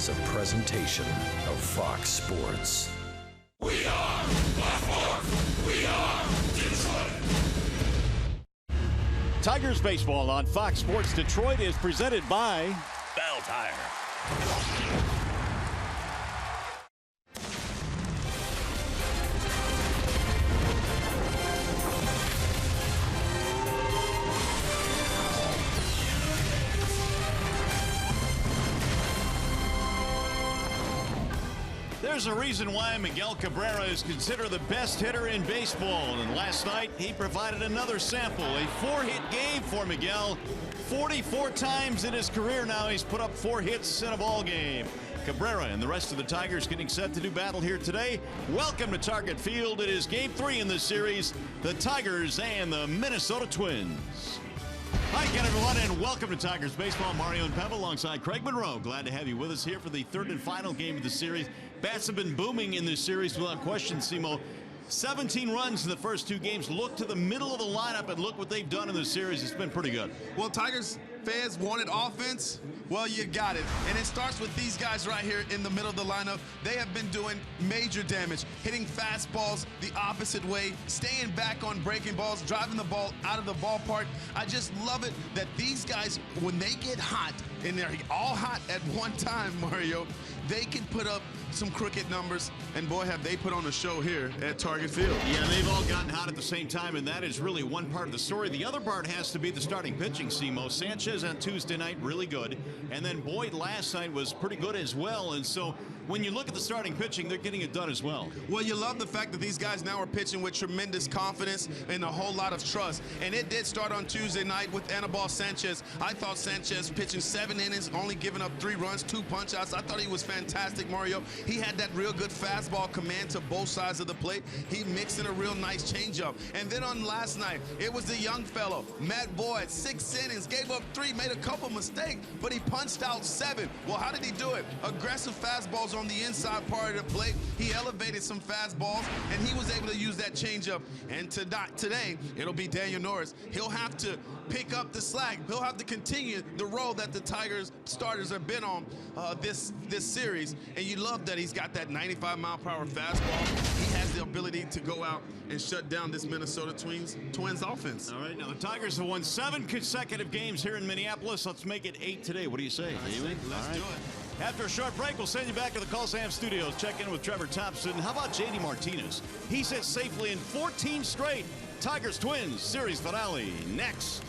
is a presentation of Fox Sports. We are PLOUFFE. We are KINSLER. Tigers baseball on Fox Sports Detroit is presented by Bell Tire. There's a reason why Miguel Cabrera is considered the best hitter in baseball. And last night, he provided another sample. A 4-hit game for Miguel. 44 times in his career now, he's put up 4 hits in a ball game. Cabrera and the rest of the Tigers getting set to do battle here today. Welcome to Target Field. It is Game 3 in this series. The Tigers and the Minnesota Twins. Hi again, everyone, and welcome to Tigers Baseball. Mario and Pebble alongside Craig Monroe. Glad to have you with us here for the third and final game of the series. Bats have been booming in this series without question, Simo. 17 runs in the first 2 games. Look to the middle of the lineup and look what they've done in this series. It's been pretty good. Well, Tigers fans wanted offense. Well, you got it. And it starts with these guys right here in the middle of the lineup. They have been doing major damage, hitting fastballs the opposite way, staying back on breaking balls, driving the ball out of the ballpark. I just love it that these guys, when they get hot, and they're all hot at one time, Mario, they can put up some crooked numbers, and boy, have they put on a show here at Target Field. Yeah, they've all gotten hot at the same time, and that is really one part of the story. The other part has to be the starting pitching, Simo. Sanchez on Tuesday night, really good, and then Boyd last night was pretty good as well, and so when you look at the starting pitching, they're getting it done as well. Well, you love the fact that these guys now are pitching with tremendous confidence and a whole lot of trust, and it did start on Tuesday night with Anibal Sanchez. I thought Sanchez pitching 7 innings, only giving up 3 runs, 2 punch-outs. I thought he was fantastic, Mario. He had that real good fastball command to both sides of the plate. He mixed in a real nice changeup. And then on last night, it was the young fellow, Matt Boyd, 6 innings, gave up 3, made a couple mistakes, but he punched out 7. Well, how did he do it? Aggressive fastballs on the inside part of the plate. He elevated some fastballs, and he was able to use that changeup. And today, it'll be Daniel Norris. He'll have to pick up the slack. He'll have to continue the role that the Tigers starters have been on this series. And you love that he's got that 95-mile-per-hour fastball. He has the ability to go out and shut down this Minnesota Twins offense. All right, now the Tigers have won 7 consecutive games here in Minneapolis. Let's make it 8 today. What do you say? Let's do it. After a short break, we'll send you back to the Call Sam Studios. Check in with Trevor Thompson. How about JD Martinez? He sits safely in 14 straight. Tigers Twins series finale next.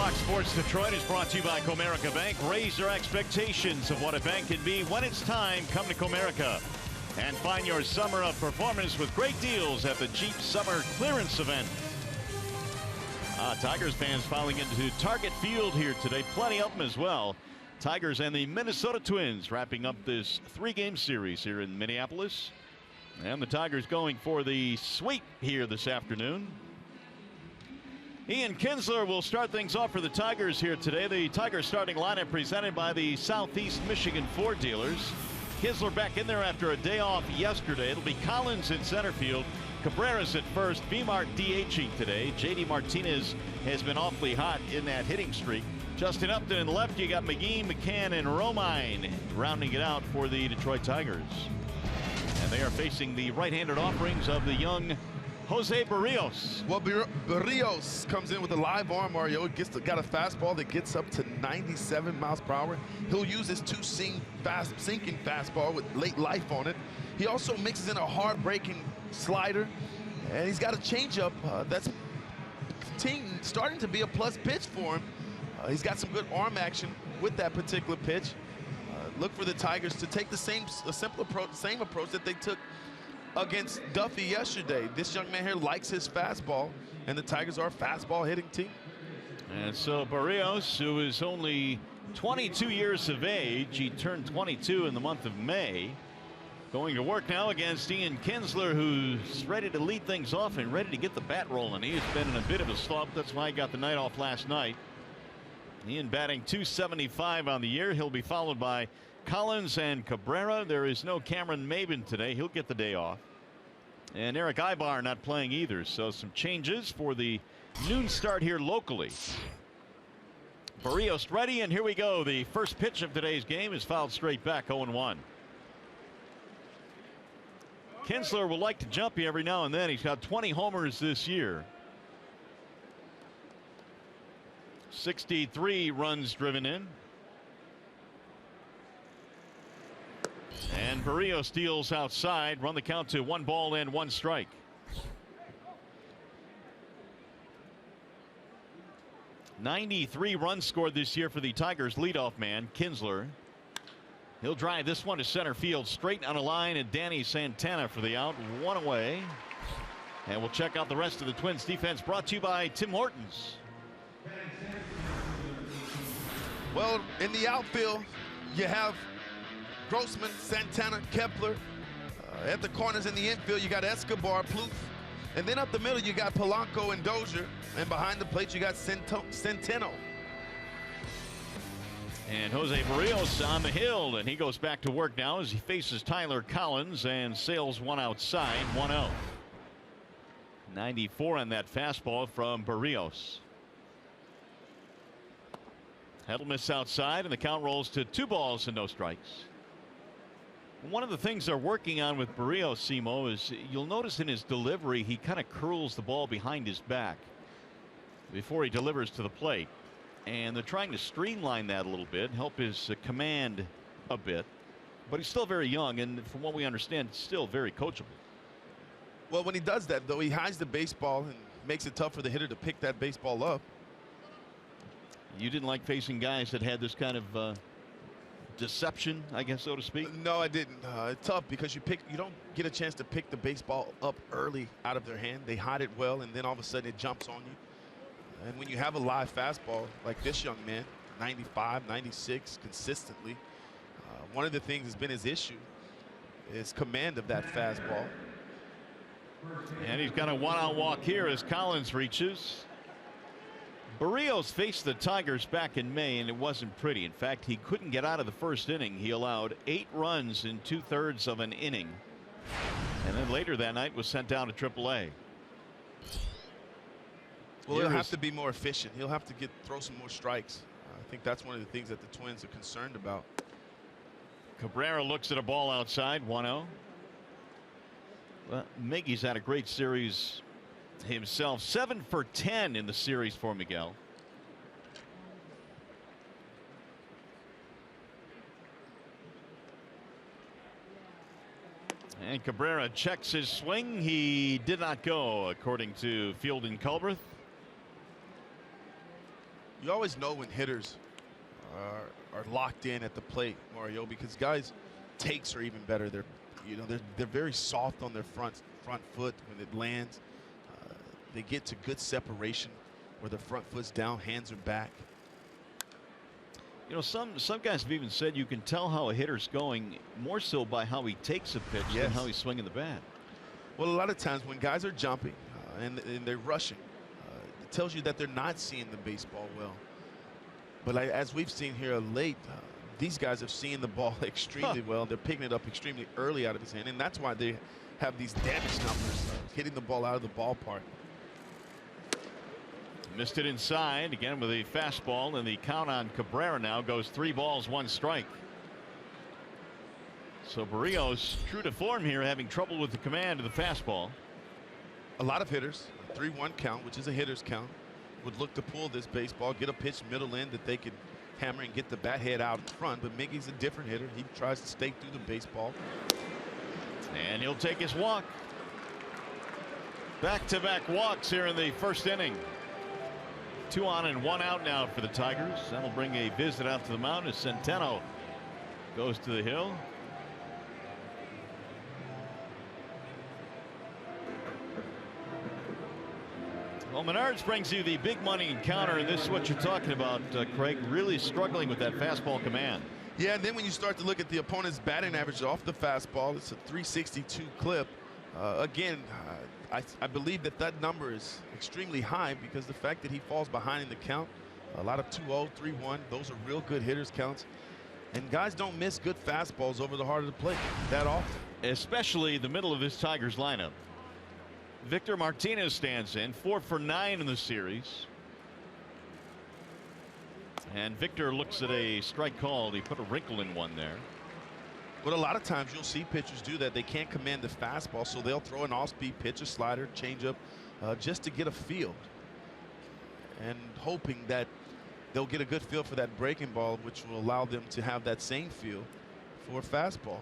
Fox Sports Detroit is brought to you by Comerica Bank. Raise your expectations of what a bank can be when it's time. Come to Comerica and find your summer of performance with great deals at the Jeep Summer Clearance Event. Tigers fans filing into Target Field here today. Plenty of them as well. Tigers and the Minnesota Twins wrapping up this 3-game series here in Minneapolis. And the Tigers going for the sweep here this afternoon. Ian Kinsler will start things off for the Tigers here today. The Tigers starting lineup presented by the Southeast Michigan Ford dealers. Kinsler back in there after a day off yesterday. It'll be Collins in center field. Cabrera's at first. Bmart DHing today. JD Martinez has been awfully hot in that hitting streak. Justin Upton in left. You got McGee, McCann, and Romine rounding it out for the Detroit Tigers. And they are facing the right-handed offerings of the young Jose Barrios. Well, Barrios comes in with a live arm, Mario. Got a fastball that gets up to 97 miles per hour. He'll use his sinking fastball with late life on it. He also mixes in a hard-breaking slider, and he's got a changeup that's starting to be a plus pitch for him. He's got some good arm action with that particular pitch. Look for the Tigers to take the same approach that they took against Duffy yesterday. This young man here likes his fastball, and the Tigers are a fastball hitting team. And so Barrios, who is only 22 years of age, he turned 22 in the month of May, going to work now against Ian Kinsler, who's ready to lead things off and ready to get the bat rolling. He has been in a bit of a slump. That's why he got the night off last night. Ian batting .275 on the year. He'll be followed by Collins and Cabrera. There is no Cameron Maben today. He'll get the day off. And Eric Ibar not playing either. So some changes for the noon start here locally. Barrios ready, and here we go. The first pitch of today's game is fouled straight back, 0-1. Kinsler will like to jump you every now and then. He's got 20 homers this year. 63 runs driven in. And Barrios deals outside. Run the count to 1 ball and 1 strike. $93 runs scored this year for the Tigers leadoff man, Kinsler. He'll drive this one to center field, straight on a line, and Danny Santana for the out. 1 away. And we'll check out the rest of the Twins defense, brought to you by Tim Hortons. Well, in the outfield, you have Grossman, Santana, Kepler. At the corners in the infield, you got Escobar, Plouffe. And then up the middle, you got Polanco and Dozier. And behind the plate, you got Centeno. And Jose Barrios on the hill, and he goes back to work now as he faces Tyler Collins and sails one outside, 1-0. 94 on that fastball from Barrios. That'll miss outside, and the count rolls to 2 balls and no strikes. One of the things they're working on with Barrios, Simo, is you'll notice in his delivery he kind of curls the ball behind his back before he delivers to the plate. And they're trying to streamline that a little bit, help his command a bit. But he's still very young, and from what we understand, still very coachable. Well, when he does that, though, he hides the baseball and makes it tough for the hitter to pick that baseball up. You didn't like facing guys that had this kind of deception, I guess, so to speak? No, I didn't. It's tough because you don't get a chance to pick the baseball up early out of their hand. They hide it well, and then all of a sudden it jumps on you. And when you have a live fastball like this young man, 95, 96 consistently, one of the things that's been his issue is command of that fastball. And he's got a one-out walk here as Collins reaches. Barrios faced the Tigers back in May, and it wasn't pretty. In fact, he couldn't get out of the first inning. He allowed 8 runs in 2/3 of an inning. And then later that night was sent down to AAA. Well, he'll have to be more efficient. He'll have to throw some more strikes. I think that's one of the things that the Twins are concerned about. Cabrera looks at a ball outside, 1-0. Well, Miggy's had a great series himself. 7 for 10 in the series for Miguel. And Cabrera checks his swing. He did not go, according to Field and Culbreth. You always know when hitters are locked in at the plate, Mario, because guys' takes are even better. They're very soft on their front foot when it lands. They get to good separation where their front foot's down, hands are back. You know, some guys have even said you can tell how a hitter's going more so by how he takes a pitch than how he's swinging the bat. Well, a lot of times when guys are jumping and they're rushing, it tells you that they're not seeing the baseball well. But as we've seen here of late, these guys have seen the ball extremely well. They're picking it up extremely early out of his hand, and that's why they have these damage numbers, hitting the ball out of the ballpark. Missed it inside again with a fastball, and the count on Cabrera now goes 3 balls, 1 strike. So Barrios, true to form here, having trouble with the command of the fastball. A lot of hitters, 3-1 count, which is a hitter's count, would look to pull this baseball, get a pitch middle in that they could hammer and get the bat head out in front. But Miggy's a different hitter. He tries to stake through the baseball. And he'll take his walk. Back-to-back walks here in the first inning. 2 on and 1 out now for the Tigers. That'll bring a visit out to the mound as Centeno goes to the hill. Well, Menards brings you the big money encounter, and this is what you're talking about, Craig. Really struggling with that fastball command. Yeah, and then when you start to look at the opponent's batting average off the fastball, it's a 362 clip. I believe that number is extremely high because the fact that he falls behind in the count, a lot of 2-0, 3-1, those are real good hitters counts. And guys don't miss good fastballs over the heart of the plate that often. Especially the middle of this Tigers lineup. Victor Martinez stands in, 4 for 9 in the series. And Victor looks at a strike called. He put a wrinkle in one there. But a lot of times you'll see pitchers do that. They can't command the fastball, so they'll throw an off-speed pitch, a slider, changeup, just to get a feel. And hoping that they'll get a good feel for that breaking ball, which will allow them to have that same feel for a fastball.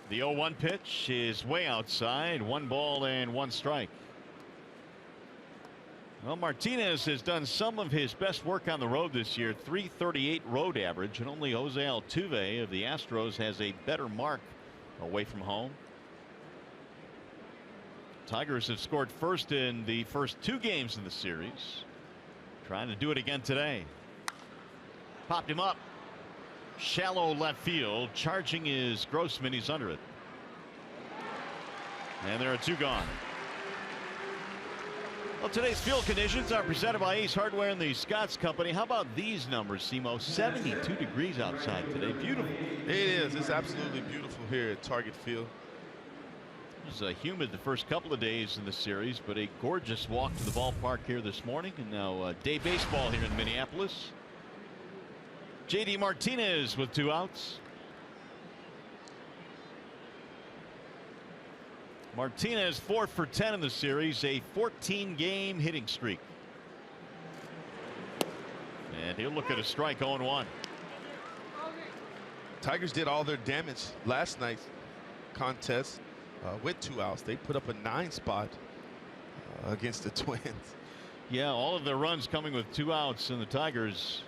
The 0-1 pitch is way outside. 1 ball and 1 strike. Well, Martinez has done some of his best work on the road this year. 338 road average, and only Jose Altuve of the Astros has a better mark away from home. Tigers have scored first in the first 2 games in the series. Trying to do it again today. Popped him up. Shallow left field. Charging is Grossman. He's under it. And there are 2 gone. Well, today's field conditions are presented by Ace Hardware and the Scotts Company. How about these numbers, Simo? 72 degrees outside today. Beautiful. It is. It's absolutely beautiful here at Target Field. It was humid the first couple of days in the series, but a gorgeous walk to the ballpark here this morning. And now day baseball here in Minneapolis. JD Martinez with 2 outs. Martinez 4 for 10 in the series, a 14-game hitting streak. And he'll look at a strike. 0-1. Tigers did all their damage last night's contest with 2 outs. They put up a 9 spot against the Twins. Yeah, all of their runs coming with 2 outs, and the Tigers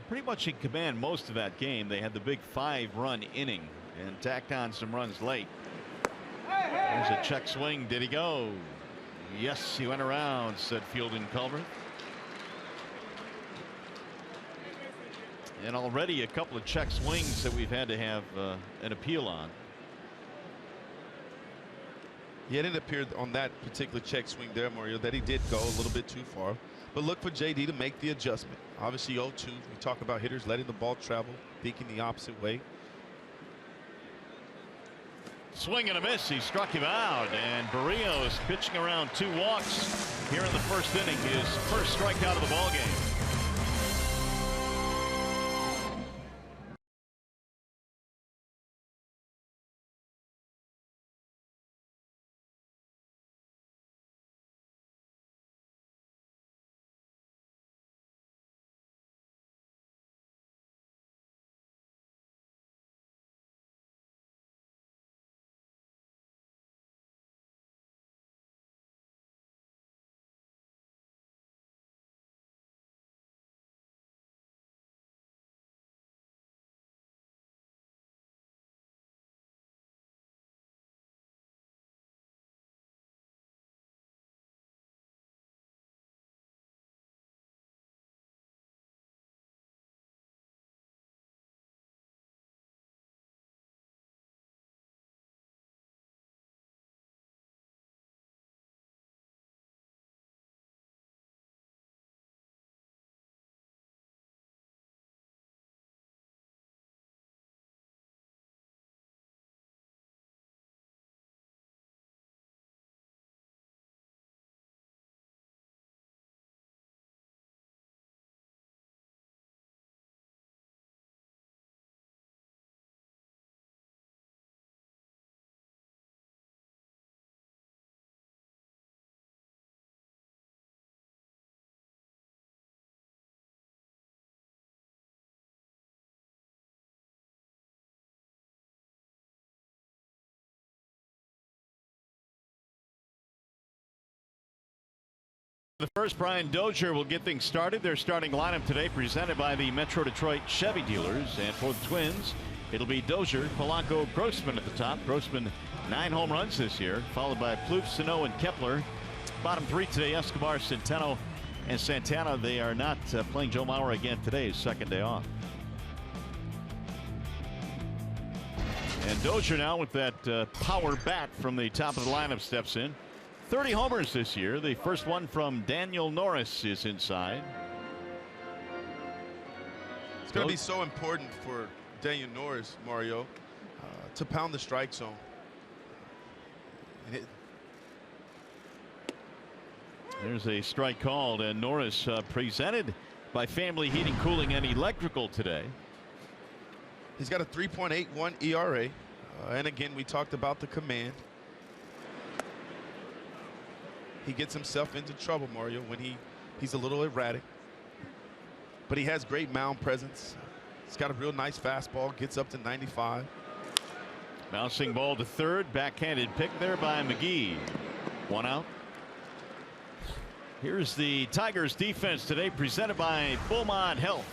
pretty much in command most of that game. They had the big 5-run inning and tacked on some runs late. There's a check swing. Did he go? Yes, he went around, said Fielding Culver. And already a couple of check swings that we've had to have an appeal on. Yeah, it didn't appear on that particular check swing there, Mario, that he did go a little bit too far. But look for JD to make the adjustment. Obviously 0-2. We talk about hitters letting the ball travel, thinking the opposite way. Swing and a miss. He struck him out, and Barrios pitching around 2 walks here in the first inning. His first strikeout of the ball game. The first, Brian Dozier will get things started. Their starting lineup today presented by the Metro Detroit Chevy dealers. And for the Twins, it'll be Dozier, Polanco, Grossman at the top. Grossman 9 home runs this year, followed by Plouffe, Sano, and Kepler. Bottom 3 today, Escobar, Centeno, and Santana. They are not playing Joe Mauer again today, his second day off. And Dozier now with that power bat from the top of the lineup steps in. 30 homers this year. The first one from Daniel Norris is inside. It's going to be so important for Daniel Norris, Mario, to pound the strike zone. There's a strike called, and Norris presented by Family Heating, Cooling, and Electrical today. He's got a 3.81 ERA. And again, we talked about the command. He gets himself into trouble, Mario, when he's a little erratic. But he has great mound presence. He's got a real nice fastball, gets up to 95. Bouncing ball to third, backhanded pick there by McGee. 1 out. Here's the Tigers defense today, presented by Beaumont Health.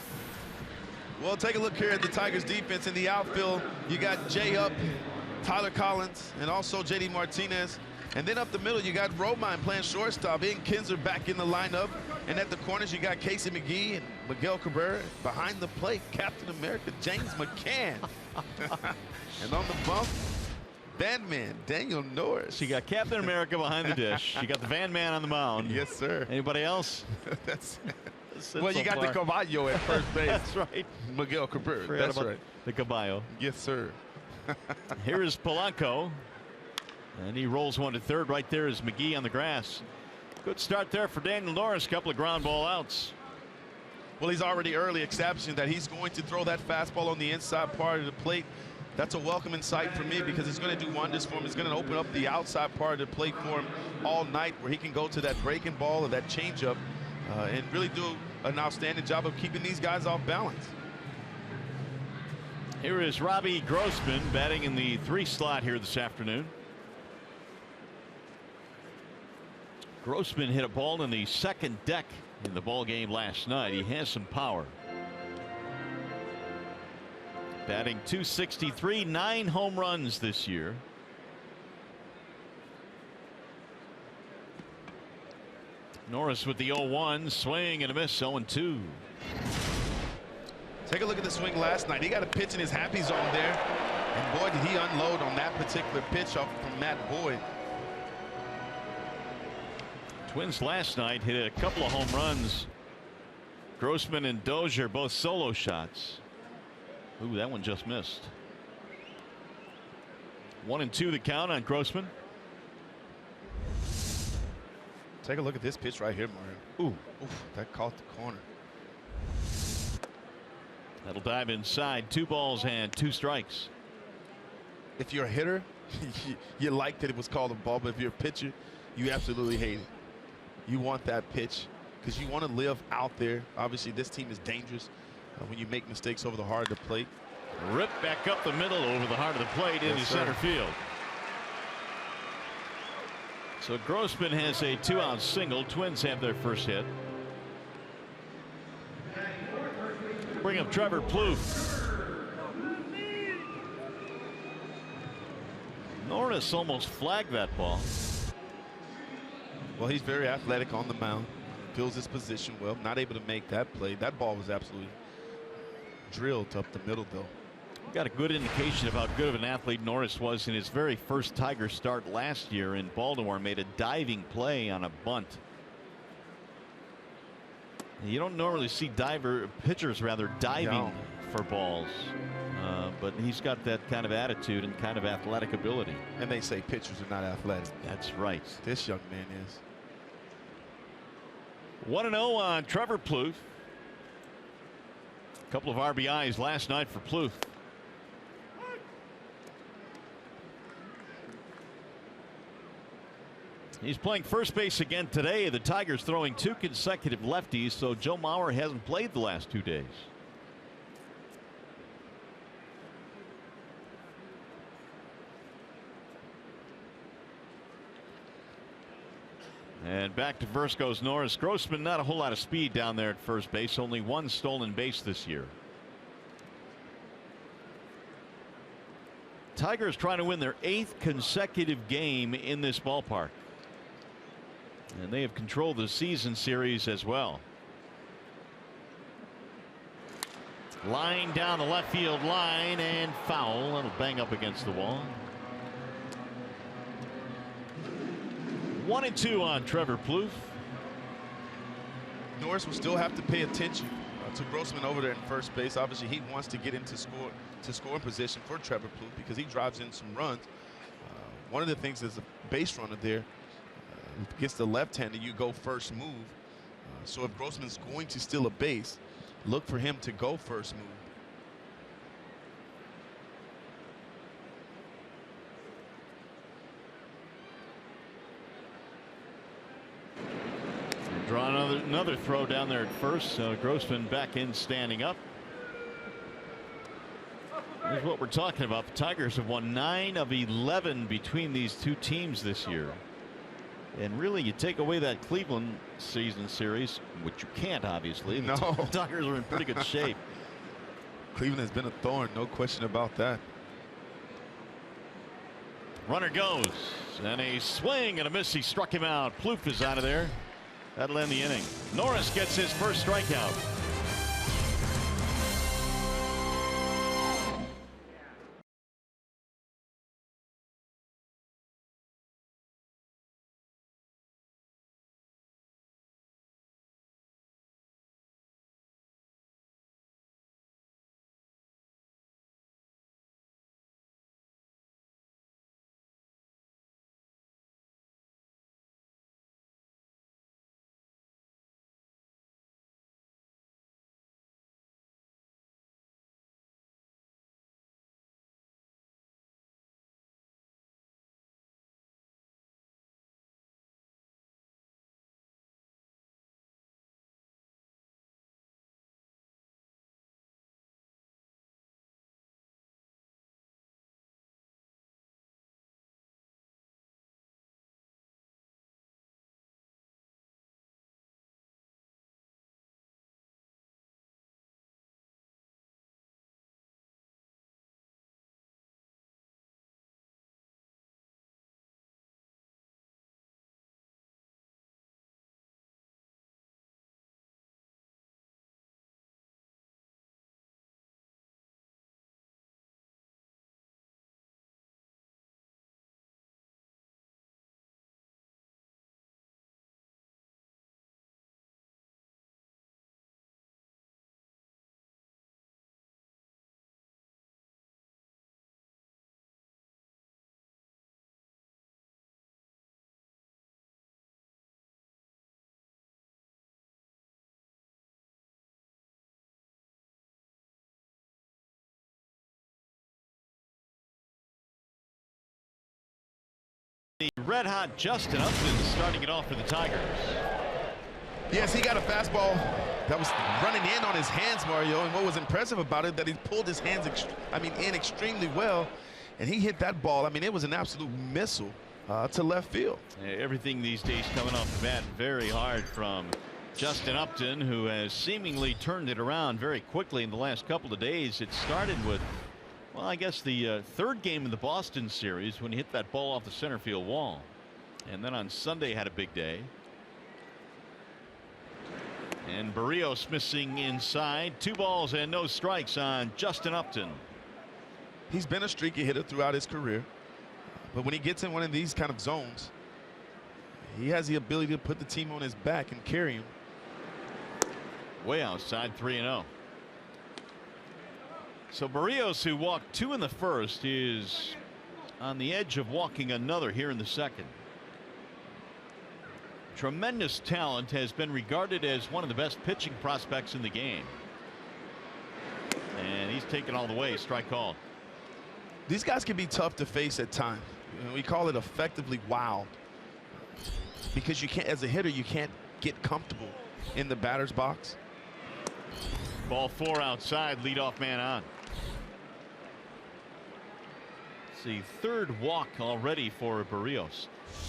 Well, take a look here at the Tigers defense. In the outfield, you got Jay Up, Tyler Collins, and also JD Martinez. And then up the middle, you got Romine playing shortstop. KINSLER back in the lineup. And at the corners, you got Casey McGee and Miguel Cabrera. Behind the plate, Captain America, James McCann. And on the bump, Van Man, Daniel Norris. You got Captain America behind the dish. You got the Van Man on the mound. Yes, sir. Anybody else? Well, you got the Caballo at first base. That's right. Miguel Cabrera. Forgot That's about right. The Caballo. Yes, sir. Here is Polanco. And he rolls one to third. Right there is McGee on the grass. Good start there for Daniel Norris. Couple of ground ball outs. Well, he's already early establishing that he's going to throw that fastball on the inside part of the plate. That's a welcome insight for me because it's going to do wonders for him. It's going to open up the outside part of the plate for him all night, where he can go to that breaking ball or that changeup and really do an outstanding job of keeping these guys off balance. Here is Robbie Grossman batting in the 3 slot here this afternoon. Grossman hit a ball in the second deck in the ball game last night. He has some power. Batting .263, 9 home runs this year. Norris with the 0-1, swing and a miss, 0-2. Take a look at the swing last night. He got a pitch in his happy zone there. And boy, did he unload on that particular pitch off from Matt Boyd. Twins last night hit a couple of home runs. Grossman and Dozier both solo shots. Ooh, that one just missed. 1-2 the count on Grossman. Take a look at this pitch right here, Mario. Ooh, that caught the corner. That'll dive inside. 2 balls and 2 strikes. If you're a hitter, you like that it was called a ball, but if you're a pitcher, you absolutely hate it. You want that pitch because you want to live out there. Obviously, this team is dangerous when you make mistakes over the heart of the plate. Rip back up the middle over the heart of the plate into center field. So Grossman has a 2-out single. Twins have their first hit. Bring up Trevor Plouffe. Norris almost flagged that ball. Well, he's very athletic on the mound. Fills his position well. Not able to make that play. That ball was absolutely drilled up the middle, though. Got a good indication of how good of an athlete Norris was in his very first Tiger start last year in Baltimore. Made a diving play on a bunt. You don't normally see pitchers diving for balls, but he's got that kind of attitude and kind of athletic ability. And they say pitchers are not athletic. That's right. This young man is. 1-0 on Trevor Plouffe. A couple of RBIs last night for Plouffe. He's playing first base again today. The Tigers throwing 2 consecutive lefties, so Joe Mauer hasn't played the last 2 days. And back to first goes Norris. Grossman, not a whole lot of speed down there at first base. Only one stolen base this year. Tigers trying to win their 8th consecutive game in this ballpark. And they have controlled the season series as well. Line down the left field line and foul. It'll bang up against the wall. 1-2 on Trevor Plouffe. Norris will still have to pay attention to Grossman over there in first base. Obviously, he wants to get into scoring position for Trevor Plouffe because he drives in some runs. One of the things is a base runner there. Against the left-hander, you go first move. So if Grossman's going to steal a base, look for him to go first move. Draw another throw down there at first. So Grossman back in standing up. Here's what we're talking about. The Tigers have won 9 of 11 between these two teams this year. And really, you take away that Cleveland season series, which you can't, obviously. No. The Tigers are in pretty good shape. Cleveland has been a thorn, no question about that. Runner goes, and a swing and a miss. He struck him out. Plouffe is out of there. That'll end the inning. Norris gets his first strikeout. The red hot Justin Upton starting it off for the Tigers. Yes, he got a fastball that was running in on his hands, Mario. And what was impressive about it, that he pulled his hands, in extremely well. And he hit that ball. I mean, it was an absolute missile to left field. Everything these days coming off the bat very hard from Justin Upton, who has seemingly turned it around very quickly in the last couple of days. It started with, well, I guess the third game of the Boston series when he hit that ball off the center field wall. And then on Sunday had a big day. And Barrios missing inside. 2 balls and no strikes on Justin Upton. He's been a streaky hitter throughout his career. But when he gets in one of these kind of zones, he has the ability to put the team on his back and carry him. Way outside, 3-0. So Barrios, who walked 2 in the first, is on the edge of walking another here in the second. Tremendous talent, has been regarded as one of the best pitching prospects in the game. And he's taken all the way. Strike called. These guys can be tough to face at times. We call it effectively wild, because you can't, as a hitter, you can't get comfortable in the batter's box. Ball 4 outside, leadoff man on. the third walk already for Berríos.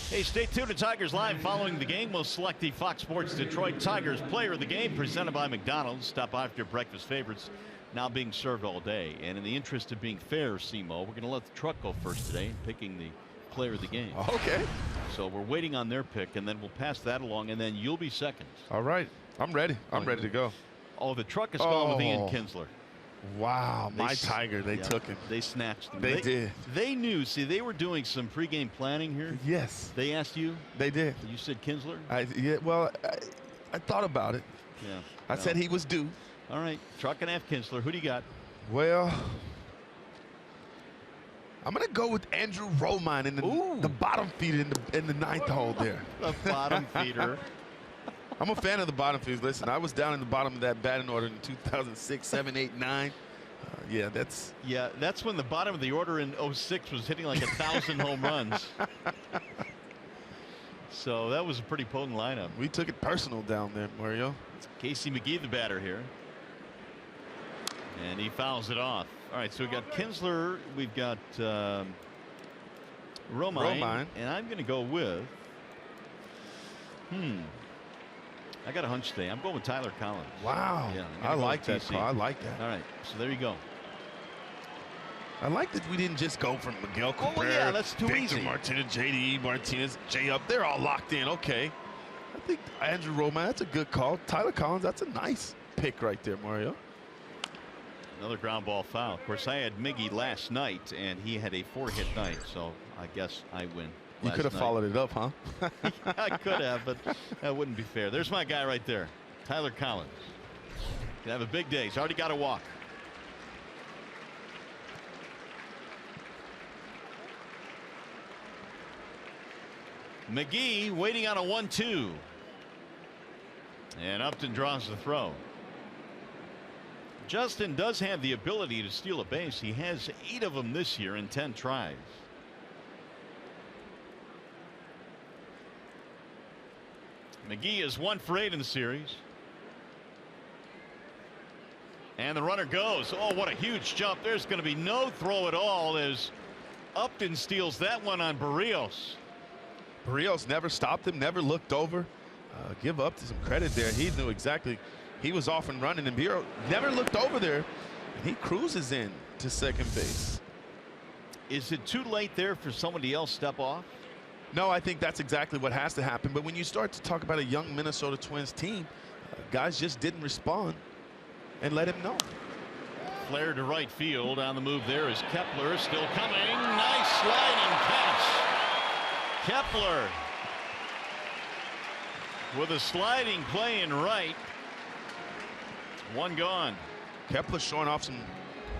Hey, stay tuned to Tigers Live following the game. We'll select the Fox Sports Detroit Tigers player of the game presented by McDonald's. Stop by for your breakfast favorites now being served all day. And in the interest of being fair, Simo, we're going to let the truck go first today, picking the player of the game. Okay. So we're waiting on their pick, and then we'll pass that along, and then you'll be second. All right. I'm ready. I'm ready to go. Oh, the truck is gone with Ian Kinsler. Wow, my Tiger, they took him. They snatched him. They did. They knew. See, they were doing some pregame planning here. Yes. They asked you? They did. You said Kinsler? Yeah, well, I thought about it. Yeah. I said he was due. All right, truck and half Kinsler. Who do you got? Well, I'm going to go with Andrew Romine in the bottom feeder in the ninth hole there. The bottom feeder. I'm a fan of the bottom feeders. Listen, I was down in the bottom of that batting order in 2006, 7, 8, 9. Yeah, that's when the bottom of the order in 06 was hitting like 1,000 home runs. So that was a pretty potent lineup. We took it personal down there, Mario. Casey McGee, the batter here. And he fouls it off. All right, so we've got Kinsler, we've got Romine, and I'm going to go with, I got a hunch today. I'm going with Tyler Collins. Wow. Yeah, I like that call. I like that. All right, so there you go. I like that we didn't just go from Miguel Cabrera. Oh, yeah, that's too easy. Martinez, JD Martinez, J up. They're all locked in. Okay. I think Andrew Romine, that's a good call. Tyler Collins, that's a nice pick right there, Mario. Another ground ball foul. Of course, I had Miggy last night, and he had a 4-hit night, so I guess I win. You could have followed it up, huh? I could have, but that wouldn't be fair. There's my guy right there, Tyler Collins. Can have a big day. He's already got a walk. McGee waiting on a 1-2. And Upton draws the throw. Justin does have the ability to steal a base. He has 8 of them this year in 10 tries. McGee is 1 for 8 in the series. And the runner goes. Oh, what a huge jump. There's going to be no throw at all as Upton steals that one on Berríos. Berríos never stopped him, never looked over. Give up to some credit there. He knew exactly. He was off and running, and Berríos never looked over there. And he cruises in to second base. Is it too late there for somebody else to step off? No, I think that's exactly what has to happen. But when you start to talk about a young Minnesota Twins team, guys just didn't respond and let him know. Flare to right field. On the move there is Kepler, still coming. Nice sliding catch. Kepler with a sliding play in right. 1 gone. Kepler showing off some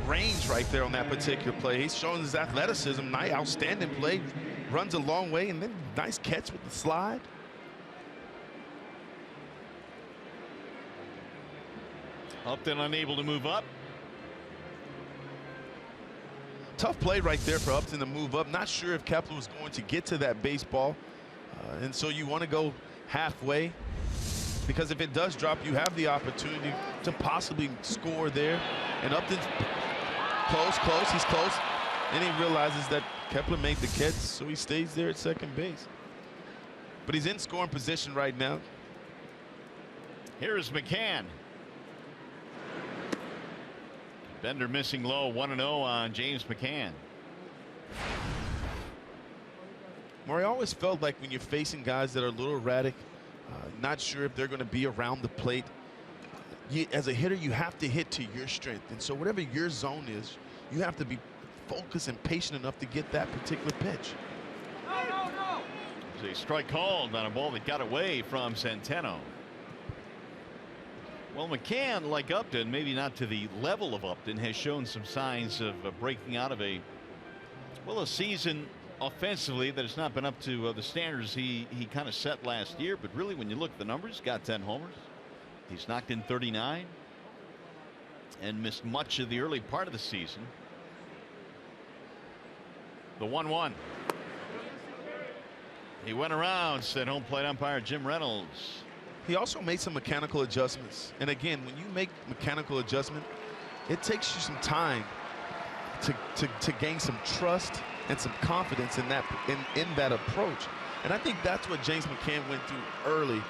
range right there on that particular play. He's showing his athleticism. Nice, outstanding play. Runs a long way, and then nice catch with the slide. Upton unable to move up. Tough play right there for Upton to move up. Not sure if Kepler was going to get to that baseball. And so you want to go halfway, because if it does drop, you have the opportunity to possibly score there. And Upton's close. He's close. And he realizes that Kepler made the catch, so he stays there at second base. But he's in scoring position right now. Here's McCann. Bender missing low, 1-0 on James McCann. Maury, I always felt like when you're facing guys that are a little erratic, not sure if they're going to be around the plate, as a hitter, you have to hit to your strength. And so whatever your zone is, you have to be focused and patient enough to get that particular pitch. There's a strike called on a ball that got away from Centeno. Well, McCann, like Upton, maybe not to the level of Upton, has shown some signs of breaking out of a season offensively that has not been up to the standards he kind of set last year. But really, when you look at the numbers, got 10 homers. He's knocked in 39 and missed much of the early part of the season. The 1-1. He went around, said home plate umpire Jim Reynolds. He also made some mechanical adjustments. And again, when you make mechanical adjustment, it takes you some time to gain some trust and some confidence in that approach. And I think that's what James McCann went through early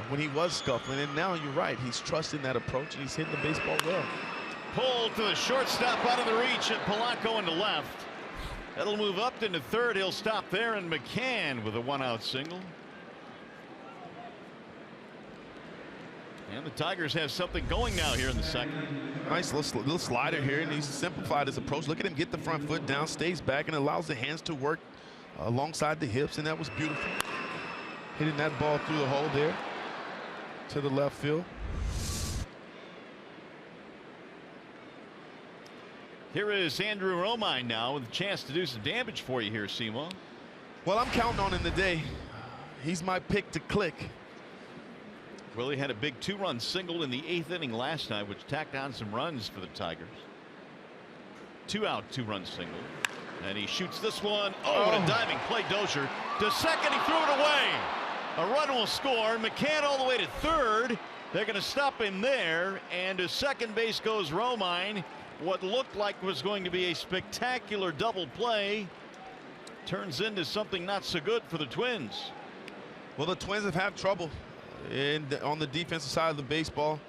when he was scuffling. And now you're right, he's trusting that approach and he's hitting the baseball well. Pulled to the shortstop out of the reach, and Polanco into left. That'll move up into third. He'll stop there, and McCann with a 1-out single. And the Tigers have something going now here in the second. Nice little slider here, and he's simplified his approach. Look at him get the front foot down, stays back, and allows the hands to work alongside the hips, and that was beautiful. Hitting that ball through the hole there to the left field. Here is Andrew Romine now with a chance to do some damage for you here, Simo. Well, I'm counting on him today. He's my pick to click. Willie had a big 2-run single in the 8th inning last night, which tacked on some runs for the Tigers. 2-out 2-run single. And he shoots this one. Oh, what a diving play. Dozier to second. He threw it away. A run will score. McCann all the way to third. They're going to stop him there. And to second base goes Romine. What looked like was going to be a spectacular double play turns into something not so good for the Twins. Well, the Twins have had trouble on the defensive side of the baseball.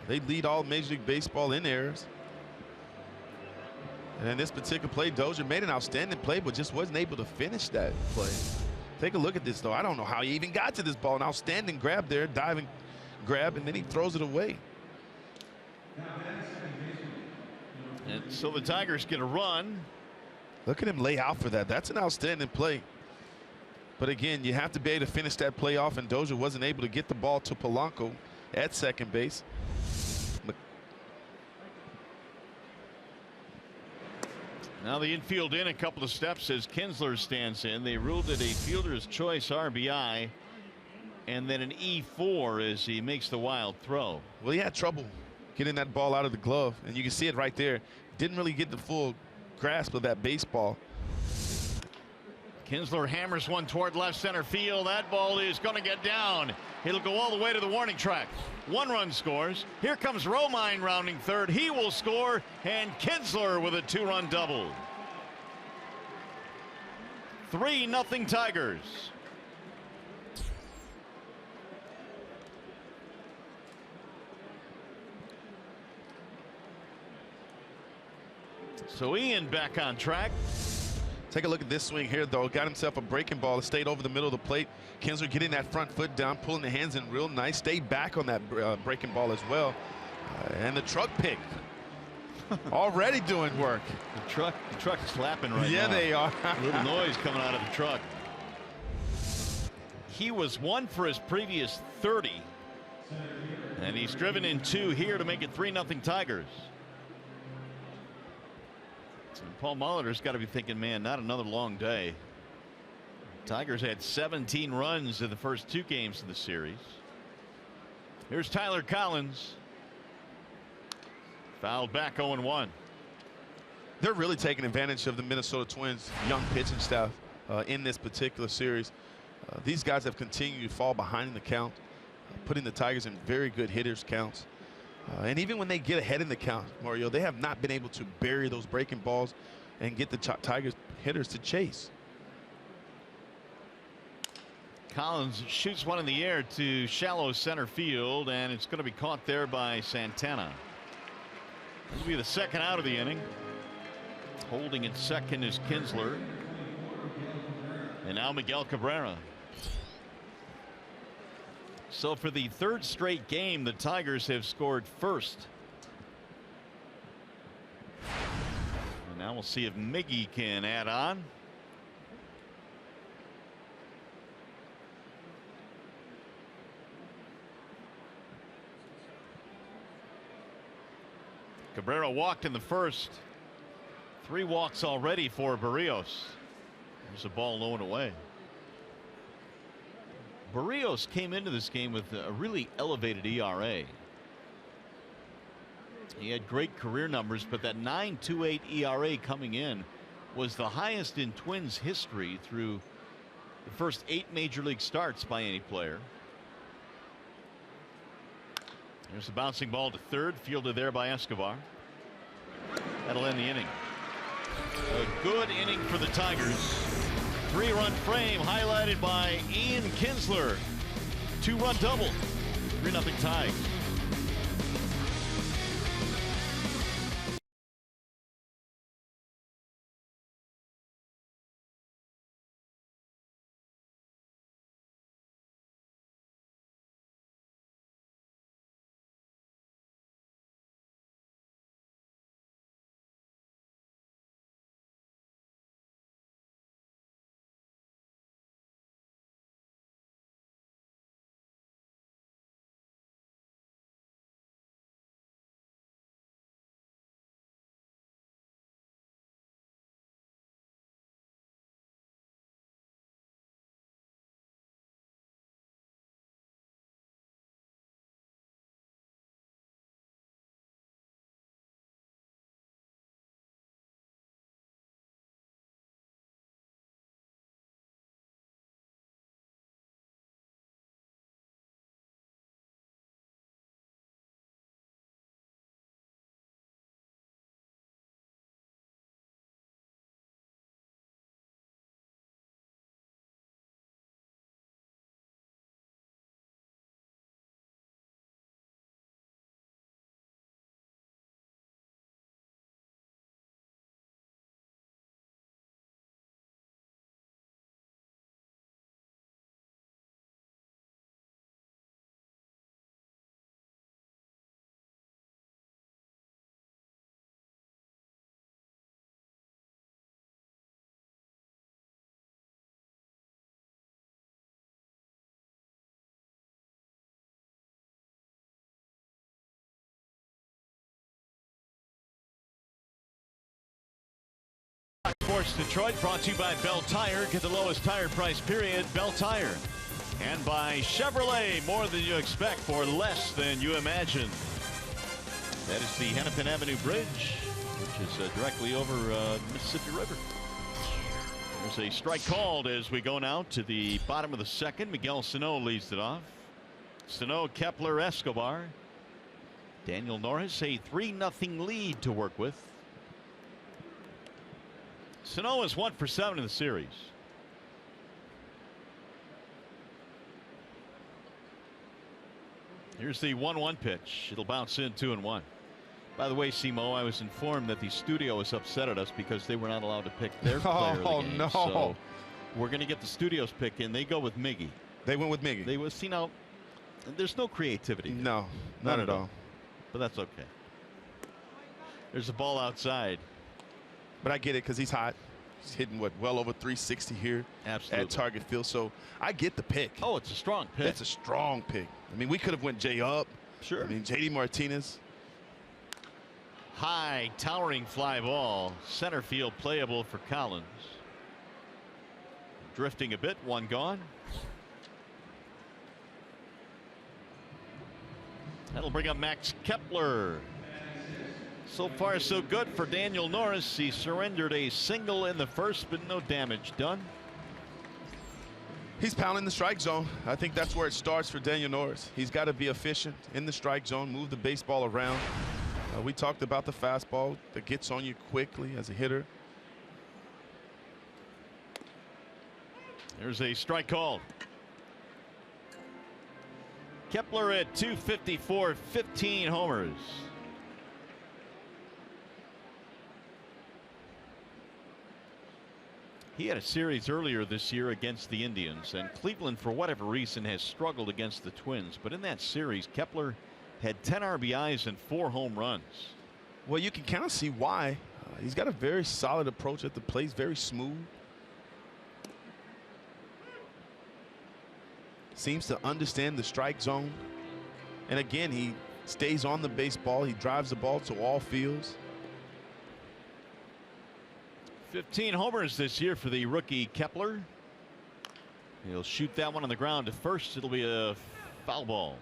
They lead all Major League Baseball in errors. And in this particular play, Dozier made an outstanding play, but just wasn't able to finish that play. Take a look at this, though. I don't know how he even got to this ball. An outstanding grab there, diving grab, and then he throws it away. And so the Tigers get a run. Look at him lay out for that. That's an outstanding play. But again, you have to be able to finish that play off, and Dozier wasn't able to get the ball to Polanco at second base. Now the infield in a couple of steps as KINSLER stands in. They ruled it a fielder's choice RBI, and then an E4 as he makes the wild throw. Well, he had trouble getting that ball out of the glove, and you can see it right there. Didn't really get the full grasp of that baseball. KINSLER hammers one toward left center field. That ball is going to get down. It'll go all the way to the warning track. 1 run scores. Here comes Romine rounding third. He will score, and KINSLER with a 2-run double. 3-0 Tigers. So Ian back on track. Take a look at this swing here, though. Got himself a breaking ball. It stayed over the middle of the plate. KINSLER getting that front foot down, pulling the hands in real nice. Stayed back on that breaking ball as well. And the truck pick already doing work. The truck is slapping right now. Yeah, they are. A little noise coming out of the truck. He was 1 for his previous 30. And he's driven in 2 here to make it 3-0 Tigers. And Paul Molitor's got to be thinking, man, not another long day. Tigers had 17 runs in the first 2 games of the series. Here's Tyler Collins. Fouled back 0-1. They're really taking advantage of the Minnesota Twins' young pitching staff in this particular series. These guys have continued to fall behind in the count, putting the Tigers in very good hitters counts. And even when they get ahead in the count, Mario, they have not been able to bury those breaking balls and get the Tigers hitters to chase. Collins shoots one in the air to shallow center field, and it's going to be caught there by Santana. This will be the second out of the inning. Holding at second is KINSLER. And now Miguel Cabrera. So for the 3rd straight game, the Tigers have scored first. And now we'll see if Miggy can add on. Cabrera walked in the first. 3 walks already for Barrios. There's a ball low and away. Barrios came into this game with a really elevated ERA. He had great career numbers, but that 9.28 ERA coming in was the highest in Twins history through the first 8 major league starts by any player. There's a bouncing ball to third, fielded there by Escobar. That'll end the inning. A good inning for the Tigers. 3-run frame highlighted by Ian Kinsler. 2-run double. 3-0 tie. Sports Detroit brought to you by Bell Tire. Get the lowest tire price, period. Bell Tire. And by Chevrolet. More than you expect for less than you imagine. That is the Hennepin Avenue Bridge, which is directly over the Mississippi River. There's a strike called as we go now to the bottom of the second. Miguel Sano leads it off. Sano, Kepler, Escobar. Daniel Norris, a 3-0 lead to work with. Sano is 1 for 7 in the series. Here's the 1-1 pitch. It'll bounce in 2-1. By the way, Simo, I was informed that the studio is upset at us because they were not allowed to pick their player of the game. No. So we're going to get the studio's pick in. They go with Miggy. They went with Miggy. They was, you know, there's no creativity. No, not at all. But that's okay. There's a ball outside. But I get it because he's hot. He's hitting what, well over 360 here. Absolutely. At Target Field. So I get the pick. Oh, it's a strong pick. It's a strong pick. I mean, we could have went Jay up. Sure. I mean, JD Martinez. High towering fly ball, center field playable for Collins. Drifting a bit, 1 gone. That'll bring up Max Kepler. So far so good for Daniel Norris. He surrendered a single in the first, but no damage done. He's pounding the strike zone. I think that's where it starts for Daniel Norris. He's got to be efficient in the strike zone, move the baseball around. We talked about the fastball that gets on you quickly as a hitter. There's a strike call. Kepler at 254, 15 homers. He had a series earlier this year against the Indians, and Cleveland, for whatever reason, has struggled against the Twins. But in that series, Kepler had 10 RBIs and 4 home runs. Well, you can kind of see why. He's got a very solid approach at the plate, very smooth. Seems to understand the strike zone. And again, he stays on the baseball. He drives the ball to all fields. 15 homers this year for the rookie Kepler. He'll shoot that one on the ground to first. It'll be a foul ball.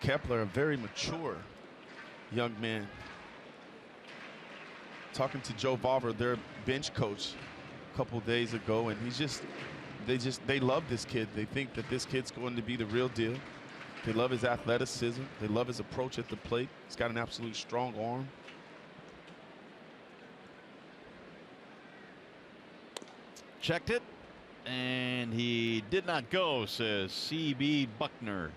Kepler, a very mature young man. Talking to Joe Valver, their bench coach, a couple days ago, and they love this kid. They think that this kid's going to be the real deal. They love his athleticism. They love his approach at the plate. He's got an absolute strong arm. checked it, and he did not go, says C.B. Buckner.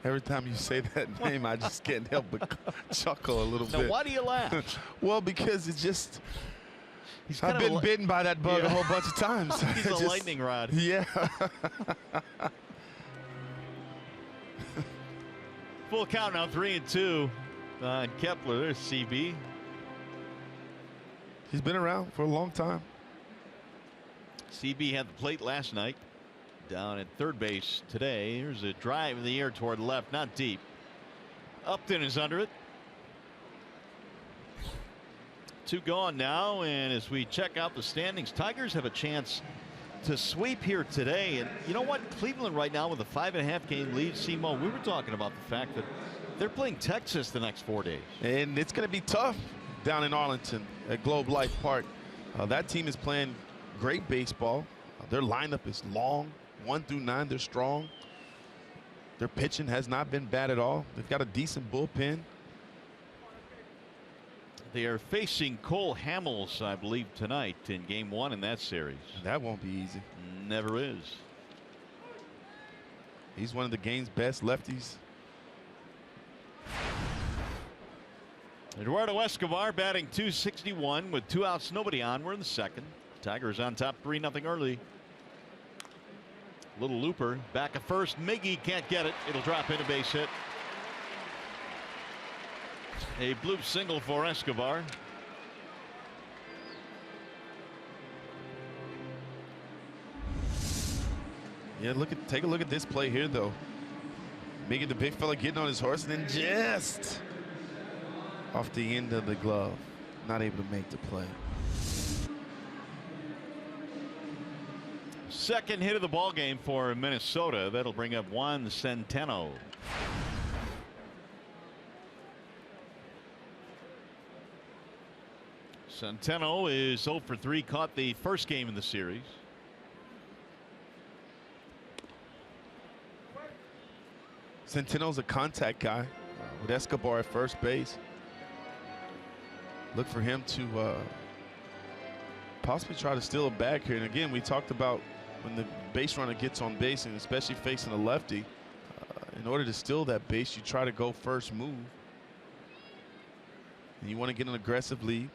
Every time you say that name, I just can't help but chuckle a little bit. Now, why do you laugh? Well, because it's just, I've been bitten by that bug a whole bunch of times. He's a lightning rod. Yeah. Full count now, 3-2. Kepler, there's CB. He's been around for a long time. CB had the plate last night. Down at third base today. Here's a drive in the air toward left, not deep. Upton is under it. 2 gone now, and as we check out the standings, Tigers have a chance to sweep here today. And you know what? Cleveland right now with a 5.5 game lead. Simo, we were talking about the fact that they're playing Texas the next 4 days. And it's going to be tough down in Arlington at Globe Life Park. That team is playing great baseball. Their lineup is long. 1 through 9, they're strong. Their pitching has not been bad at all. They've got a decent bullpen. They are facing Cole Hamels, I believe, tonight in game 1 in that series. That won't be easy. Never is. He's one of the game's best lefties. Eduardo Escobar batting .261 with 2 outs, nobody on. We're in the second. Tigers on top 3-0 early. Little looper back at first. Miggy can't get it. It'll drop in, a base hit. A bloop single for Escobar. Yeah, take a look at this play here, though. Miggy, the big fella, getting on his horse, and then just off the end of the glove, not able to make the play. Second hit of the ball game for Minnesota. That'll bring up Juan Centeno. Centeno is 0 for 3. Caught the first game in the series. Centeno's a contact guy with Escobar at first base. Look for him to possibly try to steal a bag here. And again, we talked about when the base runner gets on base, and especially facing a lefty, in order to steal that base, you try to go first move. And you want to get an aggressive lead.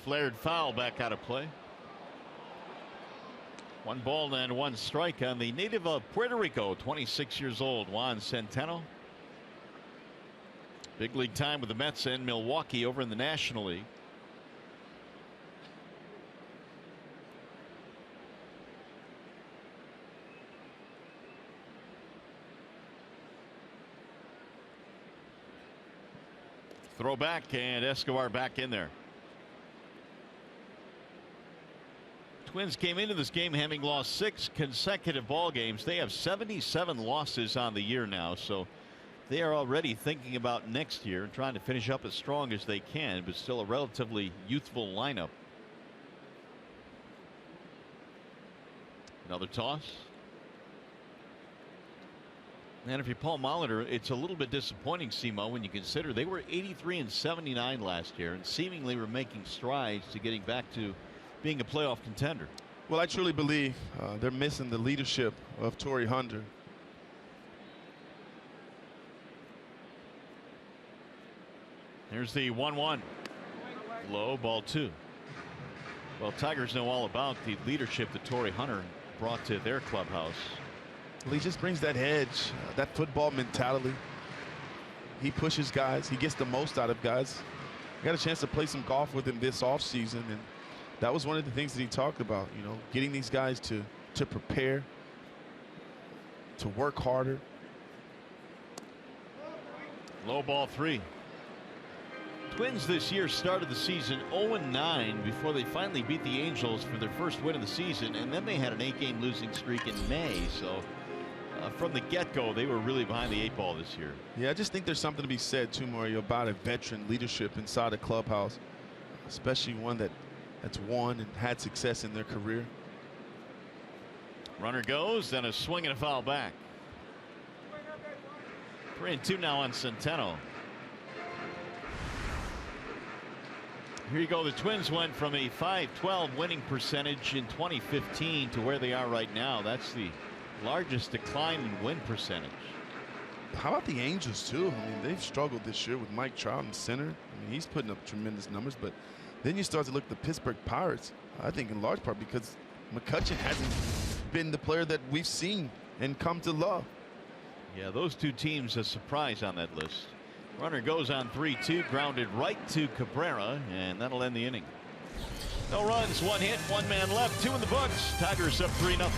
Flared foul back out of play. 1 ball and 1 strike on the native of Puerto Rico, 26 years old, Juan Centeno. Big league time with the Mets and Milwaukee over in the National League. Throw back, and Escobar back in there. Twins came into this game having lost 6 consecutive ball games. They have 77 losses on the year now, so they are already thinking about next year and trying to finish up as strong as they can, but still a relatively youthful lineup. Another toss. And if you're Paul Molitor, it's a little bit disappointing, Simo, when you consider they were 83 and 79 last year and seemingly were making strides to getting back to being a playoff contender. Well, I truly believe they're missing the leadership of Torrey Hunter. Here's the 1-1. Low, ball 2. Well, Tigers know all about the leadership that Torrey Hunter brought to their clubhouse. Well, he just brings that edge, that football mentality. He pushes guys. He gets the most out of guys. I got a chance to play some golf with him this offseason, and that was one of the things that he talked about, you know, getting these guys to prepare, to work harder. Low, ball 3. Twins this year started the season 0-9 before they finally beat the Angels for their first win of the season, and then they had an 8-game losing streak in May. So from the get-go, they were really behind the 8 ball this year. Yeah, I just think there's something to be said too, Mario, about a veteran leadership inside a clubhouse, especially one that's won and had success in their career. Runner goes, then a swing and a foul back. 3-2 now on Centeno. Here you go. The Twins went from a .512 winning percentage in 2015 to where they are right now. That's the largest decline in win percentage. How about the Angels too? I mean, they've struggled this year with Mike Trout in center. I mean, he's putting up tremendous numbers, but then you start to look at the Pittsburgh Pirates. I think in large part because McCutchen hasn't been the player that we've seen and come to love. Yeah, those two teams a surprise on that list. Runner goes on 3-2, grounded right to Cabrera, and that'll end the inning. No runs, one hit, one man left, two in the books. Tigers up 3-0.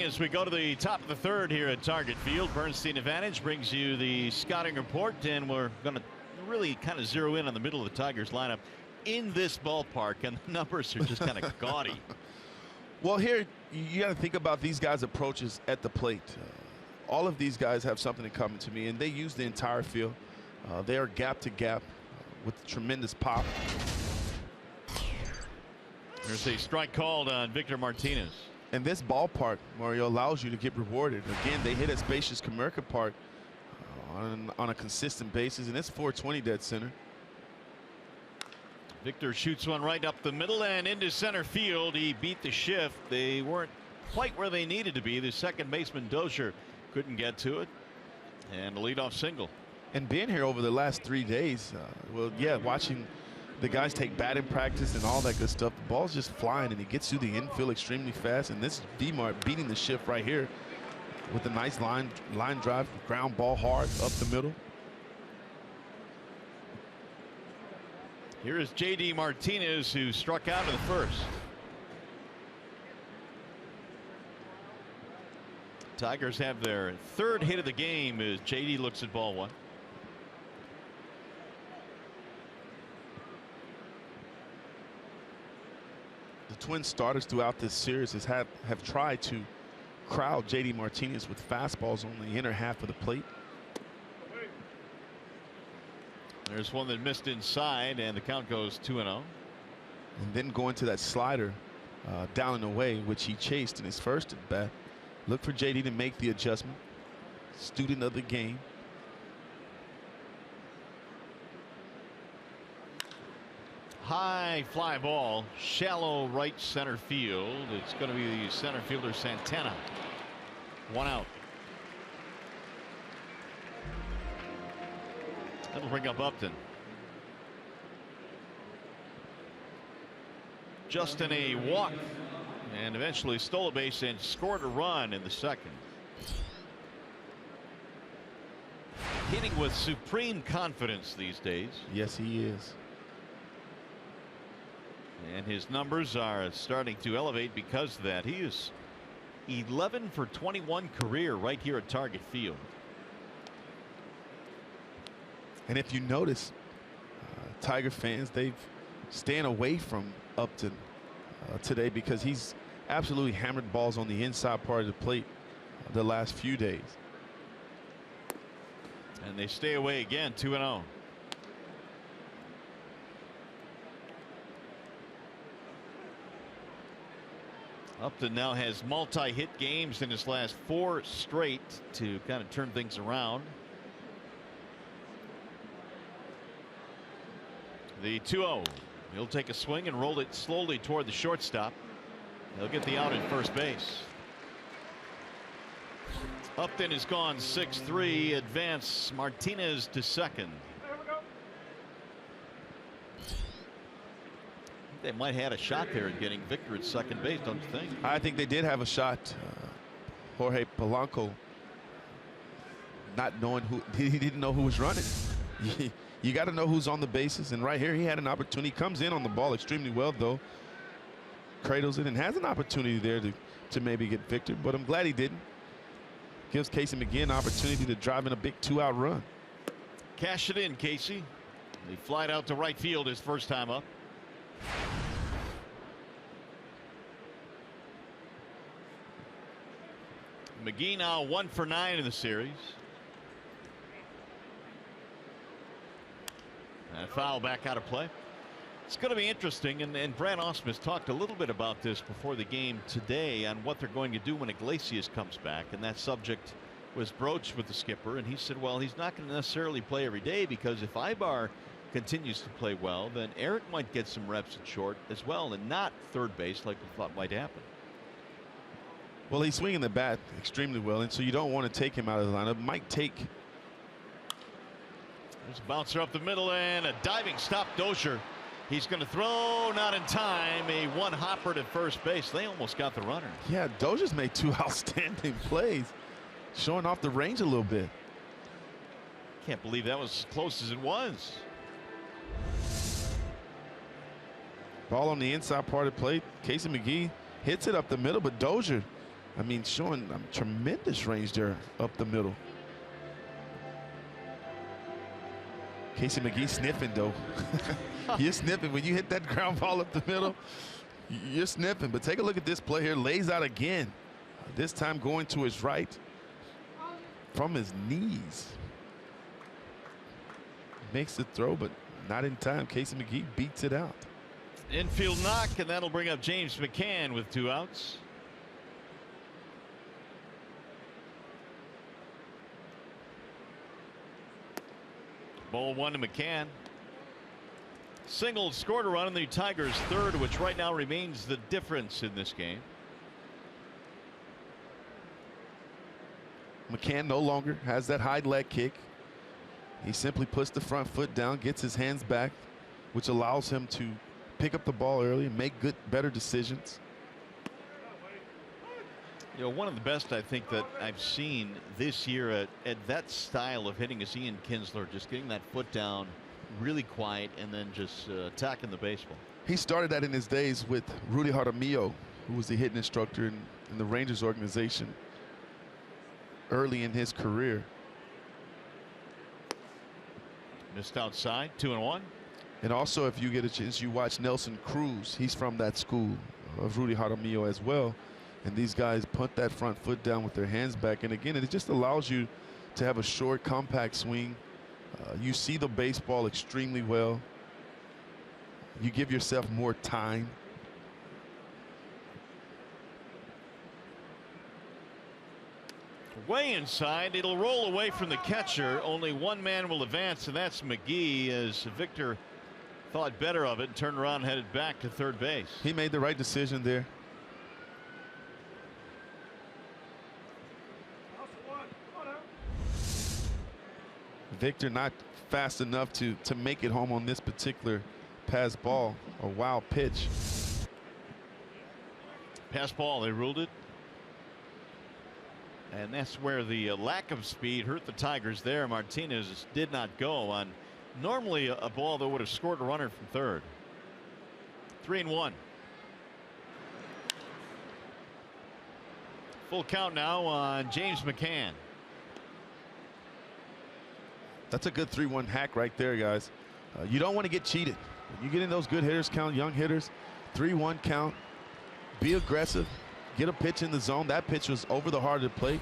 As we go to the top of the third here at Target Field, Bernstein Advantage brings you the scouting report, and we're going to really kind of zero in on the middle of the Tigers lineup in this ballpark, and the numbers are just kind of gaudy. Well, here you got to think about these guys' approaches at the plate. All of these guys have something in common to me, and they use the entire field. They are gap to gap with tremendous pop. There's a strike called on Victor Martinez. And this ballpark, Mario, allows you to get rewarded. Again, they hit at spacious Comerica Park on a consistent basis, and it's 420 dead center. Victor shoots one right up the middle and into center field. He beat the shift. They weren't quite where they needed to be. The second baseman Dozier couldn't get to it, and a leadoff single. And being here over the last 3 days, well, yeah, watching the guys take batting practice and all that good stuff. The ball's just flying, and he gets through the infield extremely fast. And this is D-Mart beating the shift right here with a nice line drive, ground ball hard up the middle. Here is J.D. Martinez, who struck out in the first. Tigers have their third hit of the game as J.D. looks at ball one. The Twin starters throughout this series have tried to crowd J.D. Martinez with fastballs on the inner half of the plate. There's one that missed inside, and the count goes 2-0. And then going to that slider down and away, which he chased in his first at bat. Look for J.D. to make the adjustment. Student of the game. High fly ball, shallow right center field. It's going to be the center fielder Santana. One out. That'll bring up Upton. Justin a walk, and eventually stole a base and scored a run in the second. Hitting with supreme confidence these days. Yes, he is. And his numbers are starting to elevate because of that. He is 11 for 21 career right here at Target Field. And if you notice, Tiger fans, they've staying away from Upton today because he's absolutely hammered balls on the inside part of the plate the last few days. And they stay away again, 2-0. Upton now has multi-hit games in his last 4 straight to kind of turn things around. The 2-0. He'll take a swing and roll it slowly toward the shortstop. He'll get the out at first base. Upton is gone 6-3. Advance Martinez to second. They might have had a shot there at getting Victor at second base, don't you think? I think they did have a shot. Jorge Polanco, not knowing who, he didn't know who was running. You got to know who's on the bases, and right here he had an opportunity. Comes in on the ball extremely well, though. Cradles it and has an opportunity there to maybe get Victor, but I'm glad he didn't. Gives Casey McGee an opportunity to drive in a big 2-out run. Cash it in, Casey. He flied out to right field his first time up. McGee now 1 for 9 in the series. And foul back out of play. It's going to be interesting, and Brad Ausmus talked a little bit about this before the game today on what they're going to do when Iglesias comes back, and that subject was broached with the skipper, and he said, well, he's not going to necessarily play every day because if Ibar continues to play well, then Eric might get some reps at short as well, and not third base like we thought might happen. Well, he's swinging the bat extremely well, and so you don't want to take him out of the lineup. Might take. There's a bouncer up the middle and a diving stop. Dozier. He's going to throw, not in time. A one-hopper to first base. They almost got the runner. Yeah, Dozier's made 2 outstanding plays, showing off the range a little bit. Can't believe that was as close as it was. Ball on the inside part of the plate. Casey McGee hits it up the middle, but Dozier, I mean, showing tremendous range there up the middle. Casey McGee sniffing, though. You're sniffing when you hit that ground ball up the middle. You're sniffing. But take a look at this play here. Lays out again. This time going to his right from his knees. Makes the throw, but not in time. Casey McGee beats it out. Infield knock, and that'll bring up James McCann with 2 outs. Ball 1 to McCann. Single scored a run in the Tigers' third, which right now remains the difference in this game. McCann no longer has that high leg kick. He simply puts the front foot down, gets his hands back, which allows him to pick up the ball early and make better decisions. You know, one of the best I think that I've seen this year at that style of hitting is Ian Kinsler, just getting that foot down really quiet and then just attacking the baseball. He started that in his days with Rudy Jaramillo, who was the hitting instructor in the Rangers organization early in his career. Missed outside, 2-1. And also, if you get a chance, you watch Nelson Cruz. He's from that school of Rudy Jaramillo as well. And these guys punt that front foot down with their hands back. And again, it just allows you to have a short, compact swing. You see the baseball extremely well. You give yourself more time. Way inside, it'll roll away from the catcher. Only one man will advance, and that's McGee, as Victor thought better of it and turned around and headed back to third base. He made the right decision there. Victor not fast enough to make it home on this particular pass ball. A wild pitch. Pass ball, they ruled it. And that's where the lack of speed hurt the Tigers there. Martinez did not go on normally a ball that would have scored a runner from third. 3-1. Full count now on James McCann. That's a good 3-1 hack right there, guys. You don't want to get cheated. When you get in those good hitters count, young hitters, 3-1 count, be aggressive, get a pitch in the zone. That pitch was over the heart of the plate.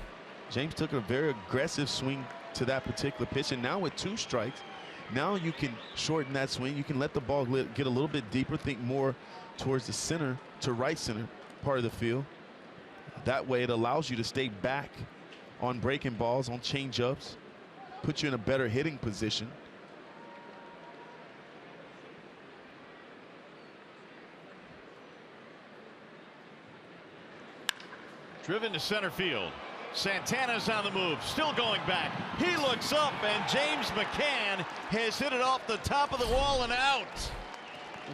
James took a very aggressive swing to that particular pitch, and now with 2 strikes, now you can shorten that swing. You can let the ball get a little bit deeper, think more towards the center to right center part of the field. That way it allows you to stay back on breaking balls, on change-ups, put you in a better hitting position. Driven to center field. Santana's on the move, still going back. He looks up, and James McCann has hit it off the top of the wall and out.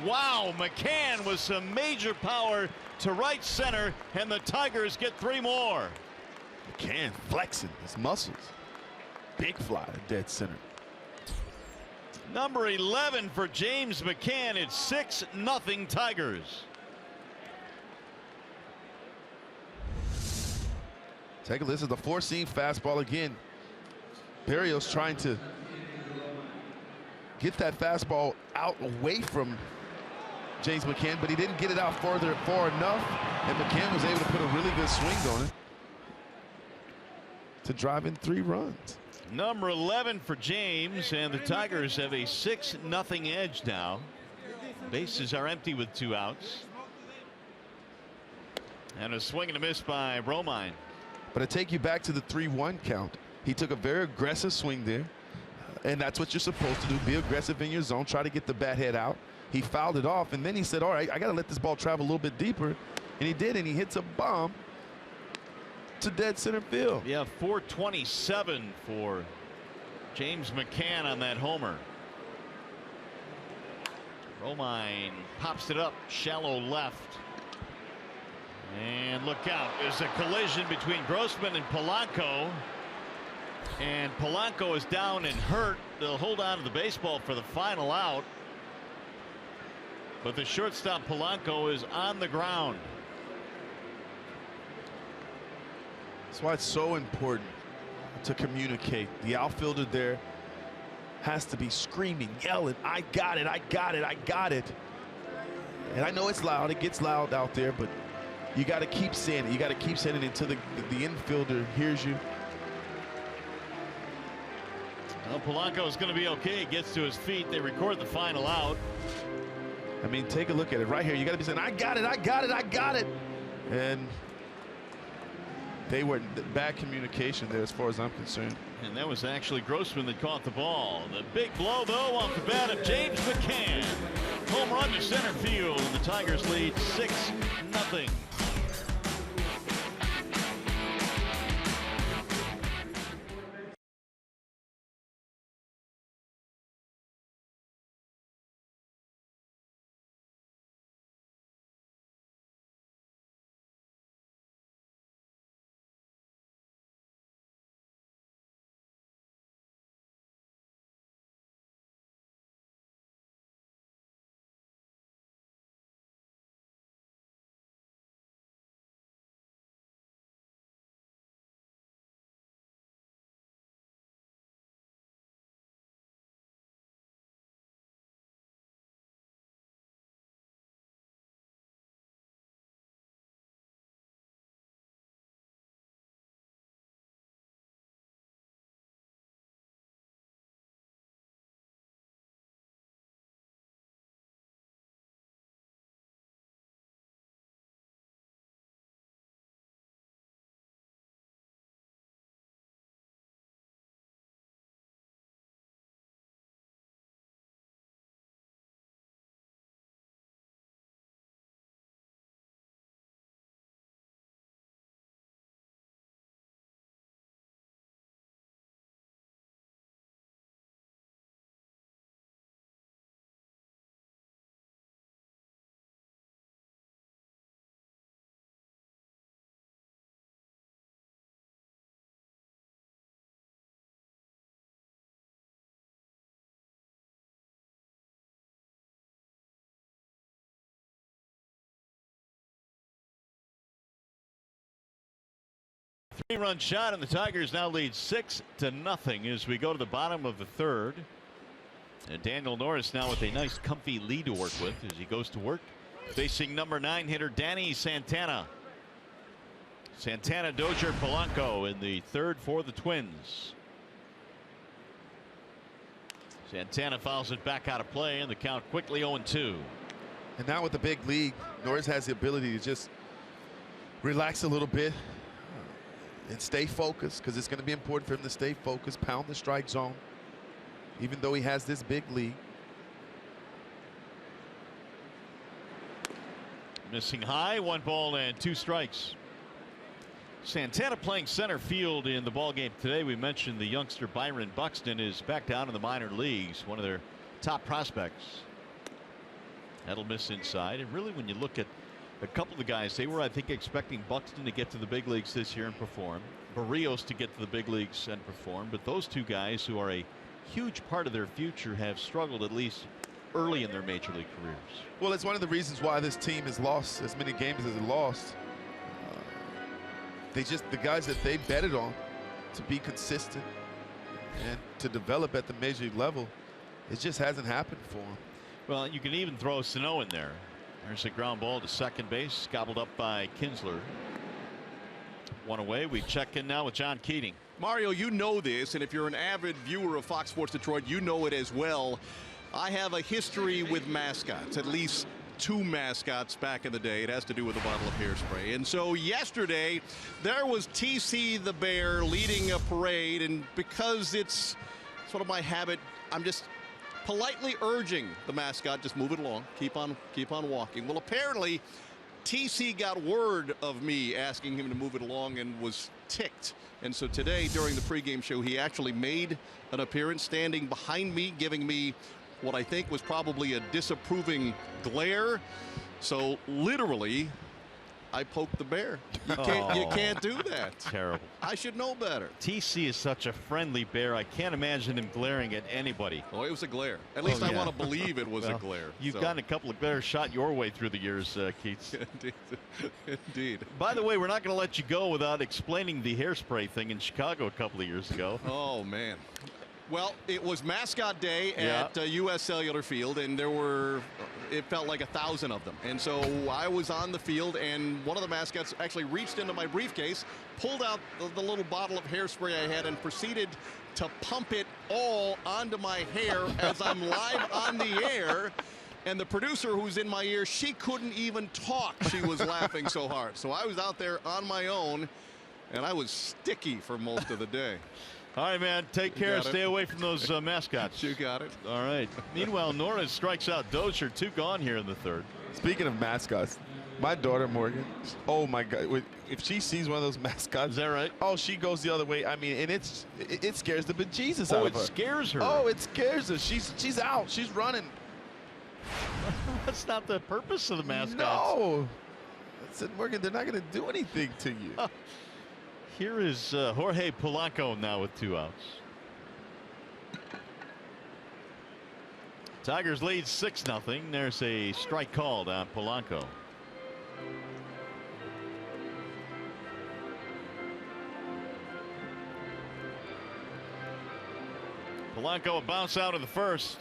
Wow, McCann with some major power to right center, and the Tigers get 3 more. McCann flexing his muscles. Big fly to dead center. Number 11 for James McCann. It's 6-0 Tigers. Take a listen. The 4-seam fastball again. Berrios trying to get that fastball out away from James McCann, but he didn't get it out far enough, and McCann was able to put a really good swing on it to drive in 3 runs. Number 11 for James, and the Tigers have a 6-0 edge now. Bases are empty with 2 outs. And a swing and a miss by ROMINE. But I take you back to the 3-1 count. He took a very aggressive swing there, and that's what you're supposed to do. Be aggressive in your zone, try to get the bat head out. He fouled it off, and then he said, all right, I got to let this ball travel a little bit deeper. And he did, and he hits a bomb to dead center field. Yeah, 427 for James McCann on that homer. ROMINE pops it up, shallow left. And look out, there's a collision between Grossman and Polanco. And Polanco is down and hurt. They'll hold on to the baseball for the final out. But the shortstop Polanco is on the ground. That's why it's so important to communicate. The outfielder there has to be screaming, yelling, I got it, I got it, I got it. And I know it's loud, it gets loud out there, but you got to keep saying it. You got to keep saying it until the infielder hears you. Well, Polanco is going to be okay. He gets to his feet. They record the final out. I mean, take a look at it right here. You got to be saying, I got it, I got it, I got it. And they were bad communication there as far as I'm concerned. And that was actually Grossman that caught the ball. The big blow, though, off the bat of James McCann. Home run to center field, and the Tigers lead 6-0. 3-run shot, and the Tigers now lead 6-0 as we go to the bottom of the third. And Daniel Norris now with a nice comfy lead to work with as he goes to work, facing number 9 hitter Danny Santana. Santana, Dozier, Polanco in the third for the Twins. Santana fouls it back out of play, and the count quickly 0-2. And now with the big league, Norris has the ability to just relax a little bit and stay focused, because it's going to be important for him to stay focused, pound the strike zone, even though he has this big lead. Missing high, 1 ball and 2 strikes. Santana playing center field in the ball game today. We mentioned the youngster Byron Buxton is back down in the minor leagues, one of their top prospects. That'll miss inside. And really, when you look at a couple of the guys, they were, I think, expecting Buxton to get to the big leagues this year and perform, Barrios to get to the big leagues and perform, but those two guys, who are a huge part of their future, have struggled at least early in their major league careers. Well, it's one of the reasons why this team has lost as many games as it lost. The guys that they betted on to be consistent and to develop at the major league level, it just hasn't happened for them. Well, you can even throw Sano in there. There's a ground ball to second base, gobbled up by KINSLER. 1 away. We check in now with John Keating. Mario, you know this, and if you're an avid viewer of Fox Sports Detroit, you know it as well. I have a history with mascots, at least 2 mascots back in the day. It has to do with a bottle of hairspray. And so yesterday, there was TC the Bear leading a parade, and because it's sort of my habit, I'm just politely urging the mascot, just move it along, keep on walking. Well, apparently TC got word of me asking him to move it along and was ticked. And so today, during the pregame show, he actually made an appearance, standing behind me, giving me what I think was probably a disapproving glare. So literally, I poked the bear. You can't do that. Terrible. I should know better. TC is such a friendly bear. I can't imagine him glaring at anybody. Oh, it was a glare. At least I want to believe it was a glare. You've gotten a couple of glares shot your way through the years, Keats. Indeed. By the way, we're not going to let you go without explaining the hairspray thing in Chicago a couple of years ago. Oh, man. Well, it was mascot day at U.S. Cellular Field, and there were, it felt like 1,000 of them. And so I was on the field, and one of the mascots actually reached into my briefcase, pulled out the little bottle of hairspray I had, and proceeded to pump it all onto my hair as I'm live on the air. And the producer, who's in my ear, she couldn't even talk. She was laughing so hard. So I was out there on my own, and I was sticky for most of the day. All right, man. Take care. Stay away from those mascots. You got it. All right. Meanwhile, Norris strikes out Dozier. 2 gone here in the third. Speaking of mascots, my daughter Morgan, oh my God, if she sees one of those mascots, is that right? Oh, she goes the other way. I mean, and it scares the bejesus out of her. Oh, it scares her. Oh, it scares her. She's out. She's running. That's not the purpose of the mascots. No. I said, Morgan, they're not going to do anything to you. Here is Jorge Polanco now with 2 outs. Tigers lead 6-0. There's a strike called on Polanco. Polanco a bounce out of the first.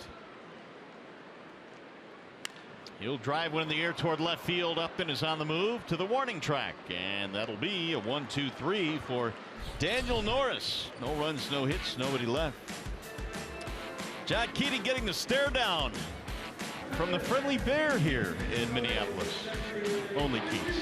He'll drive one in the air toward left field. Upton is on the move to the warning track, and that'll be a 1-2-3 for Daniel Norris. No runs, no hits, nobody left. John Keating getting the stare down from the friendly bear here in Minneapolis. Only Keats.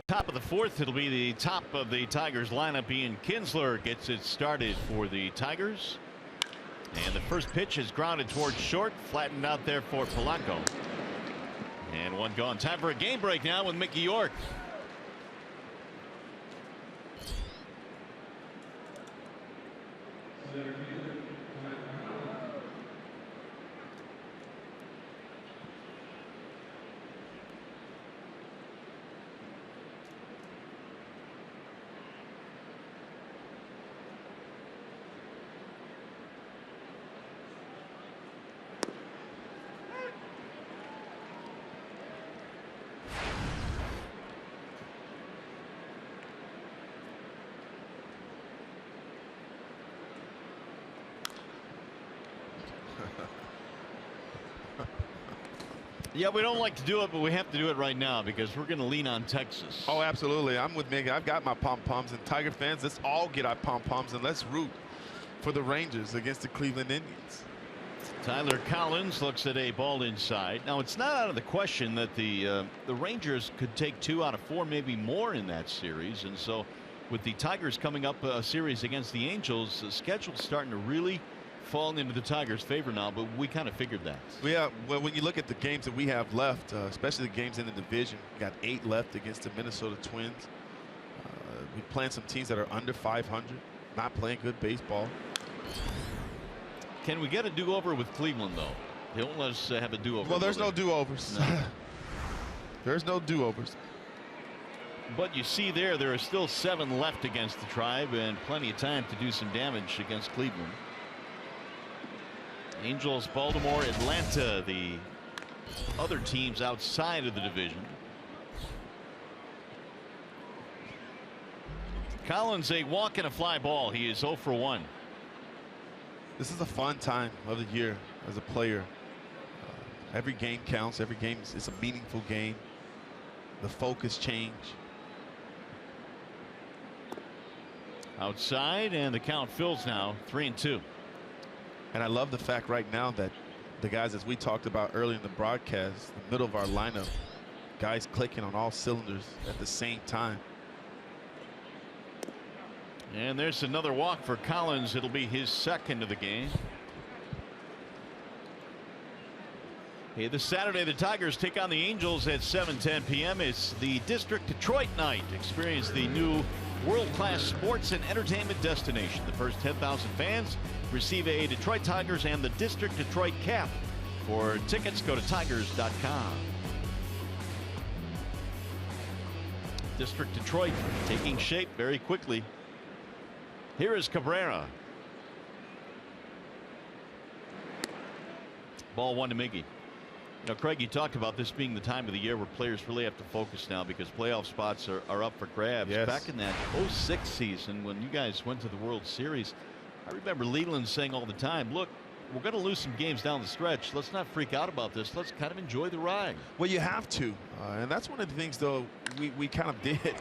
Top of the fourth, it'll be the top of the Tigers lineup. Ian Kinsler gets it started for the Tigers. And the first pitch is grounded towards short, flattened out there for Polanco. And one gone. Time for a game break now with Mickey York. Yeah, we don't like to do it, but we have to do it right now because we're going to lean on Texas. Oh, absolutely. I'm with Miguel. I've got my pom-poms, and Tiger fans, let's all get our pom-poms and let's root for the Rangers against the Cleveland Indians. Tyler Collins looks at a ball inside. Now, it's not out of the question that the Rangers could take 2 out of 4, maybe more in that series. And so with the Tigers coming up a series against the Angels, the schedule's starting to really fall into the Tigers' favor now, but we kind of figured that. Yeah, well, when you look at the games that we have left, especially the games in the division, we got 8 left against the Minnesota Twins. We're playing some teams that are under 500, not playing good baseball. Can we get a do-over with Cleveland, though? They won't let us have a do-over. Well, there's no do-overs. No. There's no do-overs. But you see there are still 7 left against the Tribe and plenty of time to do some damage against Cleveland. Angels, Baltimore, Atlanta, the other teams outside of the division. Collins, a walk and a fly ball. He is 0 for 1. This is a fun time of the year as a player. Every game counts. Every game is a meaningful game. The focus change. Outside, and the count fills now 3-2. And I love the fact right now that the guys, as we talked about earlier in the broadcast, the middle of our lineup, guys clicking on all cylinders at the same time. And there's another walk for Collins. It'll be his second of the game. Hey, this Saturday, the Tigers take on the Angels at 7:10 p.m. It's the District Detroit night. Experience the new world-class sports and entertainment destination. The first 10,000 fans receive a Detroit Tigers and the District Detroit cap. For tickets, go to tigers.com. District Detroit taking shape very quickly. Here is Cabrera. Ball 1 to Miggy. You know, Craig, you talked about this being the time of the year where players really have to focus now because playoff spots are up for grabs. Yes. Back in that 06 season when you guys went to the World Series, I remember Leland saying all the time, look, we're going to lose some games down the stretch. Let's not freak out about this. Let's kind of enjoy the ride. Well, you have to. And that's one of the things, though, we kind of did.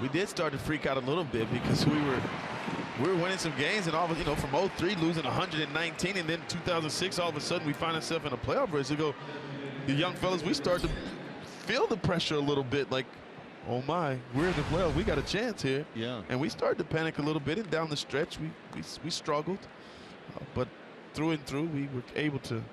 We did start to freak out a little bit because we were winning some games, and all of, you know, from 03 losing 119, and then 2006 all of a sudden we find ourselves in a playoff race. We go, the young fellas, we start to feel the pressure a little bit, like, oh my, we're in the playoffs, we got a chance here. Yeah. And we started to panic a little bit, and down the stretch we struggled, but through and through we were able to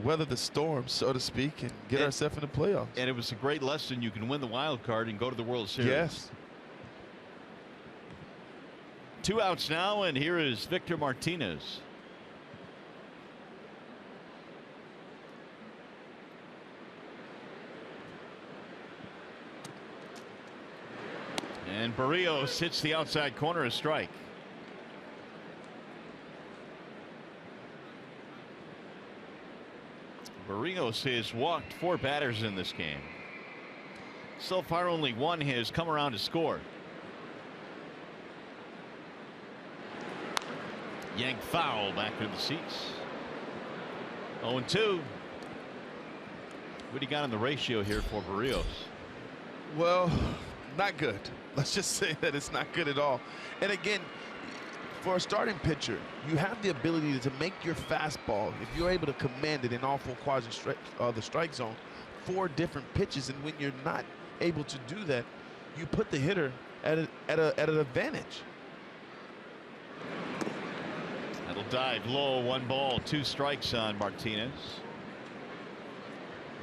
weather the storm, so to speak, and get ourselves in the playoffs. And it was a great lesson. You can win the wild card and go to the World Series. Yes. 2 outs now, and here is Victor Martinez. And Barrios hits the outside corner, a strike. Barrios has walked 4 batters in this game. So far, only 1 has come around to score. Yanked foul back to the seats. 0-2. What do you got on the ratio here for Barrios? Well, not good. Let's just say that it's not good at all. And again, for a starting pitcher, you have the ability to make your fastball, if you're able to command it in all 4 quadrants of the strike zone, 4 different pitches. And when you're not able to do that, you put the hitter at an advantage. That'll dive low. 1 ball, 2 strikes on Martinez.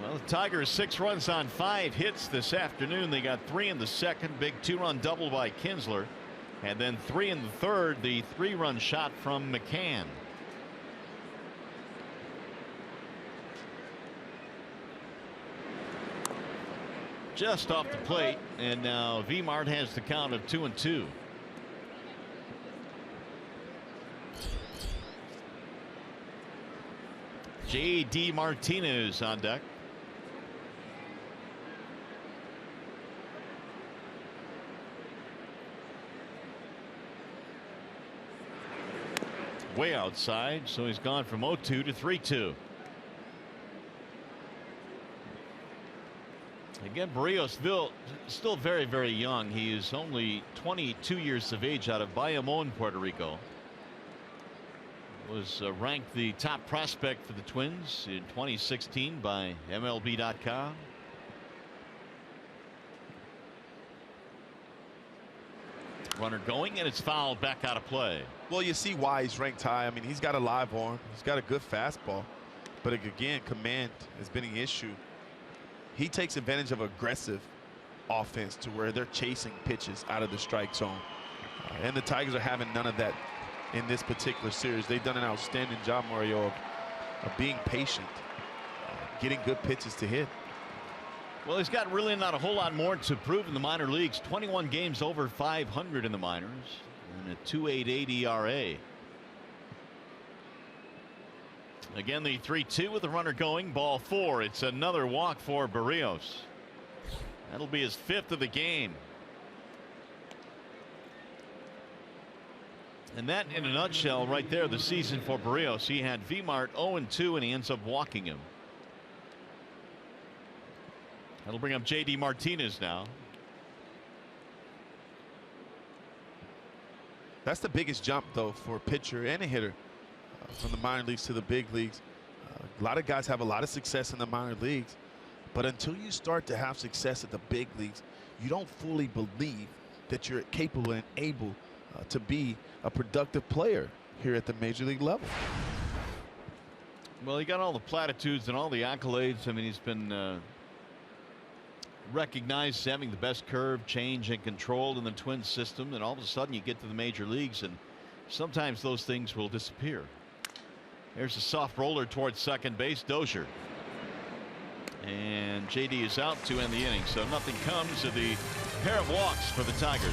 Well, the Tigers 6 runs on 5 hits this afternoon. They got 3 in the second, big 2-run double by KINSLER, and then 3 in the third, the 3-run shot from McCann. Just off the plate, and now V-Mart has the count of 2-2. J.D. Martinez on deck. Way outside, so he's gone from 0-2 to 3-2. Again, Barrios still very, very young. He is only 22 years of age, out of Bayamon, Puerto Rico. Was ranked the top prospect for the Twins in 2016 by MLB.com. Runner going, and it's fouled back out of play. Well, you see why he's ranked high. I mean, he's got a live arm. He's got a good fastball. But again, command has been an issue. He takes advantage of aggressive offense to where they're chasing pitches out of the strike zone. And the Tigers are having none of that in this particular series. They've done an outstanding job, Mario, of being patient, getting good pitches to hit. Well, he's got really not a whole lot more to prove in the minor leagues. 21 games over 500 in the minors and a 2.88 ERA. Again, the 3-2 with the runner going. Ball 4. It's another walk for Barrios. That'll be his 5th of the game. And that, in a nutshell, right there, the season for Barrios. He had V-Mart 0-2, and he ends up walking him. That'll bring up J.D. Martinez now. That's the biggest jump, though, for a pitcher and a hitter from the minor leagues to the big leagues. A lot of guys have a lot of success in the minor leagues, but until you start to have success at the big leagues, you don't fully believe that you're capable and able to be a productive player here at the major league level. Well, he got all the platitudes and all the accolades. I mean, he's been recognized as having the best curve, change, and control in the Twins system, and all of a sudden you get to the major leagues and sometimes those things will disappear. There's a soft roller towards second base. Dozier, and JD is out to end the inning, so nothing comes of the pair of walks for the Tigers.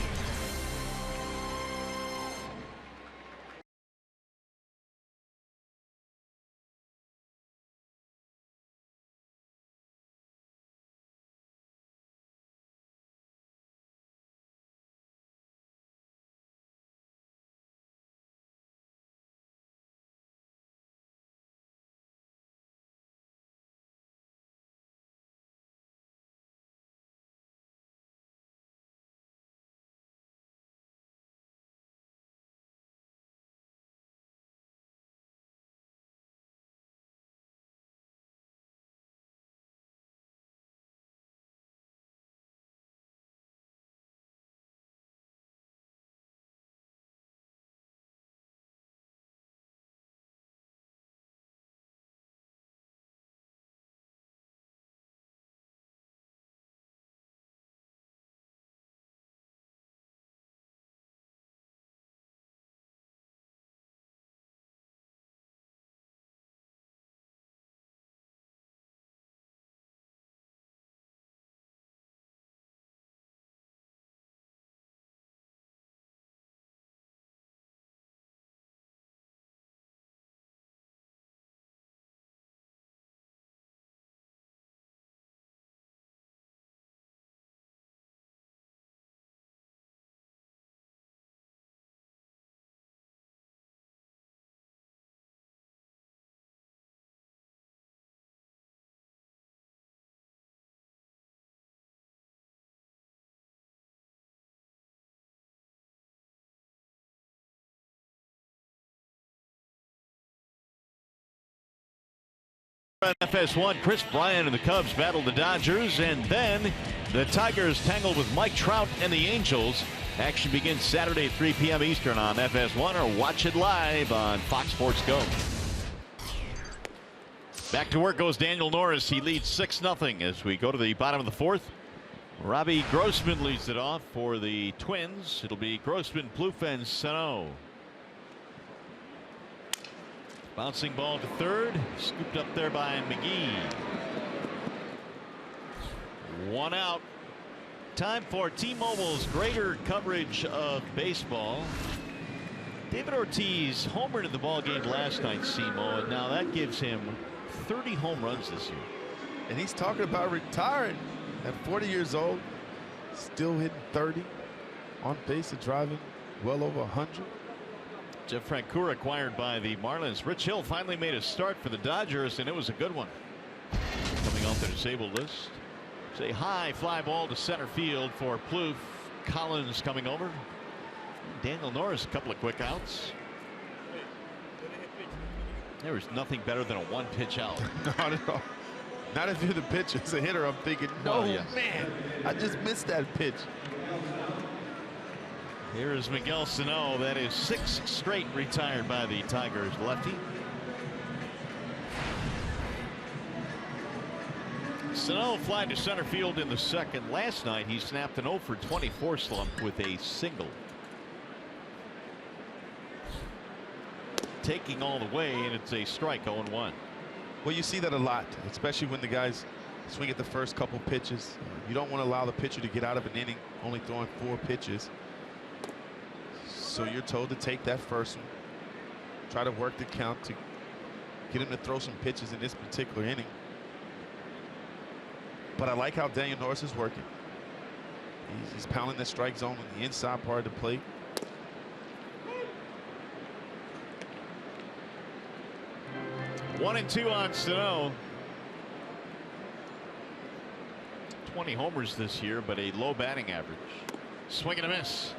FS1, Chris Bryant and the Cubs battle the Dodgers, and then the Tigers tangled with Mike Trout and the Angels. Action begins Saturday at 3 p.m. Eastern on FS1, or watch it live on Fox Sports Go. Back to work goes Daniel Norris. He leads 6-0 as we go to the bottom of the fourth. Robbie Grossman leads it off for the Twins. It'll be Grossman, PLOUFFE, and Sano. Bouncing ball to third, scooped up there by McGee. One out. Time for T-Mobile's greater coverage of baseball. David Ortiz homered in the ball game last night, Simo, and now that gives him 30 home runs this year. And he's talking about retiring at 40 years old, still hitting 30, on pace of driving well over 100. Jeff Francoeur acquired by the Marlins. Rich Hill finally made a start for the Dodgers, and it was a good one. Coming off the disabled list. It's a high fly ball to center field for PLOUFFE. Collins coming over. Daniel Norris, a couple of quick outs. There was nothing better than a one-pitch out. Not at all. Not if you're the pitcher. As a hitter, I'm thinking, no, man, I just missed that pitch. Here is Miguel Sano. That is 6 straight retired by the Tigers lefty. Sano fly to center field in the second. Last night he snapped an 0 for 24 slump with a single. Taking all the way, and it's a strike, 0-1. Well, you see that a lot, especially when the guys swing at the first couple pitches. You don't want to allow the pitcher to get out of an inning only throwing 4 pitches. So you're told to take that first one, try to work the count to get him to throw some pitches in this particular inning. But I like how Daniel Norris is working. He's pounding the strike zone on the inside part of the plate. 1-2 on Sano. 20 homers this year, but a low batting average. Swing and a miss.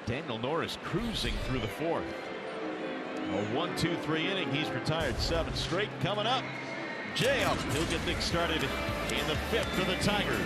Daniel Norris cruising through the fourth. A 1-2-3 inning. He's retired 7 straight. Coming up, Jay up. He'll get things started in the 5th for the Tigers.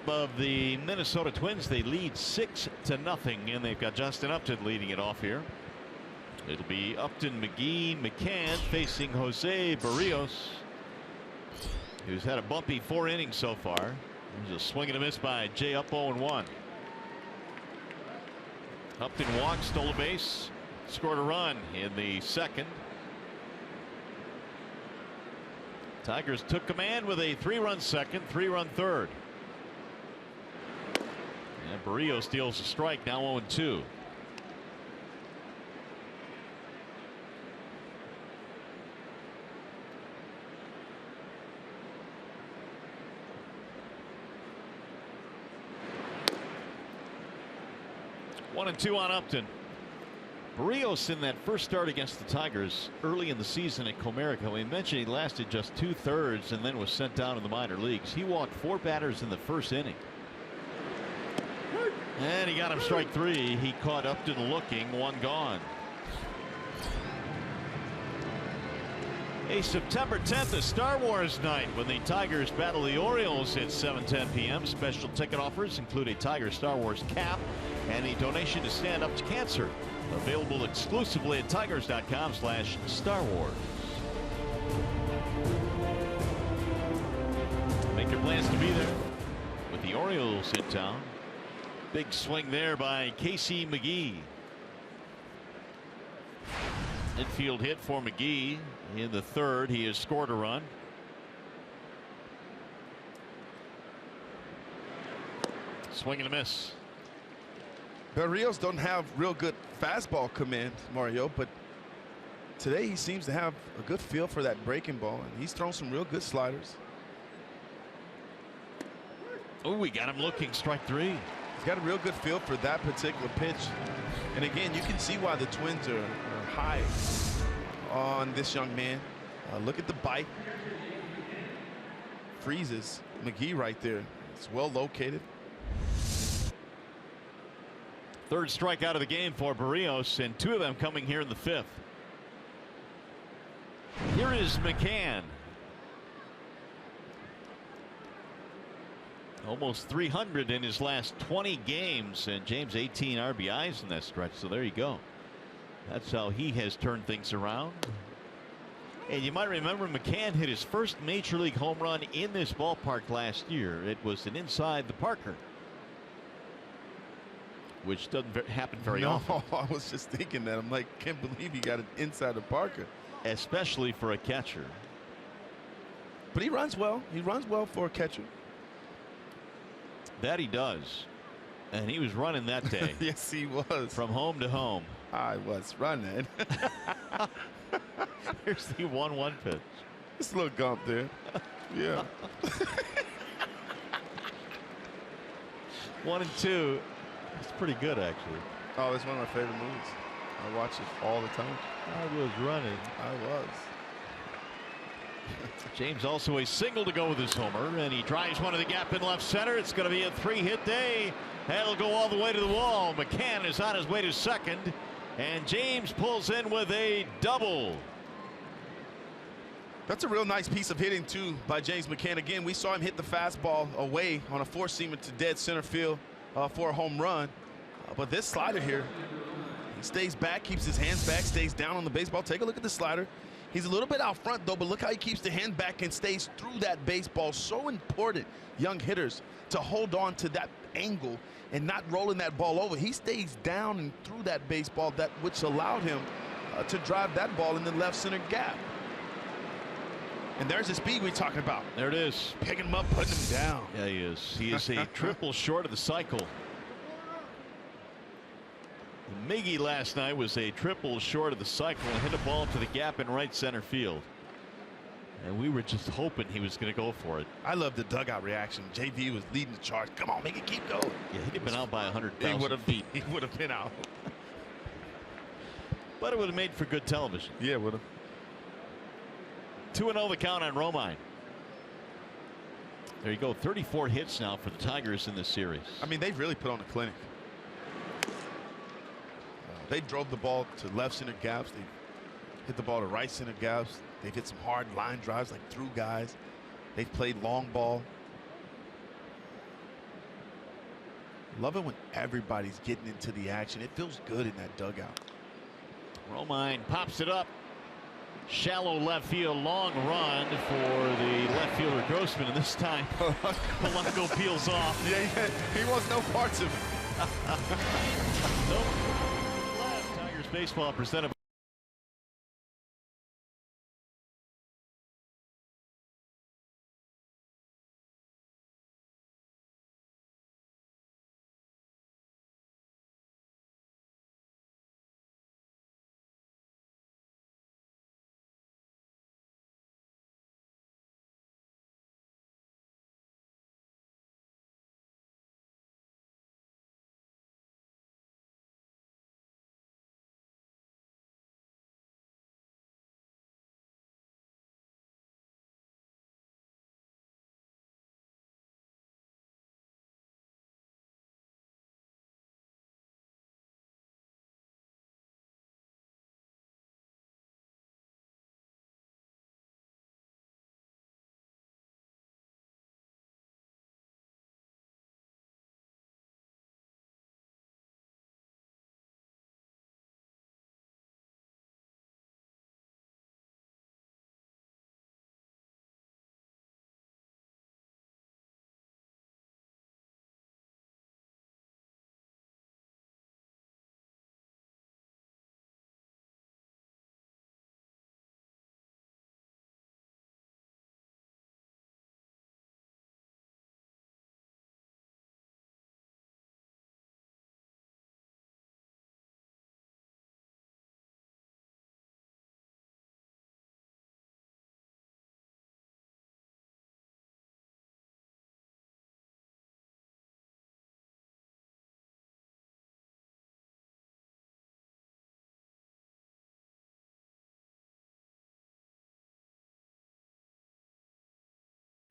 Of the Minnesota Twins, they lead 6-0, and they've got Justin Upton leading it off here. It'll be Upton, McGee, McCann facing Jose Barrios, who's had a bumpy 4 innings so far. There's a swing and a miss by Jay up 0-1. Upton walked, stole a base, scored a run in the second. Tigers took command with a 3-run second, 3-run third. And Barrio steals a strike, now 0-2. One and two on Upton. Barrios in that first start against the Tigers early in the season at Comerica. We mentioned he lasted just 2/3 and then was sent down in the minor leagues. He walked 4 batters in the first inning. And he got him strike 3. He caught Upton looking, 1 gone. A September 10th, a Star Wars night when the Tigers battle the Orioles at 7:10 p.m. Special ticket offers include a Tiger Star Wars cap and a donation to Stand Up to Cancer. Available exclusively at tigers.com/Star Wars. Make your plans to be there with the Orioles in town. Big swing there by Casey McGee. Infield hit for McGee in the third. He has scored a run. Swing and a miss. Barrios don't have real good fastball command, Mario, but today he seems to have a good feel for that breaking ball, and he's thrown some real good sliders. Oh, we got him looking, strike 3. He's got a real good feel for that particular pitch. And again, you can see why the Twins are high on this young man. Look at the bite. Freezes McGee right there. It's well located. Third strikeout of the game for Barrios, and 2 of them coming here in the 5th. Here is McCann. Almost 300 in his last 20 games, and James 18 RBIs in that stretch. So there you go. That's how he has turned things around. And you might remember McCann hit his first major league home run in this ballpark last year. It was an inside the Parker, which doesn't happen very often. I was just thinking that. I'm like, can't believe he got it inside the Parker. Especially for a catcher. But he runs well. He runs well for a catcher. That he does. And he was running that day. Yes, he was. From home to home. I was running. Here's the 1-1 pitch. Just a little gump there. Yeah. 1 and 2. It's pretty good, actually. Oh, that's one of my favorite movies. I watch it all the time. I was running. I was. James also a single to go with his homer, and he drives one to the gap in left center. It's going to be a 3-hit day. That'll go all the way to the wall. McCann is on his way to second, and James pulls in with a double. That's a real nice piece of hitting, too, by James McCann. Again, we saw him hit the fastball away on a 4-seamer to dead center field for a home run. But this slider here, he stays back, keeps his hands back, stays down on the baseball. Take a look at the slider. He's a little bit out front, though, but look how he keeps the hand back and stays through that baseball. So important, young hitters, to hold on to that angle and not rolling that ball over. He stays down and through that baseball, which allowed him to drive that ball in the left center gap. And there's the speed we're talking about. There it is. Picking him up, putting him down. Yeah, he is. He is a triple short of the cycle. Miggy last night was a triple short of the cycle and hit a ball to the gap in right center field. And we were just hoping he was going to go for it. I love the dugout reaction. JV was leading the charge. Come on, make it keep going. Yeah, he'd have been out by 100,000 feet. He would have been out. But it would have made for good television. Yeah, it would have. 2-0 the count on Romine. There you go. 34 hits now for the Tigers in this series. I mean, they've really put on a clinic. They drove the ball to left center gaps. They hit the ball to right center gaps. They've hit some hard line drives like through guys. They've played long ball. Love it when everybody's getting into the action. It feels good in that dugout. Romine pops it up. Shallow left field, long run for the left fielder Grossman, and this time POLANCO peels off. Yeah, he wants no parts of it. Nope. Tigers baseball presented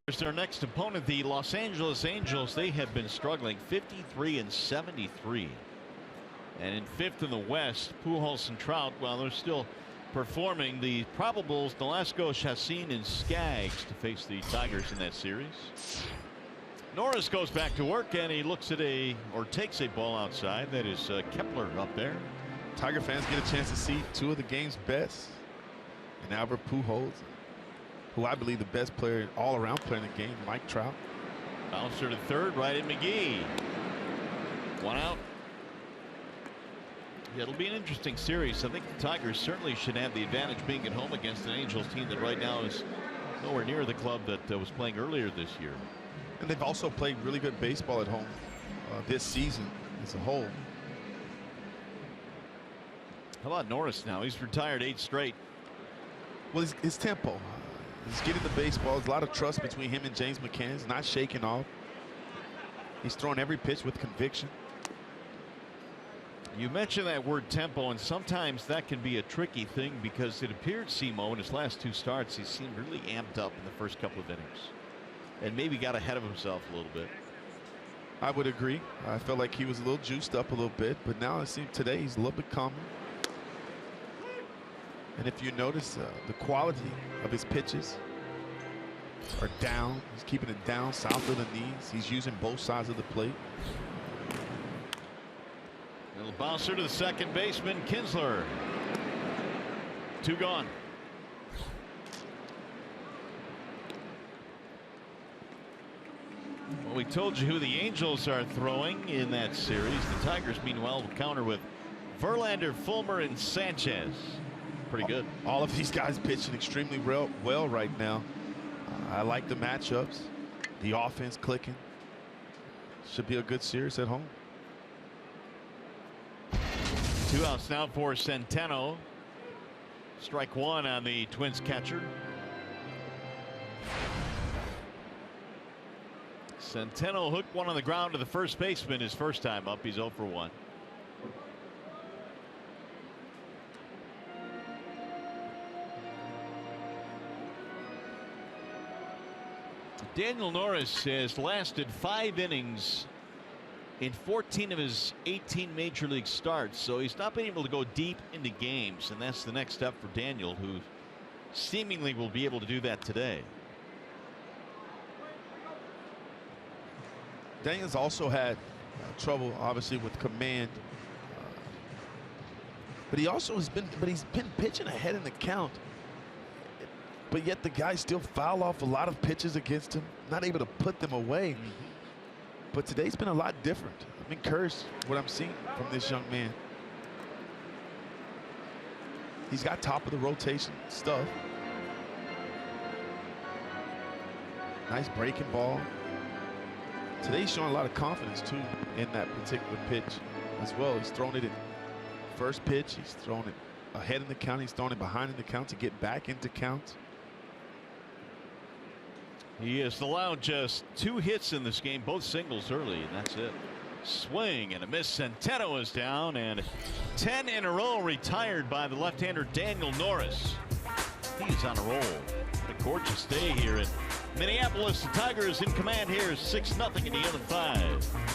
Here's their next opponent, the Los Angeles Angels. They have been struggling, 53-73. And in 5th in the West, Pujols and Trout, well, they're still performing. The probables, Nolasco, Chacin, and Skaggs to face the Tigers in that series. Norris goes back to work, and he looks at takes a ball outside. That is Kepler up there. Tiger fans get a chance to see two of the game's best. And Albert Pujols, who I believe the best player all around playing the game, Mike Trout. Bouncer to third, right at McGee. 1 out. Yeah, it'll be an interesting series. I think the Tigers certainly should have the advantage being at home against an Angels team that right now is nowhere near the club that was playing earlier this year. And they've also played really good baseball at home this season as a whole. How about Norris now? He's retired 8 straight. Well, his tempo. He's getting the baseball. There's a lot of trust between him and James McCann. He's not shaking off. He's throwing every pitch with conviction. You mentioned that word tempo, and sometimes that can be a tricky thing because it appeared Simo in his last 2 starts, he seemed really amped up in the first couple of innings and maybe got ahead of himself a little bit. I would agree. I felt like he was a little juiced up a little bit, but now it seems today he's a little bit calmer. And if you notice, the quality of his pitches are down. He's keeping it down south of the knees. He's using both sides of the plate. Little bouncer to the second baseman, KINSLER. 2 gone. Well, we told you who the Angels are throwing in that series. The Tigers, meanwhile, will counter with Verlander, Fulmer, and Sanchez. Pretty good. All of these guys pitching extremely well right now. I like the matchups. The offense clicking. Should be a good series at home. 2 outs now for Centeno. Strike 1 on the Twins catcher. Centeno hooked one on the ground to the first baseman his first time up. He's 0 for 1. Daniel Norris has lasted 5 innings in 14 of his 18 major league starts, so he's not been able to go deep into games, and that's the next step for Daniel, who seemingly will be able to do that today. Daniel's also had trouble, obviously, with command, but he's been pitching ahead in the count. But yet the guys still foul off a lot of pitches against him, not able to put them away. But today's been a lot different. I'm encouraged what I'm seeing from this young man. He's got top of the rotation stuff. Nice breaking ball. Today's showing a lot of confidence too in that particular pitch as well. He's thrown it at first pitch. He's thrown it ahead in the count. He's thrown it behind in the count to get back into count. He has allowed just 2 hits in this game, both singles early, and that's it. Swing and a miss. Centeno is down, and 10 in a row retired by the left-hander Daniel Norris. He's on a roll. A gorgeous day here in Minneapolis. The Tigers in command here, 6-0 in the other 5.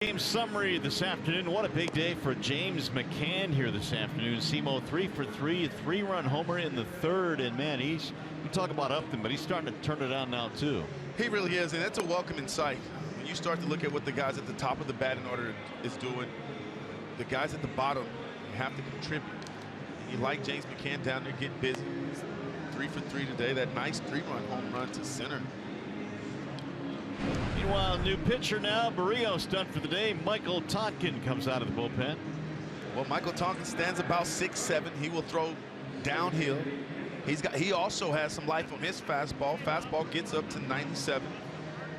Game summary this afternoon. What a big day for James McCann here this afternoon. SEMO 3 for 3, a 3-run homer in the third, and man, you talk about Upton, but he's starting to turn it on now too. He really is, and that's a welcoming sight. When you start to look at what the guys at the top of the batting order is doing, the guys at the bottom have to contribute. And you like James McCann down there getting busy. He's 3 for 3 today. That nice 3-run home run to center. Meanwhile, new pitcher now. Barrios done for the day. Michael Tonkin comes out of the bullpen. Well, Michael Tonkin stands about 6'7". He will throw downhill. He also has some life on his fastball. Fastball gets up to 97.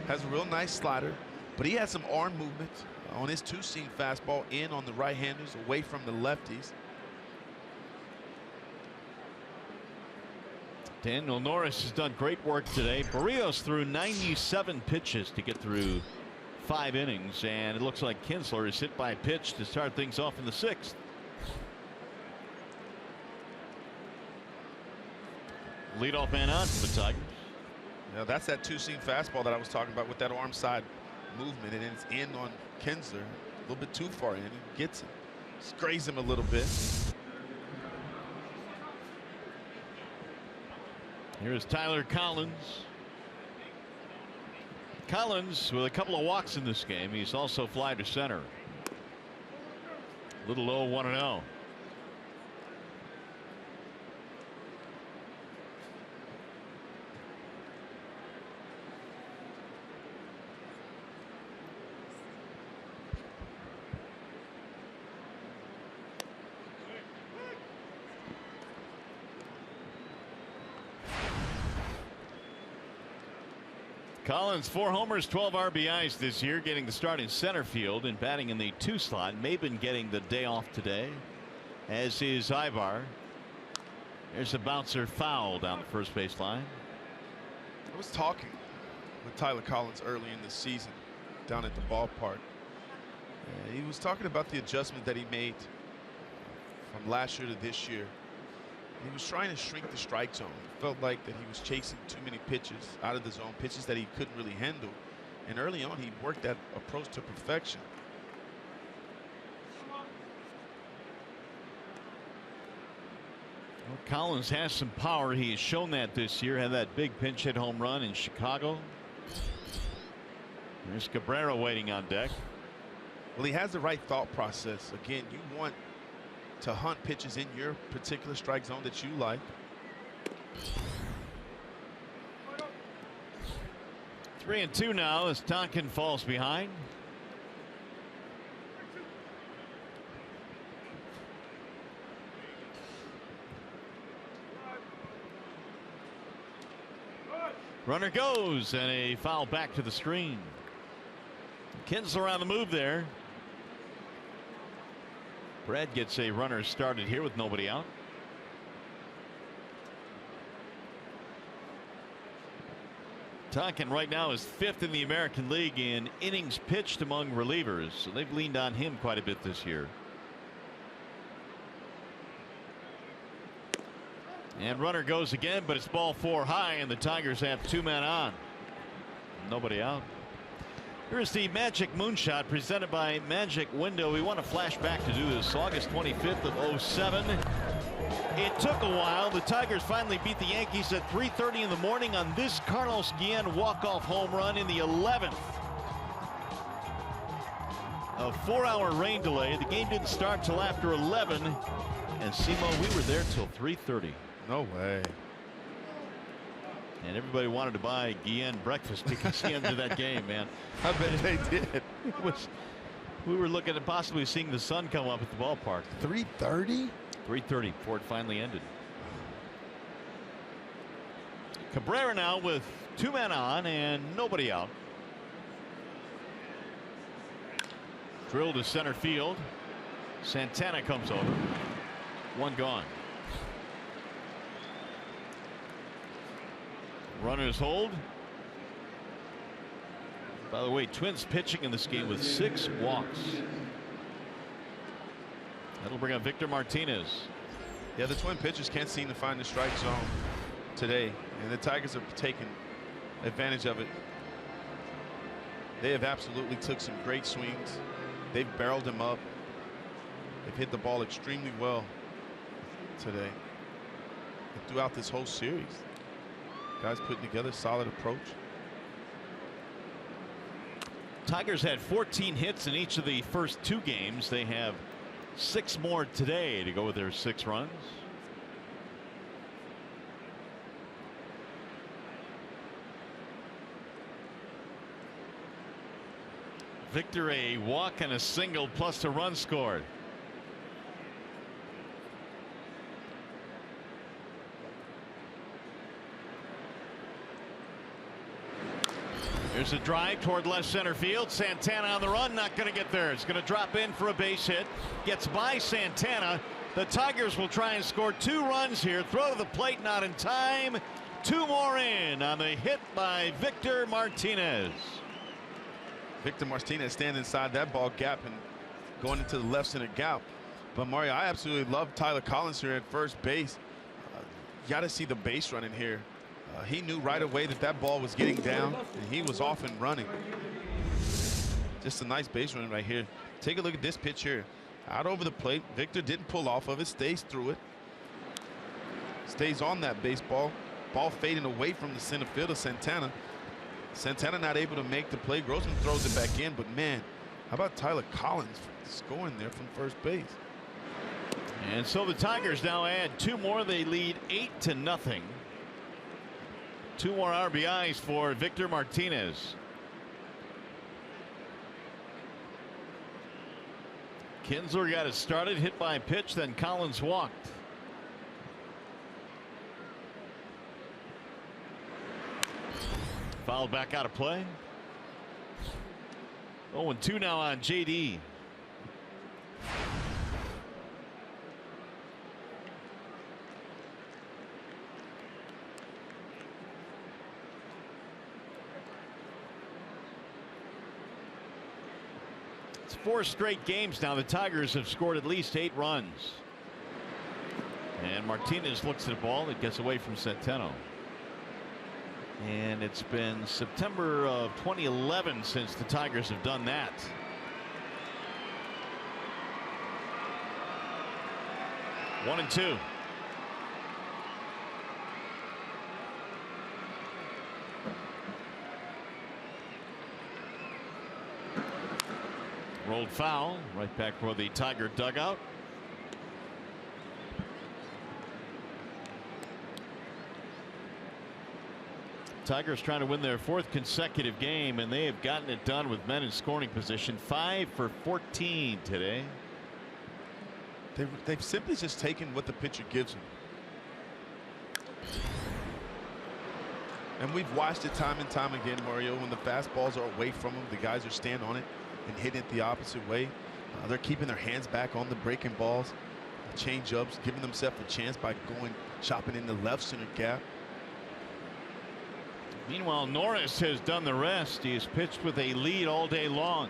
Has a real nice slider, but he has some arm movement on his two-seam fastball in on the right-handers, away from the lefties. Daniel Norris has done great work today. Barrios threw 97 pitches to get through 5 innings, and it looks like KINSLER is hit by a pitch to start things off in the 6th. Leadoff man on for the Tigers. Now that's that two-seam fastball that I was talking about with that arm side movement, and it's in on KINSLER. A little bit too far in. He gets it. Sprays him a little bit. Here's Tyler Collins. Collins with a couple of walks in this game. He's also fly to center. Little low, 1-0. Collins 4 homers, 12 RBIs this year, getting the start in center field and batting in the 2 slot. Maben getting the day off today, as is Ibar. There's a bouncer foul down the first base line. I was talking with Tyler Collins early in the season down at the ballpark. He was talking about the adjustment that he made from last year to this year. He was trying to shrink the strike zone. He felt like that he was chasing too many pitches out of the zone, pitches that he couldn't really handle. And early on, he worked that approach to perfection. Well, Collins has some power. He has shown that this year. Had that big pinch hit home run in Chicago. There's Cabrera waiting on deck. Well, he has the right thought process. Again, you want to hunt pitches in your particular strike zone that you like. Three and 2 now as Tonkin falls behind. Runner goes, and a foul back to the screen. KINSLER on the move there. Brad gets a runner started here with nobody out. Tonkin right now is 5th in the American League in innings pitched among relievers, so they've leaned on him quite a bit this year. And runner goes again, but it's ball 4 high, and the Tigers have 2 men on. Nobody out. Here's the Magic Moonshot presented by Magic Window. We want to flash back to do this. August 25th of 07. It took a while. The Tigers finally beat the Yankees at 3:30 in the morning on this Carlos Guillen walk-off home run in the 11th. A 4-hour rain delay. The game didn't start till after 11. And SEMO, we were there till 3:30. No way. And everybody wanted to buy Guillen breakfast because he ended that game, man. I bet they did. We were looking at possibly seeing the sun come up at the ballpark. 3:30? 3:30 before it finally ended. Cabrera now with 2 men on and nobody out. Drill to center field. Santana comes over. 1 gone. Runners hold. By the way, Twins pitching in this game with 6 walks. That'll bring up Victor Martinez. Yeah, the Twin pitchers can't seem to find the strike zone today, and the Tigers are taking advantage of it. They have absolutely took some great swings. They've barreled him up. They've hit the ball extremely well today and throughout this whole series. Guys putting together a solid approach. Tigers had 14 hits in each of the first 2 games. They have 6 more today to go with their 6 runs. Victor, a walk and a single plus a run scored. Here's a drive toward left center field. Santana on the run, not going to get there. It's going to drop in for a base hit. Gets by Santana. The Tigers will try and score 2 runs here. Throw to the plate, not in time. 2 more in on the hit by Victor Martinez. Victor Martinez standing inside that ball gap and going into the left center gap. But Mario, I absolutely love Tyler Collins here at first base. You got to see the base running here. He knew right away that that ball was getting down, and he was off and running. Just a nice base running right here. Take a look at this pitch here. Out over the plate. Victor didn't pull off of it. Stays through it. Stays on that baseball. Ball fading away from the center fielder, Santana. Santana not able to make the play. Grossman throws it back in, but man, how about Tyler Collins scoring there from first base? And so the Tigers now add 2 more. They lead 8-0. 2 more RBIs for Victor Martinez. Kinsler got it started, hit by a pitch, then Collins walked. Fouled back out of play. 0-2 now on JD. It's 4 straight games now. The Tigers have scored at least 8 runs. And Martinez looks at the ball. It gets away from Centeno. And it's been September of 2011 since the Tigers have done that. One and two. Rolled foul right back for the Tiger dugout. Tigers trying to win their 4th consecutive game, and they have gotten it done with men in scoring position. 5 for 14 today. They've simply just taken what the pitcher gives them. And we've watched it time and time again, Mario. When the fastballs are away from them, the guys are staying on it and hitting it the opposite way. They're keeping their hands back on the breaking balls, change ups, giving themselves a chance by going chopping in the left center gap. Meanwhile, Norris has done the rest. He has pitched with a lead all day long,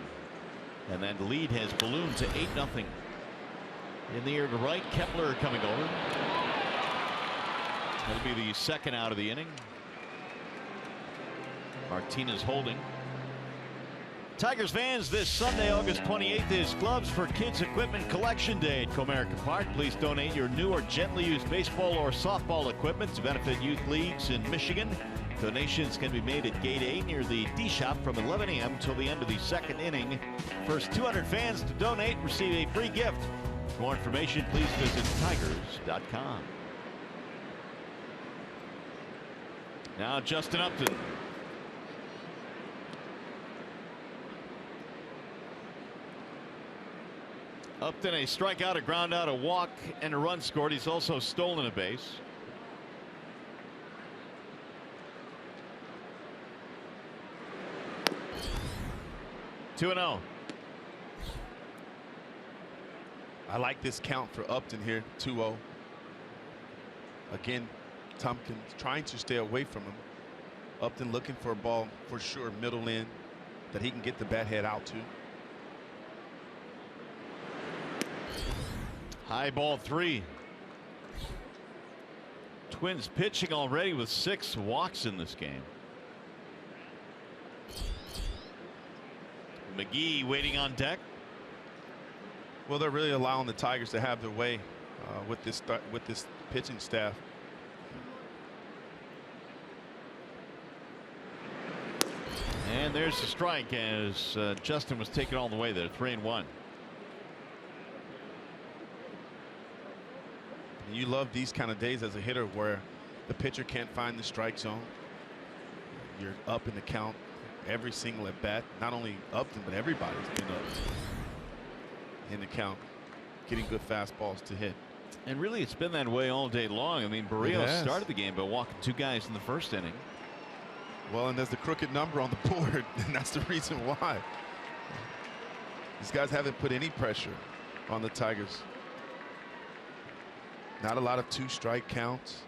and that lead has ballooned to 8-0. In the air to right, Kepler coming over. That'll be the 2nd out of the inning. Martinez holding. Tigers fans, this Sunday, August 28th, is Gloves for Kids Equipment Collection Day at Comerica Park. Please donate your new or gently used baseball or softball equipment to benefit youth leagues in Michigan. Donations can be made at Gate A near the D Shop from 11 a.m. till the end of the 2nd inning. First 200 fans to donate receive a free gift. For more information, please visit tigers.com. Now Justin Upton. Upton, a strikeout, a ground out, a walk, and a run scored. He's also stolen a base. Two and 0. I like this count for Upton here. 2-0. Again, Tompkins trying to stay away from him. Upton looking for a ball for sure, middle in, that he can get the bat head out to. High ball 3. Twins pitching already with 6 walks in this game. McGee waiting on deck. Well, they're really allowing the Tigers to have their way with this pitching staff. And there's the strike as Justin was taken all the way there. 3-1. You love these kind of days as a hitter where the pitcher can't find the strike zone. You're up in the count every single at bat. Not only Upton, but everybody's been up in the count, getting good fastballs to hit. And really, it's been that way all day long. I mean, Barrios started the game by walking 2 guys in the first inning. Well, and there's the crooked number on the board, and that's the reason why. These guys haven't put any pressure on the Tigers. Not a lot of 2-strike counts.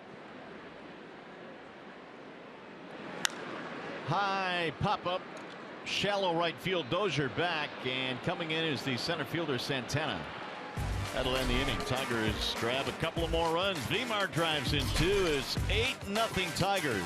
High pop-up, shallow right field. Dozier back, and coming in is the center fielder Santana. That'll end the inning. Tigers grab a couple of more runs. Vimar drives in 2. It's 8-0 Tigers.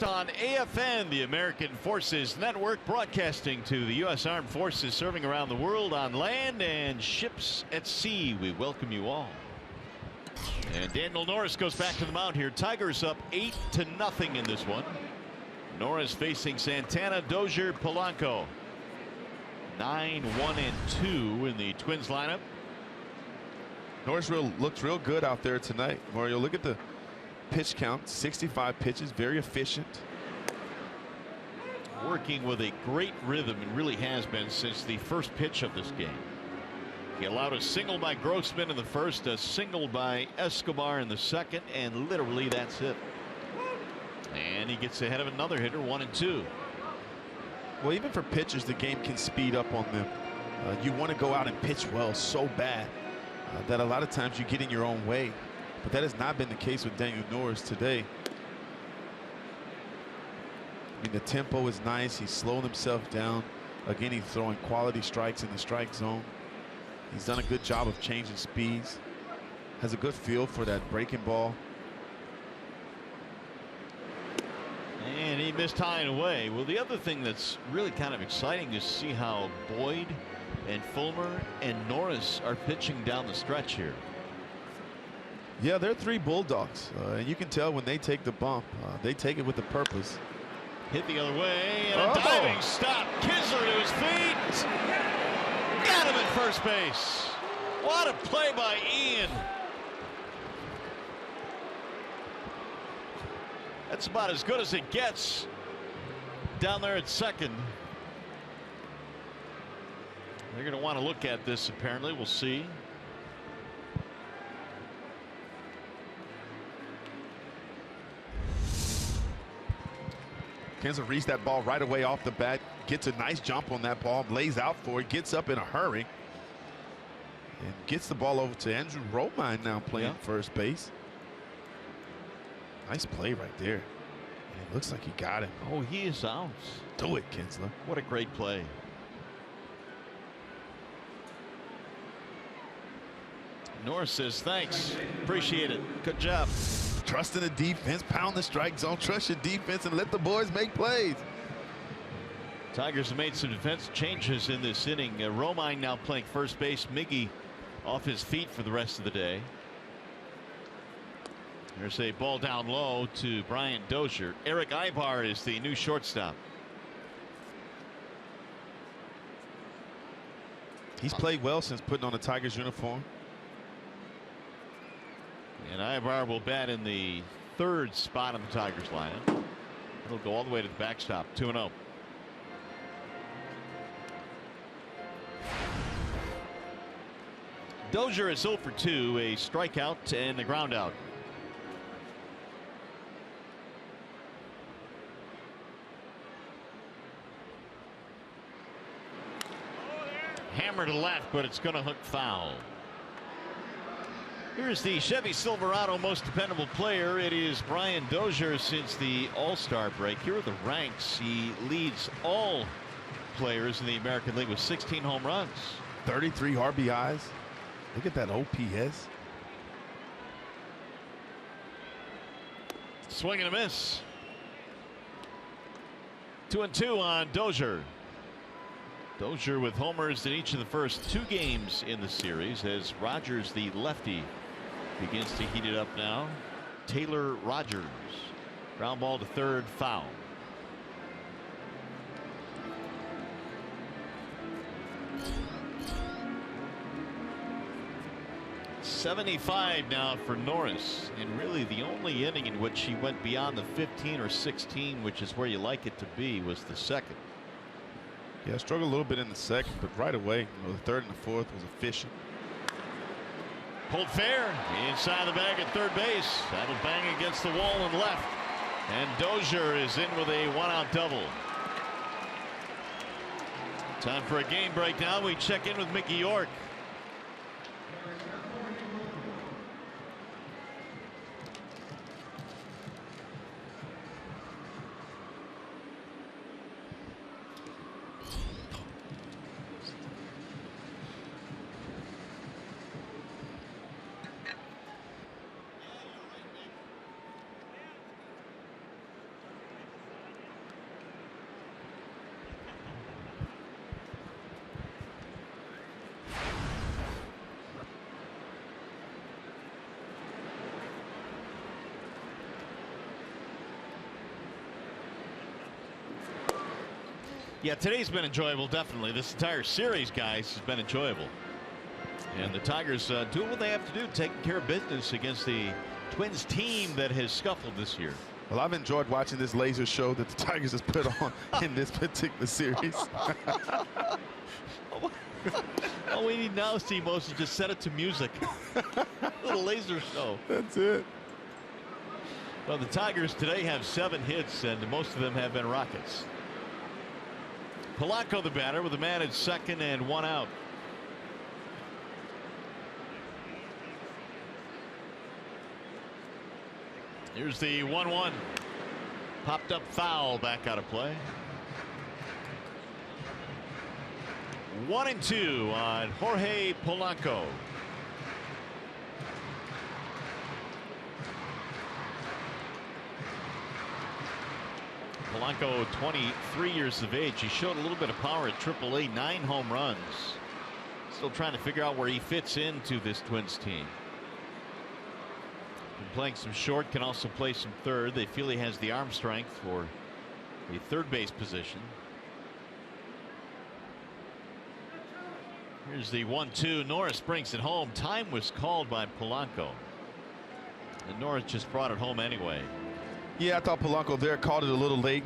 On AFN, the American Forces Network, broadcasting to the U.S. Armed Forces serving around the world on land and ships at sea. We welcome you all. And Daniel Norris goes back to the mound here. Tigers up 8-0 in this one. Norris facing Santana, Dozier, Polanco. 9-1-2 in the Twins lineup. Norris looks real good out there tonight. Mario, look at the pitch count. 65 pitches, very efficient. Working with a great rhythm, and really has been since the first pitch of this game. He allowed a single by Grossman in the first, a single by Escobar in the second, and literally that's it. And he gets ahead of another hitter, 1-2. Well, even for pitchers, the game can speed up on them. You want to go out and pitch well so bad that a lot of times you get in your own way. But that has not been the case with Daniel Norris today. I mean, the tempo is nice. He's slowing himself down. Again, he's throwing quality strikes in the strike zone. He's done a good job of changing speeds. Has a good feel for that breaking ball. And he missed high and away. Well, the other thing that's really kind of exciting is to see how Boyd and Fulmer and Norris are pitching down the stretch here. Yeah, they're 3 Bulldogs, and you can tell when they take the bump, they take it with a purpose. Hit the other way, and a diving stop. Kinsler to his feet. Got him at first base. What a play by Ian. That's about as good as it gets down there at second. They're going to want to look at this, apparently. We'll see. Kinsler reads that ball right away off the bat, gets a nice jump on that ball, lays out for it, gets up in a hurry, and gets the ball over to Andrew Romine now playing first base. Nice play right there. And it looks like he got him. Oh, he is out. Do it, Kinsler. What a great play. Norris says thanks. Appreciate it. Good job. Trust in the defense, pound the strike zone, trust your defense, and let the boys make plays. Tigers have made some defensive changes in this inning. Romine now playing first base. Miggy off his feet for the rest of the day. There's a ball down low to Brian Dozier. Eric Ibar is the new shortstop. He's played well since putting on the Tigers uniform. And Ibar will bat in the third spot in the Tigers lineup. It'll go all the way to the backstop. 2-0. Dozier is 0 for 2, a strikeout and a ground out. Hammer to left, but it's going to hook foul. Here's the Chevy Silverado most dependable player. It is Brian Dozier since the All-Star break. Here are the ranks. He leads all players in the American League with 16 home runs. 33 RBIs. Look at that OPS. Swing and a miss. 2-2 on Dozier. Dozier with homers in each of the first 2 games in the series as Rogers, the lefty, begins to heat it up now. Taylor Rogers. Ground ball to third, foul. .75 now for Norris, and really the only inning in which he went beyond the 15 or 16, which is where you like it to be, was the second. Yeah, struggled a little bit in the second, but right away, the third and the fourth was efficient. Pulled fair inside the bag at third base. That'll bang against the wall and left. And Dozier is in with a 1-out double. Time for a game break now. We check in with Mickey York. Yeah, today's been enjoyable, definitely. This entire series, guys, has been enjoyable. And the Tigers doing what they have to do, taking care of business against the Twins team that has scuffled this year. Well, I've enjoyed watching this laser show that the Tigers has put on in this particular series. All we need now, Steve-Mos, is just set it to music. Little laser show. That's it. Well, the Tigers today have 7 hits, and most of them have been Rockets. Polanco the batter with a man at second and 1 out. Here's the 1-1. Popped up foul, back out of play. 1-2 on Jorge Polanco. Polanco, 23 years of age. He showed a little bit of power at AAA, 9 home runs. Still trying to figure out where he fits into this Twins team. Been playing some short, can also play some third. They feel he has the arm strength for the third base position. Here's the 1-2. Norris brings it home. Time was called by Polanco, and Norris just brought it home anyway. Yeah, I thought Polanco there called it a little late.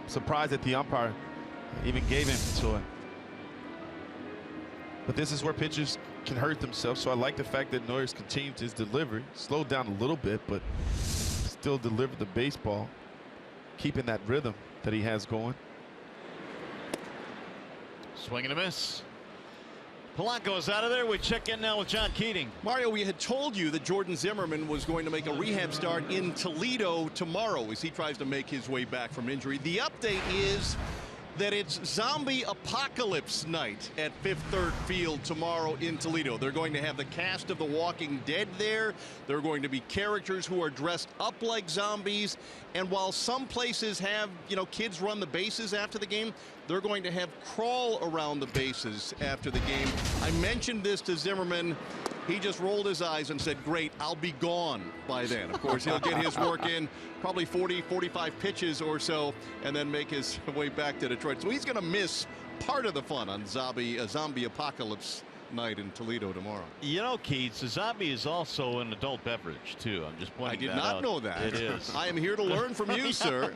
Surprised that the umpire even gave him to it. But this is where pitchers can hurt themselves, so I like the fact that Norris continued his delivery. Slowed down a little bit, but still delivered the baseball. keeping that rhythm that he has going. Swing and a miss. Polanco is out of there. We check in now with John Keating. Mario, we had told you that Jordan Zimmermann was going to make a rehab start in Toledo tomorrow as he tries to make his way back from injury. The update is that it's zombie apocalypse night at Fifth Third Field tomorrow in Toledo. They're going to have the cast of The Walking Dead there. There are going to be characters who are dressed up like zombies. And while some places have, kids run the bases after the game, they're going to have crawl around the bases after the game. I mentioned this to Zimmermann. He just rolled his eyes and said, great, I'll be gone by then. Of course, he'll get his work in, probably 40, 45 pitches or so, and then make his way back to Detroit. So he's going to miss part of the fun on zombie apocalypse night in Toledo tomorrow. Keats, the zombie is also an adult beverage, too. I'm just pointing that out. I did not know that. It is. I am here to learn from you, sir.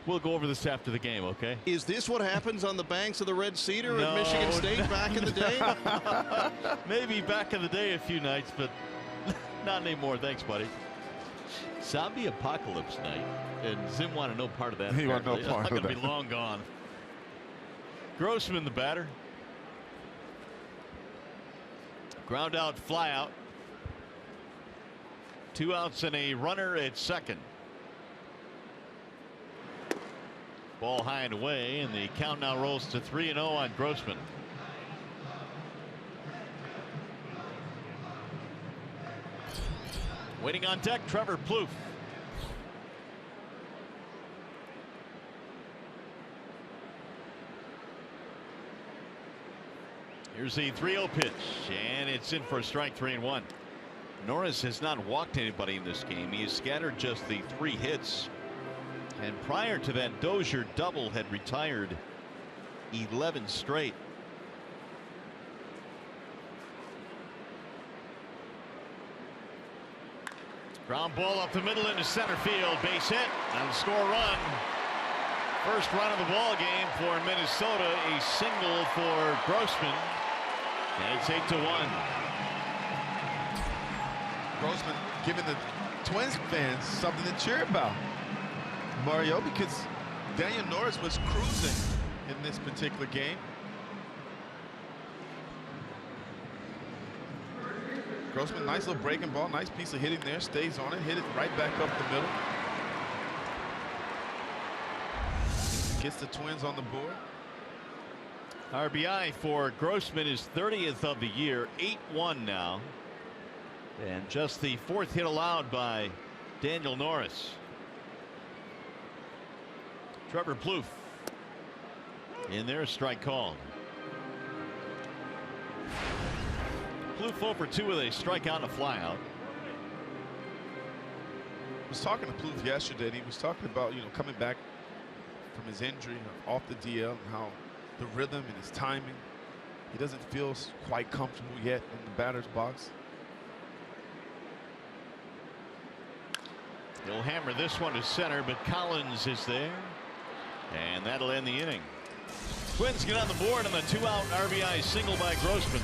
We'll go over this after the game, okay? Is this what happens on the banks of the Red Cedar at Michigan State back in the day? Maybe back in the day a few nights, but not anymore. Thanks, buddy. Zombie apocalypse night. And Zim wanted no part of that. He wanted no part of that. It's not going to be long gone. Grossman, the batter. Ground out, fly out. 2 outs and a runner at second. Ball high and away, and the count now rolls to 3-0 on Grossman. Waiting on deck, Trevor Plouffe. Here's the 3-0 pitch, and it's in for a strike, 3-1. Norris has not walked anybody in this game. He has scattered just the 3 hits. And prior to that, Dozier double had retired 11 straight. Ground ball up the middle into center field, base hit, and score run. First run of the ball game for Minnesota, a single for Grossman, and it's 8-1. Grossman giving the Twins fans something to cheer about, Mario, because Daniel Norris was cruising in this particular game. Grossman, nice little breaking ball, nice piece of hitting there, stays on it, hit it right back up the middle. Gets the Twins on the board. RBI for Grossman is 30th of the year, 8-1 now. And just the 4th hit allowed by Daniel Norris. Trevor Plouffe in there, strike called. Plouffe over 2 with a strikeout and a flyout. I was talking to Plouffe yesterday, and he was talking about, coming back from his injury off the DL and how the rhythm and his timing, he doesn't feel quite comfortable yet in the batter's box. He'll hammer this one to center, but Collins is there, and that'll end the inning. Twins get on the board on the 2-out RBI single by Grossman.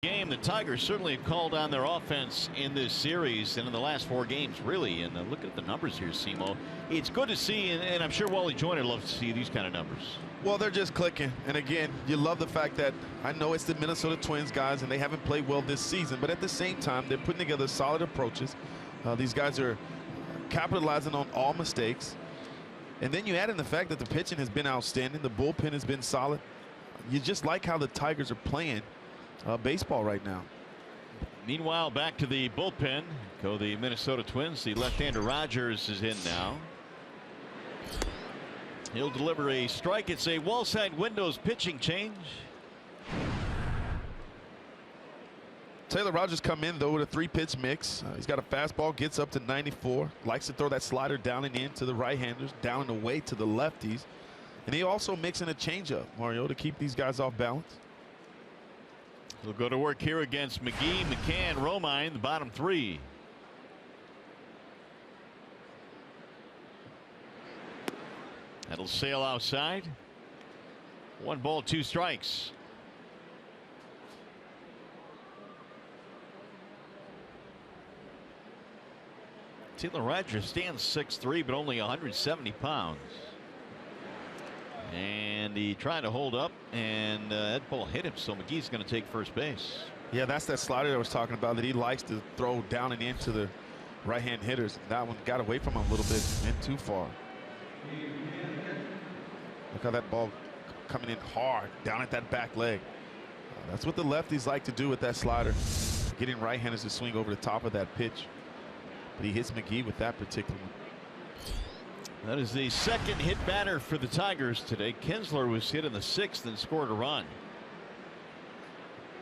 game. The Tigers certainly have called on their offense in this series and in the last 4 games, really. And look at the numbers here, Simo. It's good to see, and I'm sure Wally Joyner loves to see these kind of numbers. Well, they're just clicking. And again, you love the fact that I know it's the Minnesota Twins guys, and they haven't played well this season. But at the same time, they're putting together solid approaches. These guys are capitalizing on all mistakes. And then you add in the fact that the pitching has been outstanding. The bullpen has been solid. You just like how the Tigers are playing baseball right now. Meanwhile, back to the bullpen go the Minnesota Twins. The left-hander Rogers is in now. He'll deliver a strike. It's a wall side windows pitching change. Taylor Rogers come in though with a 3-pitch mix. He's got a fastball, gets up to 94, likes to throw that slider down and in to the right-handers, down and away to the lefties. And he also mixing a changeup, Mario, to keep these guys off balance. He'll go to work here against McGee, McCann, Romine, the bottom 3. That'll sail outside. 1 ball, 2 strikes. Taylor Rogers stands 6'3", but only 170 pounds. And he tried to hold up, and that ball hit him, so McGee's going to take first base. Yeah, that's that slider I was talking about that he likes to throw down and into the right-hand hitters. That one got away from him a little bit, went too far. Look how that ball coming in hard down at that back leg. That's what the lefties like to do with that slider, getting right-handers to swing over the top of that pitch. But he hits McGee with that particular one. That is the second hit batter for the Tigers today. KINSLER was hit in the 6th and scored a run.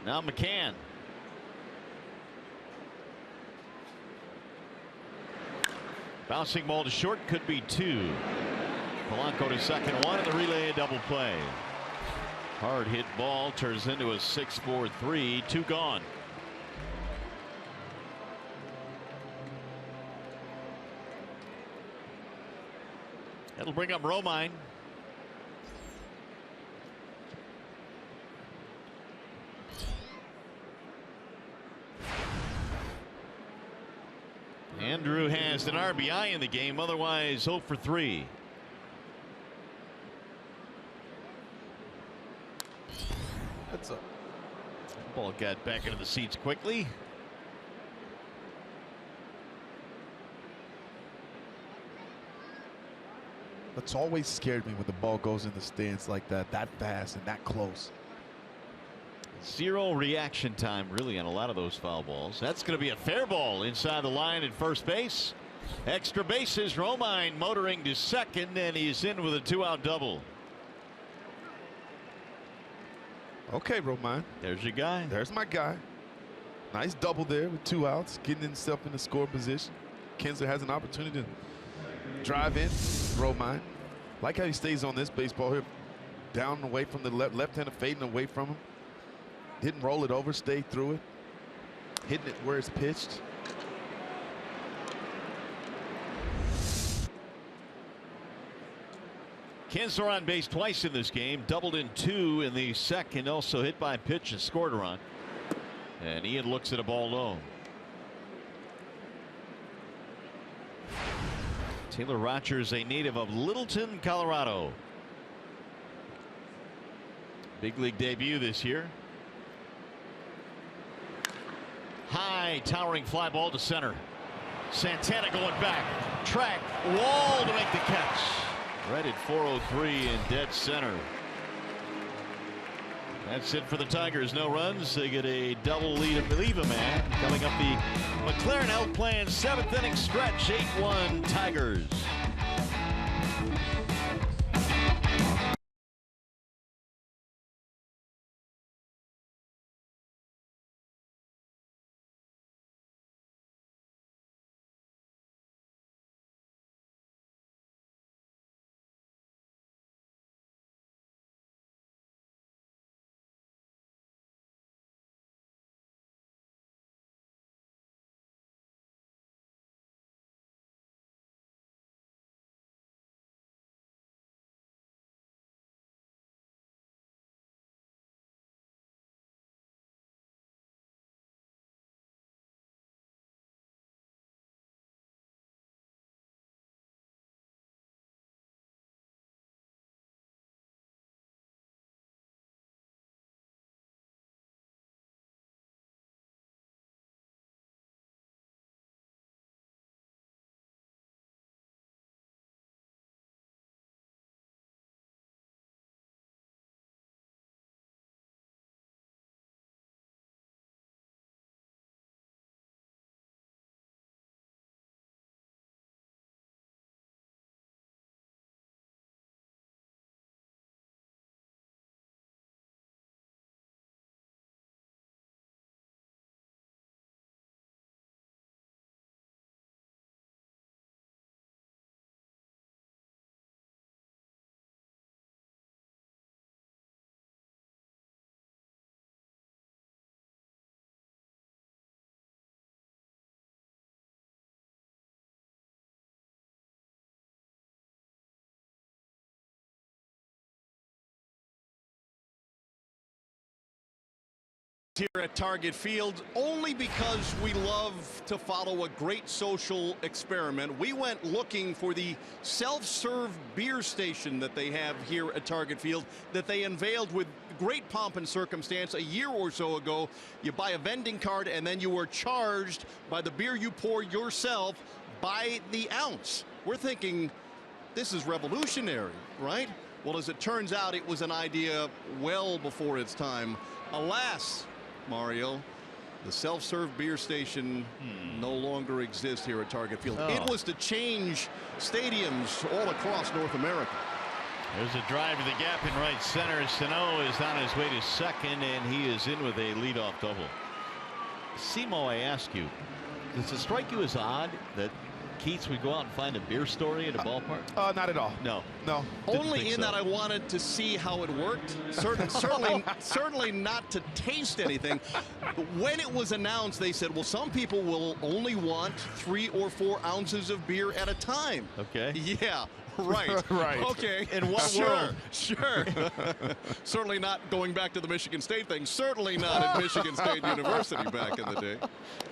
Now McCann. Bouncing ball to short, could be 2. Polanco to second, 1, and the relay a double play. Hard hit ball turns into a 6-4-3, 2 gone. That'll bring up Romine. Andrew has an RBI in the game, otherwise 0 for 3. That's a ball got back into the seats quickly. It's always scared me when the ball goes in the stands like that fast and that close. 0 reaction time really on a lot of those foul balls. That's going to be a fair ball inside the line at first base. Extra bases. Romine motoring to second, and he's in with a 2-out double. Okay, Romine. There's your guy. There's my guy. Nice double there with 2 outs, getting himself in the score position. KINSLER has an opportunity to drive in. Romine, like how he stays on this baseball here, down and away from the left-hander, fading away from him. Didn't roll it over, stayed through it, hitting it where it's pitched. KINSLER on base twice in this game, doubled in 2 in the second, also hit by a pitch and scored a run. And Ian looks at a ball low. Taylor Rogers, a native of Littleton, Colorado. Big league debut this year. High towering fly ball to center. Santana going back. Track. Wall to make the catch. Right at 403 in dead center. That's it for the Tigers. No runs. They get a double lead of a man. Coming up the McLaren Health Plan 7th inning stretch. 8-1 Tigers. Here at Target Field, only because we love to follow a great social experiment. We went looking for the self-serve beer station that they have here at Target Field that they unveiled with great pomp and circumstance a year or so ago. You buy a vending card and then you are charged by the beer you pour yourself by the ounce. We're thinking this is revolutionary, right? Well, as it turns out, it was an idea well before its time. Alas, Mario, the self-serve beer station no longer exists here at Target Field. Oh. It was to change stadiums all across North America. There's a drive to the gap in right center. Sano is on his way to second, and he is in with a leadoff double. Simo, I ask you, does it strike you as odd that Keats would go out and find a beer story at a ballpark? Not at all. No. No. Only in that I wanted to see how it worked. Certainly not to taste anything. When it was announced, they said, well, some people will only want 3 or 4 ounces of beer at a time. Okay. Yeah. Right. Right. Okay. In what world? Sure. Certainly not going back to the Michigan State thing. Certainly not at Michigan State University back in the day.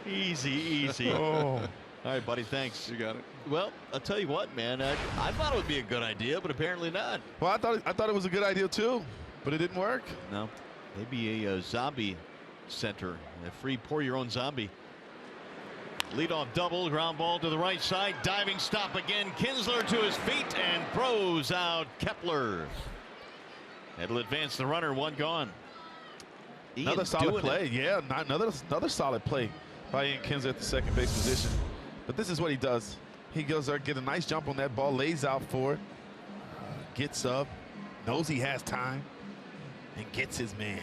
Easy, easy. Oh. All right, buddy, thanks. You got it. Well, I'll tell you what, man. I thought it would be a good idea, but apparently not. Well, I thought it was a good idea too, but it didn't work. No. Maybe a zombie center. A free pour your own zombie. Leadoff double, ground ball to the right side. Diving stop again. Kinsler to his feet and throws out Kepler. That'll advance the runner. One gone. Another solid play. Yeah, another solid play by Ian Kinsler at the second base position. But this is what he does. He goes there, get a nice jump on that ball, lays out for it, gets up, knows he has time, and gets his man.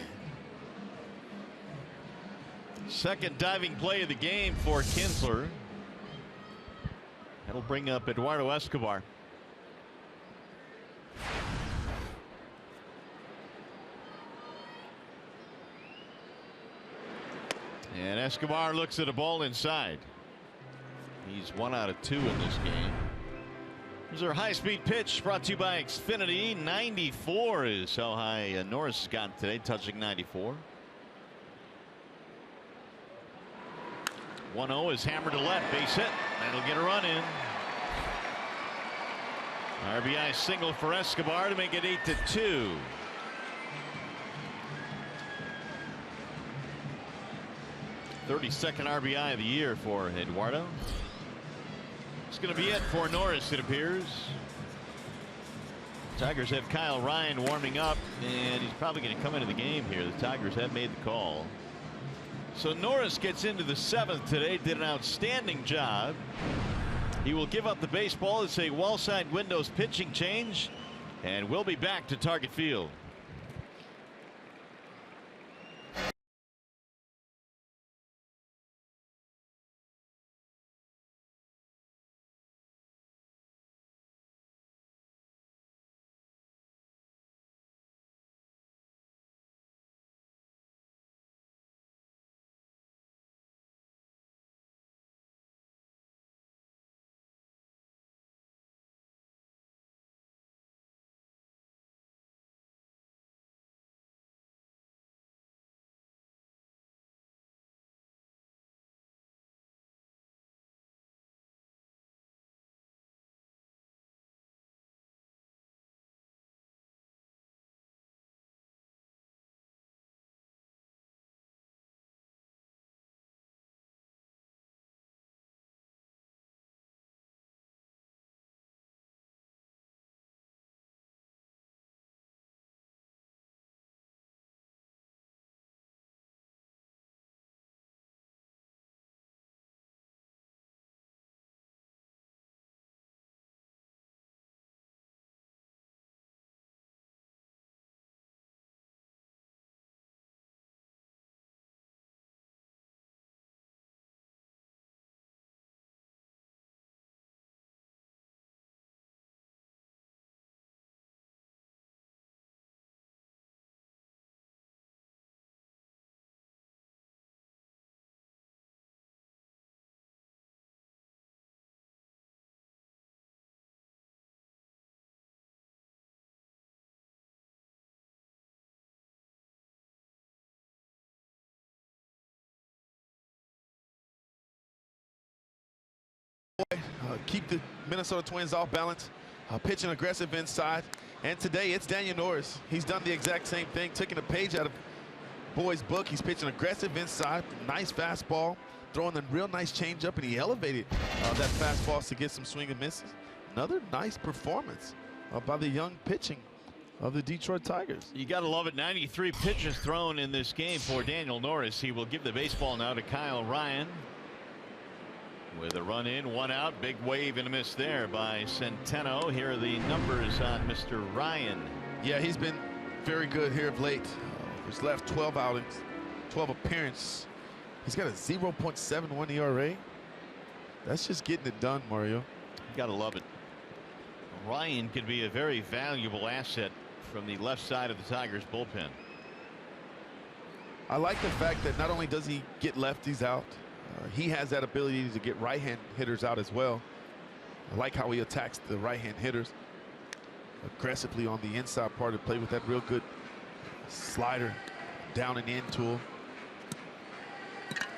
Second diving play of the game for Kinsler. That'll bring up Eduardo Escobar. And Escobar looks at a ball inside. He's 1 out of 2 in this game. Here's our high-speed pitch brought to you by Xfinity. 94 is how high Norris has gotten today, touching 94. 1-0 is hammered to left, base hit. That'll get a run in. RBI single for Escobar to make it 8-2. '32nd RBI of the year for Eduardo. It's going to be it for Norris, it appears. Tigers have Kyle Ryan warming up, and he's probably going to come into the game here. The Tigers have made the call. So Norris gets into the 7th today, did an outstanding job. He will give up the baseball. It's a wall side windows pitching change, and we'll be back to Target Field. keep the Minnesota Twins off balance, pitching aggressive inside. And today it's Daniel Norris. He's done the exact same thing, taking a page out of Boyd's book. He's pitching aggressive inside, nice fastball, throwing a real nice changeup, and he elevated that fastball to get some swing and misses. Another nice performance by the young pitching of the Detroit Tigers. You got to love it. 93 pitches thrown in this game for Daniel Norris. He will give the baseball now to Kyle Ryan. With a run in, one out, big wave and a miss there by Centeno. Here are the numbers on Mr. Ryan. Yeah, he's been very good here of late. He's left 12 outings, 12 appearances. He's got a 0.71 ERA. That's just getting it done, Mario. You got to love it. Ryan could be a very valuable asset from the left side of the Tigers bullpen. I like the fact that not only does he get lefties out, he has that ability to get right-hand hitters out as well. I like how he attacks the right-hand hitters aggressively on the inside part to play with that real good slider, down and in tool.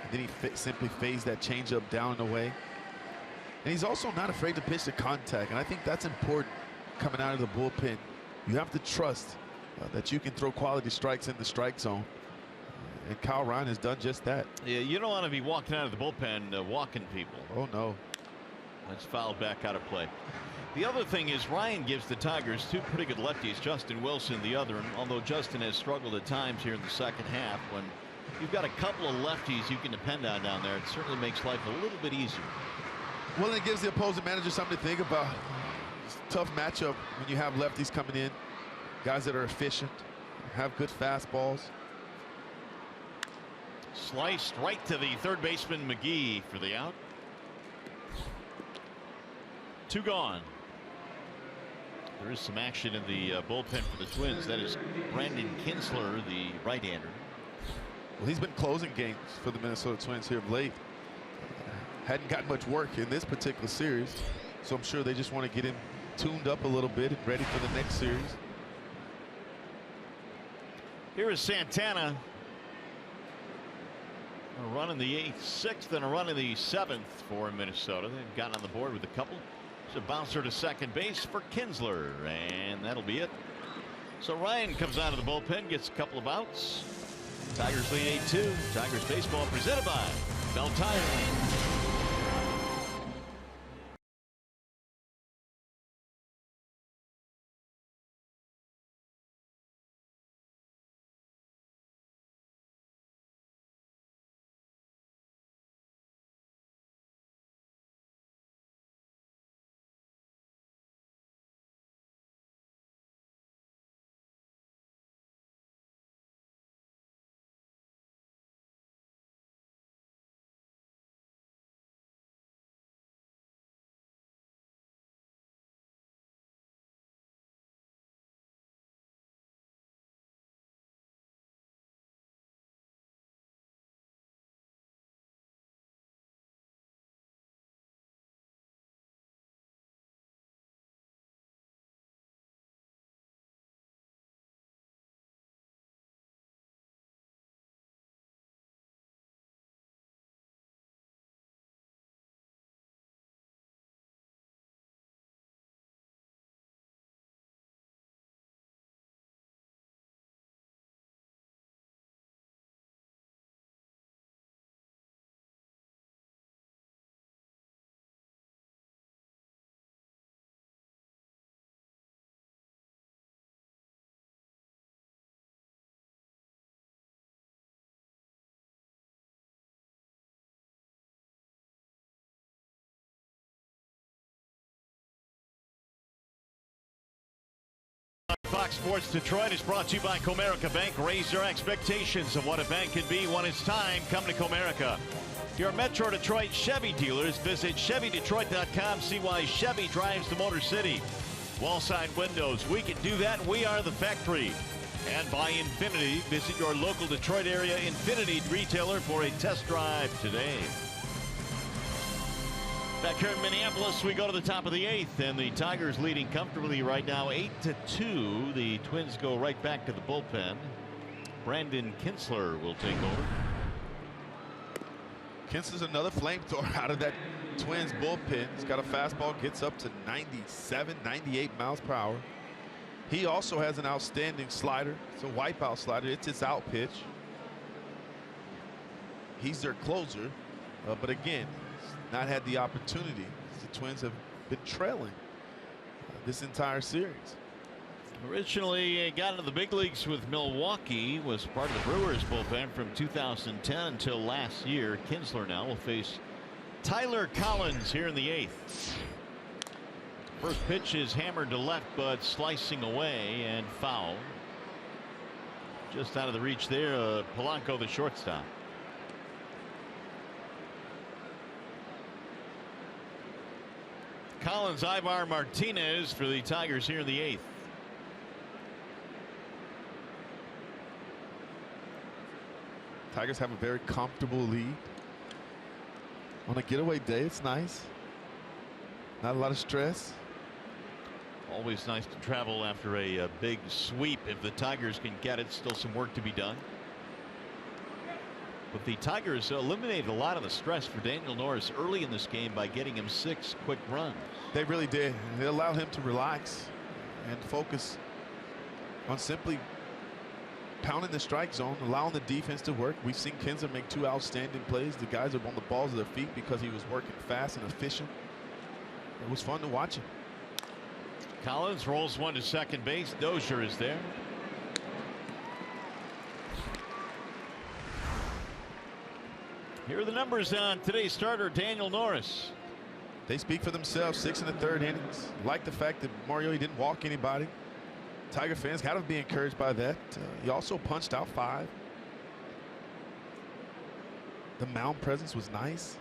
And then he simply fades that changeup down and away. And he's also not afraid to pitch to contact, and I think that's important coming out of the bullpen. You have to trust that you can throw quality strikes in the strike zone. And Kyle Ryan has done just that. Yeah, you don't want to be walking out of the bullpen walking people. Oh, no. That's fouled back out of play. The other thing is Ryan gives the Tigers two pretty good lefties, Justin Wilson the other, and although Justin has struggled at times here in the second half, when you've got a couple of lefties you can depend on down there, it certainly makes life a little bit easier. Well, it gives the opposing manager something to think about. It's a tough matchup when you have lefties coming in, guys that are efficient, have good fastballs. Sliced right to the third baseman McGee for the out. Two gone. There is some action in the bullpen for the Twins. That is Brandon Kinsler, the right-hander. Well, he's been closing games for the Minnesota Twins here of late. Hadn't gotten much work in this particular series, so I'm sure they just want to get him tuned up a little bit and ready for the next series. Here is Santana. A run in the sixth and a run in the seventh for Minnesota. They've gotten on the board with a couple. It's a bouncer to second base for Kinsler, and that'll be it. So Ryan comes out of the bullpen, gets a couple of outs. Tigers lead 8-2. Tigers baseball presented by Bell Tire. Fox Sports Detroit is brought to you by Comerica Bank. Raise your expectations of what a bank can be when it's time. Come to Comerica. Your Metro Detroit Chevy dealers. Visit ChevyDetroit.com. See why Chevy drives the Motor City. Wall-side windows. We can do that. We are the factory. And by Infinity. Visit your local Detroit area Infinity retailer for a test drive today. Back here in Minneapolis, we go to the top of the eighth, and the Tigers leading comfortably right now 8-2. The Twins go right back to the bullpen. Brandon Kinsler will take over. Kinsler's another flamethrower out of that Twins bullpen. He's got a fastball, gets up to 97, 98 miles per hour. He also has an outstanding slider. It's a wipeout slider. It's his out pitch. He's their closer, but again, not had the opportunity. The Twins have been trailing this entire series. Originally got into the big leagues with Milwaukee, was part of the Brewers bullpen from 2010 until last year. KINSLER now will face Tyler Collins here in the 8th. First pitch is hammered to left, but slicing away and foul. Just out of the reach there, POLANCO, the shortstop. Collins, Ivar, Martinez for the Tigers here in the 8th. Tigers have a very comfortable lead. On a getaway day, it's nice. Not a lot of stress. Always nice to travel after a big sweep if the Tigers can get it. Still some work to be done. But the Tigers eliminated a lot of the stress for Daniel Norris early in this game by getting him 6 quick runs. They really did. They allowed him to relax and focus on simply pounding the strike zone, allowing the defense to work. We've seen KINSLER make 2 outstanding plays. The guys are on the balls of their feet because he was working fast and efficient. It was fun to watch him. Collins rolls one to second base. Dozier is there. Here are the numbers on today's starter, Daniel Norris. They speak for themselves. 6 1/3 innings. Like the fact that Mario, he didn't walk anybody. Tiger fans got to be encouraged by that. He also punched out 5. The mound presence was nice.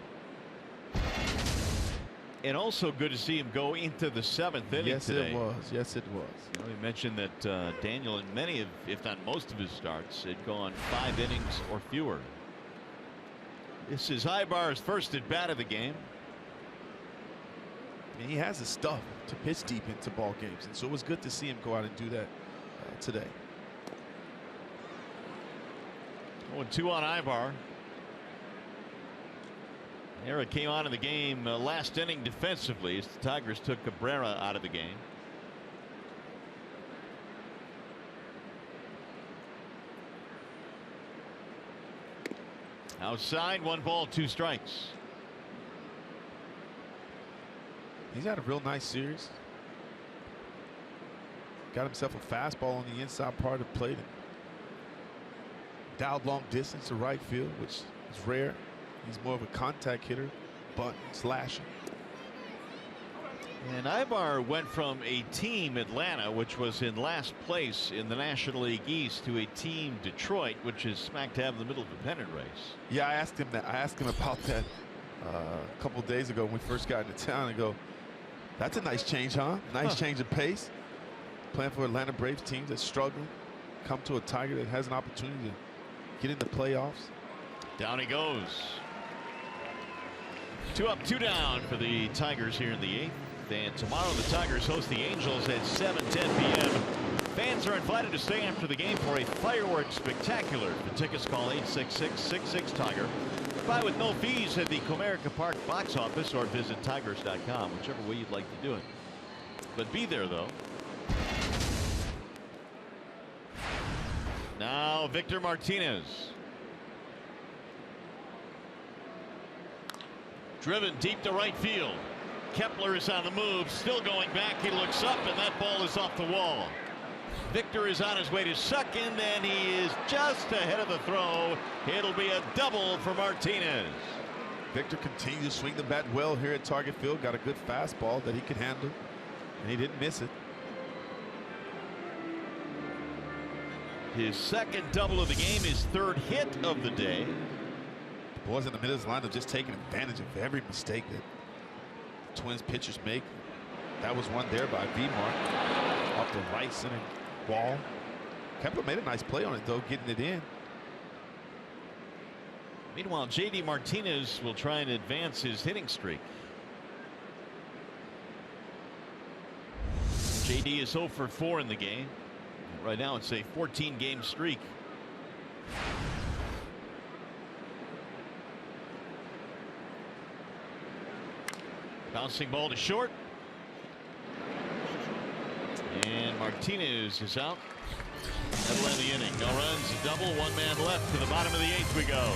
And also good to see him go into the 7th inning today. Yes, it was. Yes, it was. You know, he mentioned that Daniel, in many of, if not most of his starts, had gone 5 innings or fewer. This is Ibar's first at bat of the game. And he has the stuff to pitch deep into ball games, and so it was good to see him go out and do that today. 0-2 on Ibar. Era came on in the game last inning defensively as the Tigers took Cabrera out of the game. Outside, 1 ball, 2 strikes. He's had a real nice series. Got himself a fastball on the inside part of the plate. Dialed long distance to right field, which is rare. He's more of a contact hitter, but slashing. And Ibar went from a team, Atlanta, which was in last place in the National League East, to a team, Detroit, which is smack dab in the middle of the pennant race. Yeah, I asked him that. I asked him about that a couple of days ago when we first got into town. I go, that's a nice change, huh? Nice change of pace. Playing for Atlanta Braves teams that's struggling, come to a Tiger that has an opportunity to get in the playoffs. Down he goes. 2 up, 2 down for the Tigers here in the 8th. And tomorrow the Tigers host the Angels at 7:10 p.m. Fans are invited to stay after the game for a fireworks spectacular. For tickets, call 866-66-TIGER. Buy with no fees at the Comerica Park box office or visit tigers.com, whichever way you'd like to do it. But be there, though. Now Victor Martinez. Driven deep to right field. Kepler is on the move, still going back. He looks up, and that ball is off the wall. Victor is on his way to second, and he is just ahead of the throw. It'll be a double for Martinez. Victor continues to swing the bat well here at Target Field. Got a good fastball that he could handle, and he didn't miss it. His second double of the game, his 3rd hit of the day. The boys in the middle of the lineup just taking advantage of every mistake that Twins pitchers make. That was one there by Vmar off the right center wall. Kepler made a nice play on it, though, getting it in. Meanwhile, J.D. Martinez will try and advance his hitting streak. J.D. is 0 for 4 in the game. Right now it's a 14-game streak. Bouncing ball to short. And Martinez is out. That'll end the inning. No runs, a double, one man left. To the bottom of the 8th we go.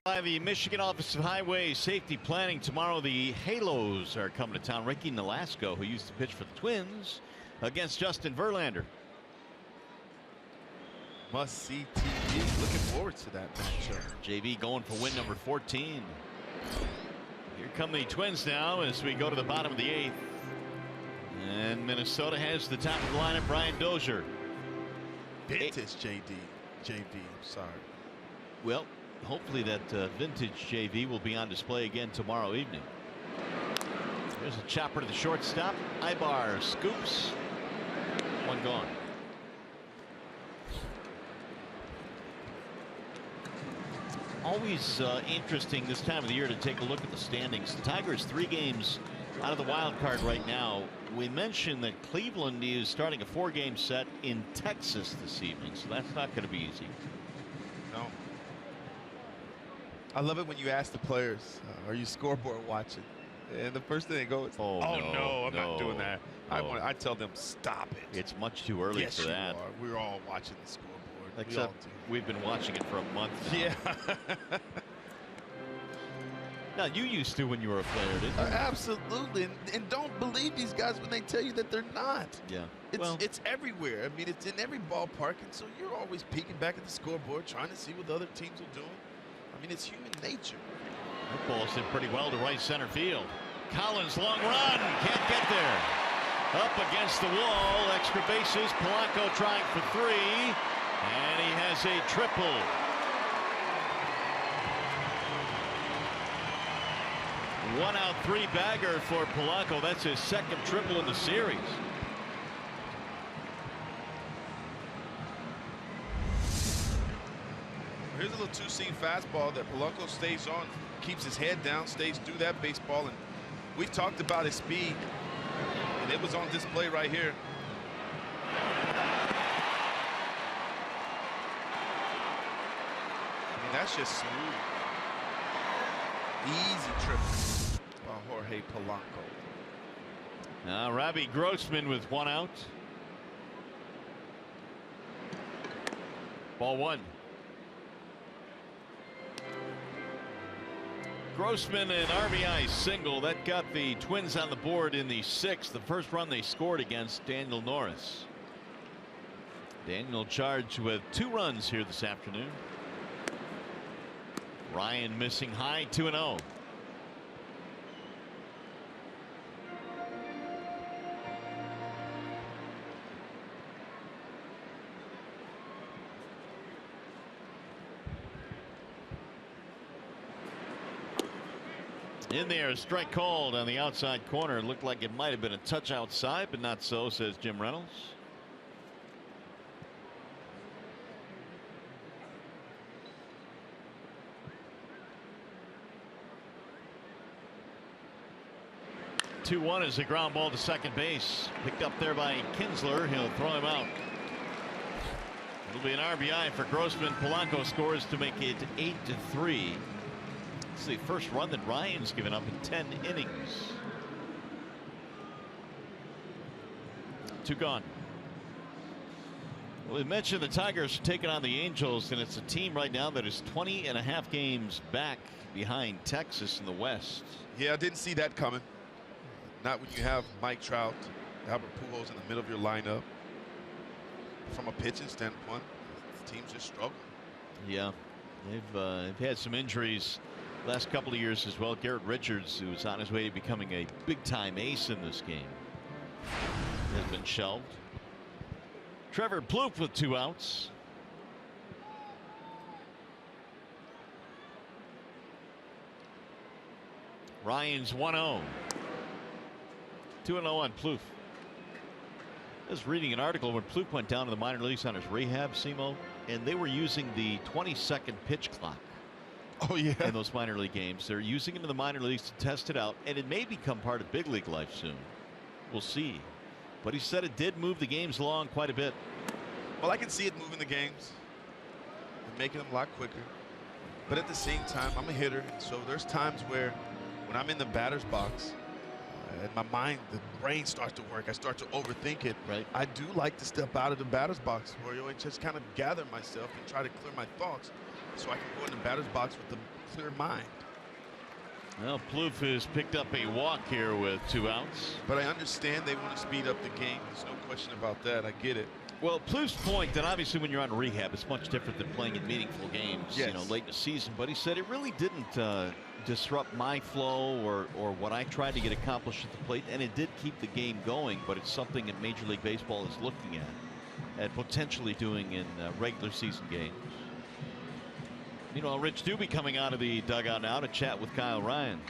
By the Michigan Office of Highway Safety Planning, tomorrow the Halos are coming to town. Ricky Nolasco, who used to pitch for the Twins, against Justin Verlander. Must see TV. Looking forward to that matchup. JV going for win number 14. Here come the Twins now as we go to the bottom of the 8th. And Minnesota has the top of the lineup, Brian Dozier. Vintage JV, I'm sorry. Well, hopefully that vintage JV will be on display again tomorrow evening. There's a chopper to the shortstop. Ibar scoops. One gone. Always interesting this time of the year to take a look at the standings. The Tigers 3 games out of the wild card right now. We mentioned that Cleveland is starting a 4-game set in Texas this evening, so that's not going to be easy. No. I love it when you ask the players, are you scoreboard watching? And the first thing they go is, oh no, I'm not doing that. No. I tell them, stop it. It's much too early for that. You are. We're all watching the scoreboard. Except we've been watching it for a month now. Yeah. Now, you used to when you were a player, didn't you? Absolutely. And don't believe these guys when they tell you that they're not. Yeah. It's everywhere. I mean, it's in every ballpark. And so you're always peeking back at the scoreboard, trying to see what the other teams are doing. I mean, it's human nature. That ball's hit pretty well to right center field. Collins, long run. Can't get there. Up against the wall. Extra bases. Polanco trying for 3. And he has a triple. One out, 3 bagger for Polanco. That's his second triple in the series. Here's a little 2-seam fastball that Polanco stays on, keeps his head down, stays through that baseball. And we've talked about his speed, and it was on display right here. I mean, that's just smooth. Easy triple by Jorge Polanco. Now Robbie Grossman with 1 out. Ball 1. Grossman an RBI single that got the Twins on the board in the 6th. The first run they scored against Daniel Norris. Daniel charged with 2 runs here this afternoon. Ryan missing high, 2-0. In there, strike called on the outside corner. It looked like it might have been a touch outside, but not so, says Jim Reynolds. Two-one is a ground ball to second base. Picked up there by Kinsler. He'll throw him out. It'll be an RBI for Grossman. Polanco scores to make it 8-3. It's the first run that Ryan's given up in 10 innings. Two gone. Well, we mentioned the Tigers are taking on the Angels, and it's a team right now that is 20.5 games back behind Texas in the West. Yeah, I didn't see that coming. Not when you have Mike Trout, Albert Pujols in the middle of your lineup. From a pitching standpoint, the team's just struggling. Yeah, they've had some injuries last couple of years as well. Garrett Richards, who's on his way to becoming a big-time ace in this game, has been shelved. Trevor Plouffe with 2 outs. Ryan's 1-0. 2-0 on Plouffe. I was reading an article when Plouffe went down to the minor leagues on his rehab, Simo, and they were using the 20-second pitch clock. Oh, yeah. In those minor league games. They're using it in the minor leagues to test it out, and it may become part of big league life soon. We'll see. But he said it did move the games along quite a bit. Well, I can see it moving the games and making them a lot quicker. But at the same time, I'm a hitter, so there's times where when I'm in the batter's box, and my mind, the brain starts to work. I start to overthink it. Right. I do like to step out of the batter's box where you just kind of gather myself and try to clear my thoughts so I can go in the batter's box with a clear mind. Well, Plouffe has picked up a walk here with 2 outs. But I understand they want to speed up the game. There's no question about that. I get it. Well, Plouffe's point that obviously when you're on rehab, it's much different than playing in meaningful games, yes, you know, late in the season. But he said it really didn't disrupt my flow or what I tried to get accomplished at the plate, and it did keep the game going. But it's something that Major League Baseball is looking at potentially doing in regular season games. Meanwhile, Rich Doobie coming out of the dugout now to chat with Kyle Ryan.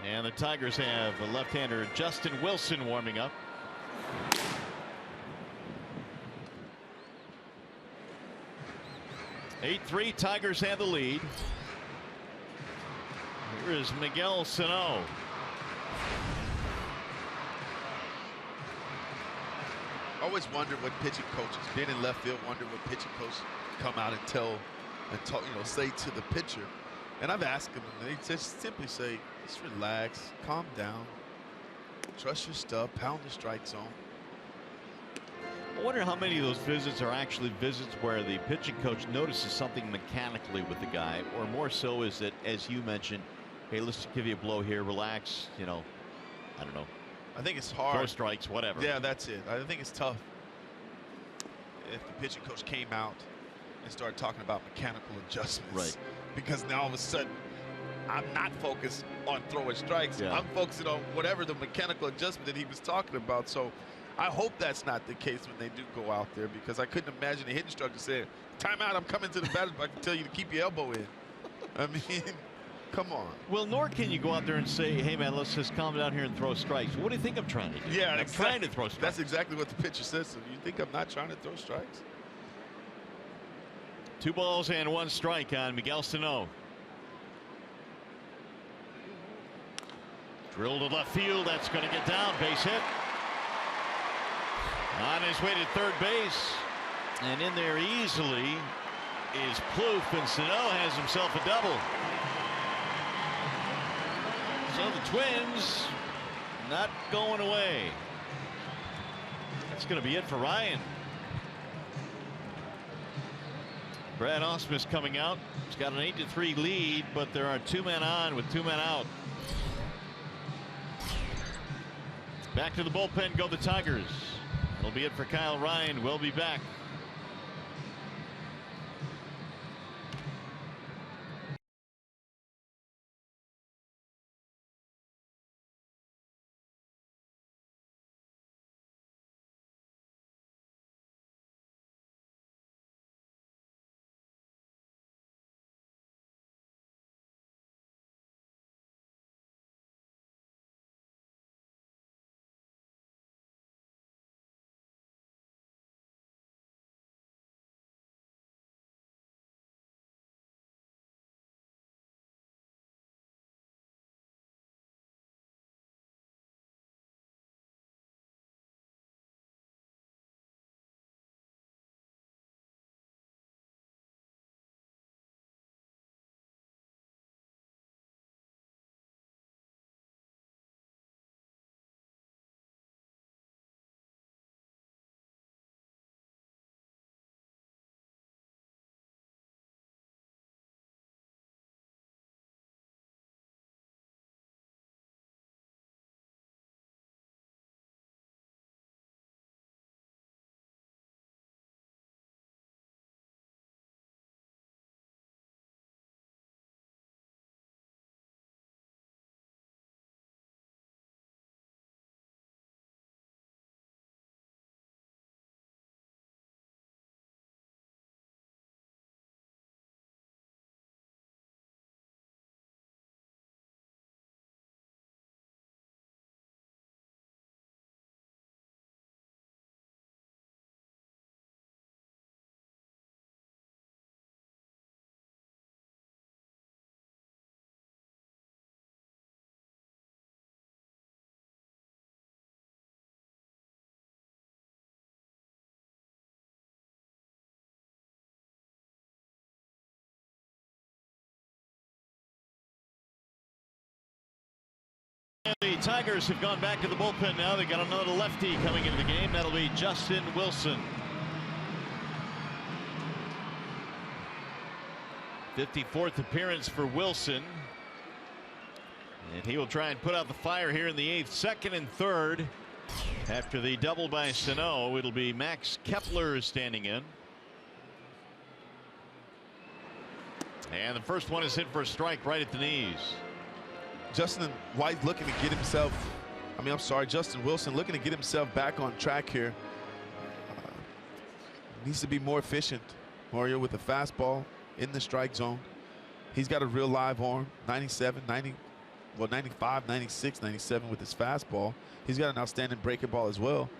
And the Tigers have a left-hander Justin Wilson warming up. (8-3) Tigers have the lead. Here is Miguel Sano. Always wonder what pitching coaches, being in left field, wonder what pitching coaches come out and tell and talk, you know, say to the pitcher. And I've asked them, and they just simply say, just relax, calm down, trust your stuff, pound the strike zone. I wonder how many of those visits are actually visits where the pitching coach notices something mechanically with the guy, or more so is that, as you mentioned, hey, let's give you a blow here, relax, you know, I don't know. I think it's hard. Throw strikes, whatever. Yeah, that's it. I think it's tough if the pitching coach came out and started talking about mechanical adjustments. Right. Because now all of a sudden, I'm not focused on throwing strikes. Yeah. I'm focusing on whatever the mechanical adjustment that he was talking about. So I hope that's not the case when they do go out there, because I couldn't imagine a hitting instructor saying, "Timeout, I'm coming to the batter's box to tell you to keep your elbow in." I mean, come on. Well, nor can you go out there and say, hey, man, let's just calm down here and throw strikes. What do you think I'm trying to do? Yeah, I'm trying to throw strikes. That's exactly what the pitcher says. So you think I'm not trying to throw strikes? 2 balls and 1 strike on Miguel Sano. Drilled to left field. That's going to get down. Base hit. On his way to third base. And in there easily is Plouffe, and Sano has himself a double. So the Twins not going away. That's going to be it for Ryan. Brad Ausmus coming out. He's got an 8-3 lead, but there are 2 men on with 2 men out. Back to the bullpen go the Tigers. That'll be it for Kyle Ryan. We'll be back. And the Tigers have gone back to the bullpen now. They got another lefty coming into the game. That'll be Justin Wilson. 54th appearance for Wilson. And he will try and put out the fire here in the 8th. Second and third. After the double by Sano, it'll be Max Kepler standing in. And the first one is hit for a strike right at the knees. Justin Wilson looking to get himself back on track here. Needs to be more efficient, Mario, with the fastball in the strike zone. He's got a real live arm, 97, 90, well, 95, 96, 97 with his fastball. He's got an outstanding breaking ball as well.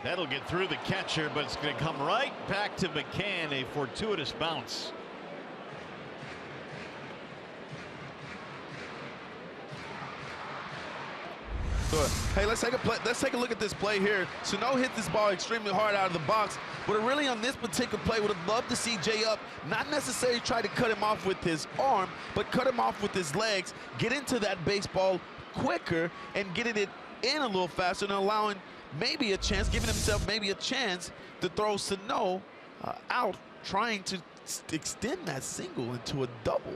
That'll get through the catcher, but it's going to come right back to McCann. A fortuitous bounce. So, hey, let's take a look at this play here. Sano hit this ball extremely hard out of the box, but really on this particular play would have loved to see Jay Up not necessarily try to cut him off with his arm, but cut him off with his legs, get into that baseball quicker and getting it in a little faster and allowing maybe a chance, giving himself maybe a chance to throw Sano out, trying to extend that single into a double.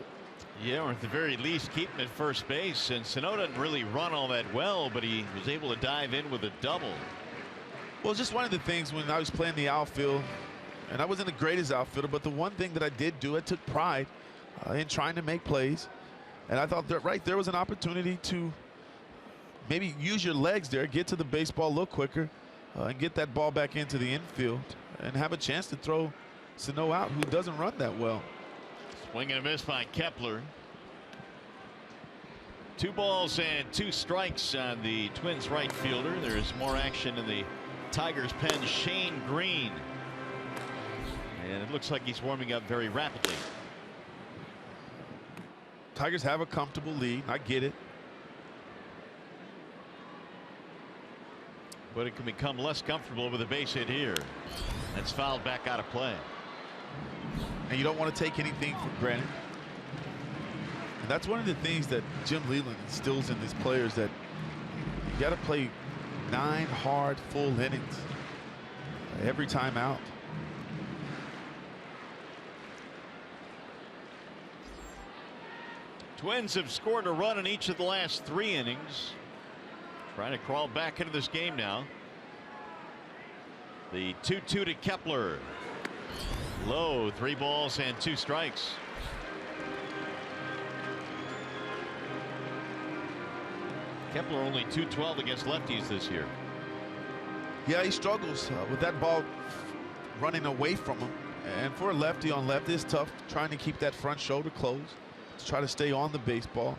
Yeah, or at the very least keep him at first base. And Sano doesn't really run all that well, but he was able to dive in with a double. Well, just one of the things when I was playing the outfield, and I wasn't the greatest outfielder, but the one thing that I did do, I took pride in trying to make plays. And I thought that right there was an opportunity to maybe use your legs there, get to the baseball a little quicker, and get that ball back into the infield and have a chance to throw Sano out, who doesn't run that well. Swing and a miss by Kepler. 2 balls and 2 strikes on the Twins right fielder. There's more action in the Tigers pen. Shane Green. And it looks like he's warming up very rapidly. Tigers have a comfortable lead. I get it. But it can become less comfortable with a base hit here. That's fouled back out of play. And you don't want to take anything for granted. And that's one of the things that Jim Leyland instills in his players, that you got to play 9 hard full innings every time out. Twins have scored a run in each of the last 3 innings. Trying to crawl back into this game now. The 2-2 to Kepler. Low, 3 balls and 2 strikes. Kepler only .212 against lefties this year. Yeah, he struggles with that ball running away from him. And for a lefty on lefty, it's tough trying to keep that front shoulder closed, to try to stay on the baseball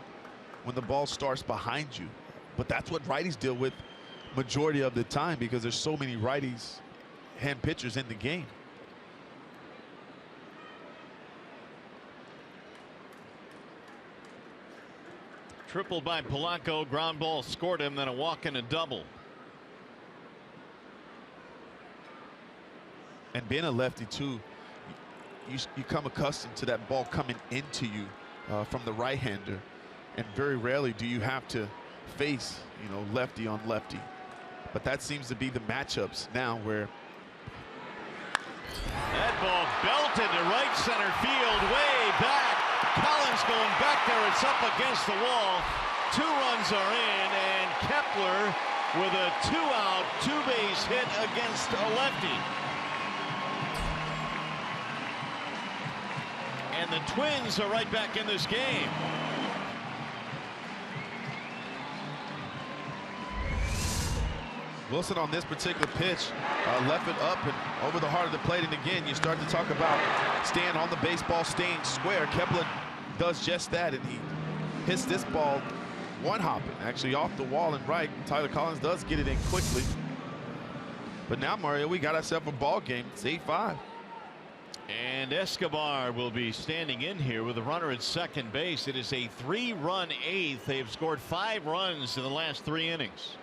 when the ball starts behind you. But that's what righties deal with majority of the time, because there's so many righties hand pitchers in the game. Triple by Polanco, ground ball scored him, then a walk and a double. And being a lefty too, you come accustomed to that ball coming into you from the right-hander, and very rarely do you have to face, you know, lefty on lefty. But that seems to be the matchups now, where that ball belted to right center field, way back. Collins going back there. It's up against the wall. 2 runs are in, and Kepler with a 2-out, 2-base hit against a lefty. And the Twins are right back in this game. Wilson on this particular pitch left it up and over the heart of the plate, and again you start to talk about staying on the baseball, staying square. Kepler does just that, and he hits this ball one-hopping, actually off the wall and right. Tyler Collins does get it in quickly. But now, Mario, we got ourselves a ball game. It's 8-5. And Escobar will be standing in here with a runner at second base. It is a 3-run 8th. They've scored 5 runs in the last 3 innings.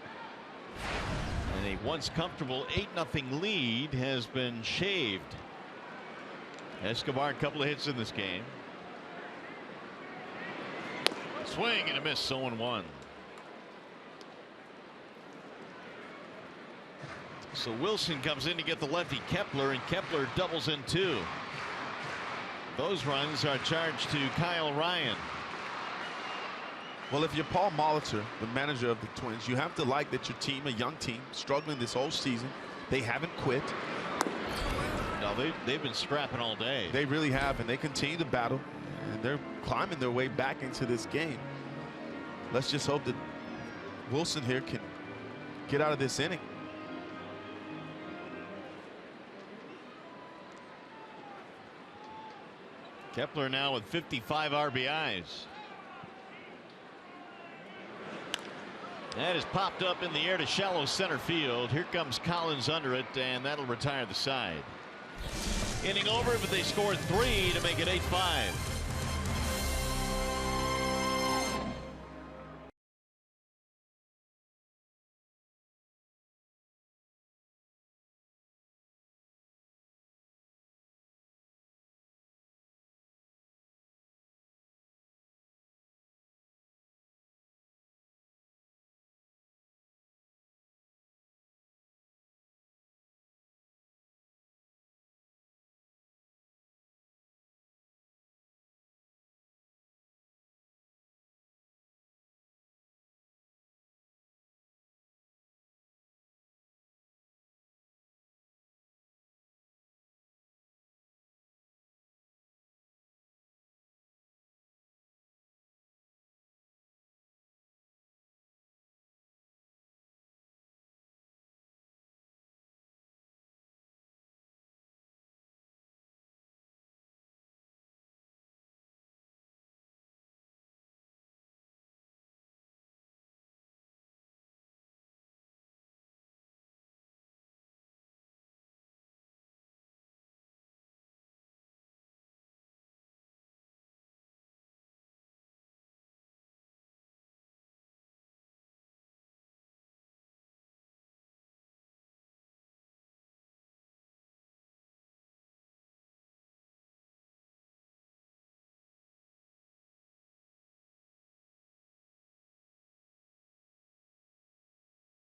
And a once comfortable 8-0 lead has been shaved. Escobar, a couple of hits in this game. Swing and a miss, 0-1. So Wilson comes in to get the lefty Kepler, and Kepler doubles in 2. Those runs are charged to Kyle Ryan. Well, if you're Paul Molitor, the manager of the Twins, you have to like that your team, a young team, struggling this whole season. They haven't quit. No, they've been scrapping all day. They really have, and they continue to battle, and they're climbing their way back into this game. Let's just hope that Wilson here can get out of this inning. Kepler now with 55 RBIs. That is popped up in the air to shallow center field. Here comes Collins under it, and that'll retire the side. Inning over, but they scored 3 to make it 8-5.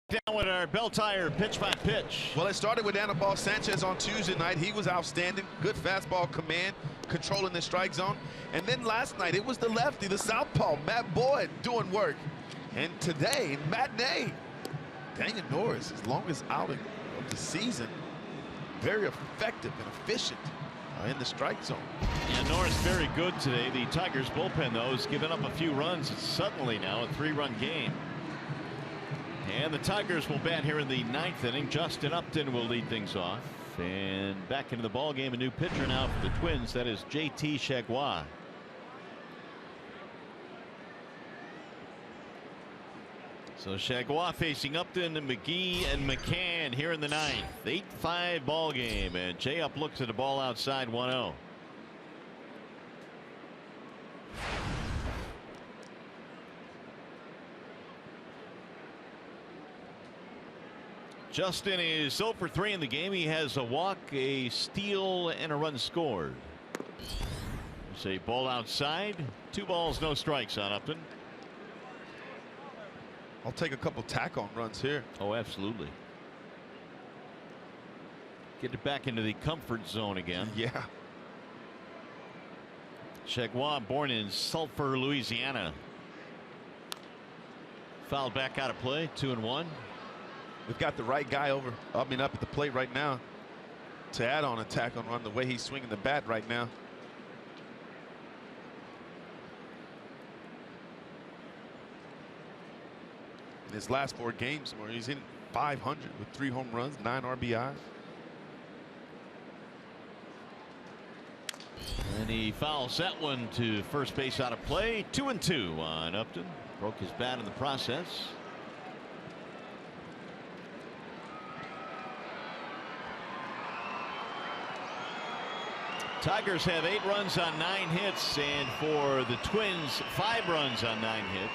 Down with our Bell Tire pitch-by-pitch. Well, it started with Anibal Sanchez on Tuesday night. He was outstanding. Good fastball command, controlling the strike zone. And then last night, it was the lefty, the southpaw, Matt Boyd, doing work. And today, matinee, Daniel Norris, his longest outing of the season. Very effective and efficient in the strike zone. And Norris very good today. The Tigers bullpen, though, has given up a few runs. It's suddenly now a 3-run game. And the Tigers will bat here in the 9th inning. Justin Upton will lead things off. And back into the ball game, a new pitcher now for the Twins. That is JT Chargois. So Chargois facing Upton, and McGee and McCann here in the 9th. 8-5 ball game, and Jay Up looks at the ball outside 1-0. Justin is 0 for 3 in the game. He has a walk, a steal, and a run scored. It's a ball outside. 2 balls, no strikes on Upton. I'll take a couple tack-on runs here. Oh, absolutely. Get it back into the comfort zone again. Yeah. Chargois, born in Sulphur, Louisiana. Fouled back out of play, 2-1. We've got the right guy up at the plate right now to add on a tack on run the way he's swinging the bat right now. In his last 4 games, where he's in 500 with 3 home runs, 9 RBIs. And he fouls that one to first base out of play. 2-2 on Upton. Broke his bat in the process. Tigers have 8 runs on 9 hits, and for the Twins, 5 runs on 9 hits.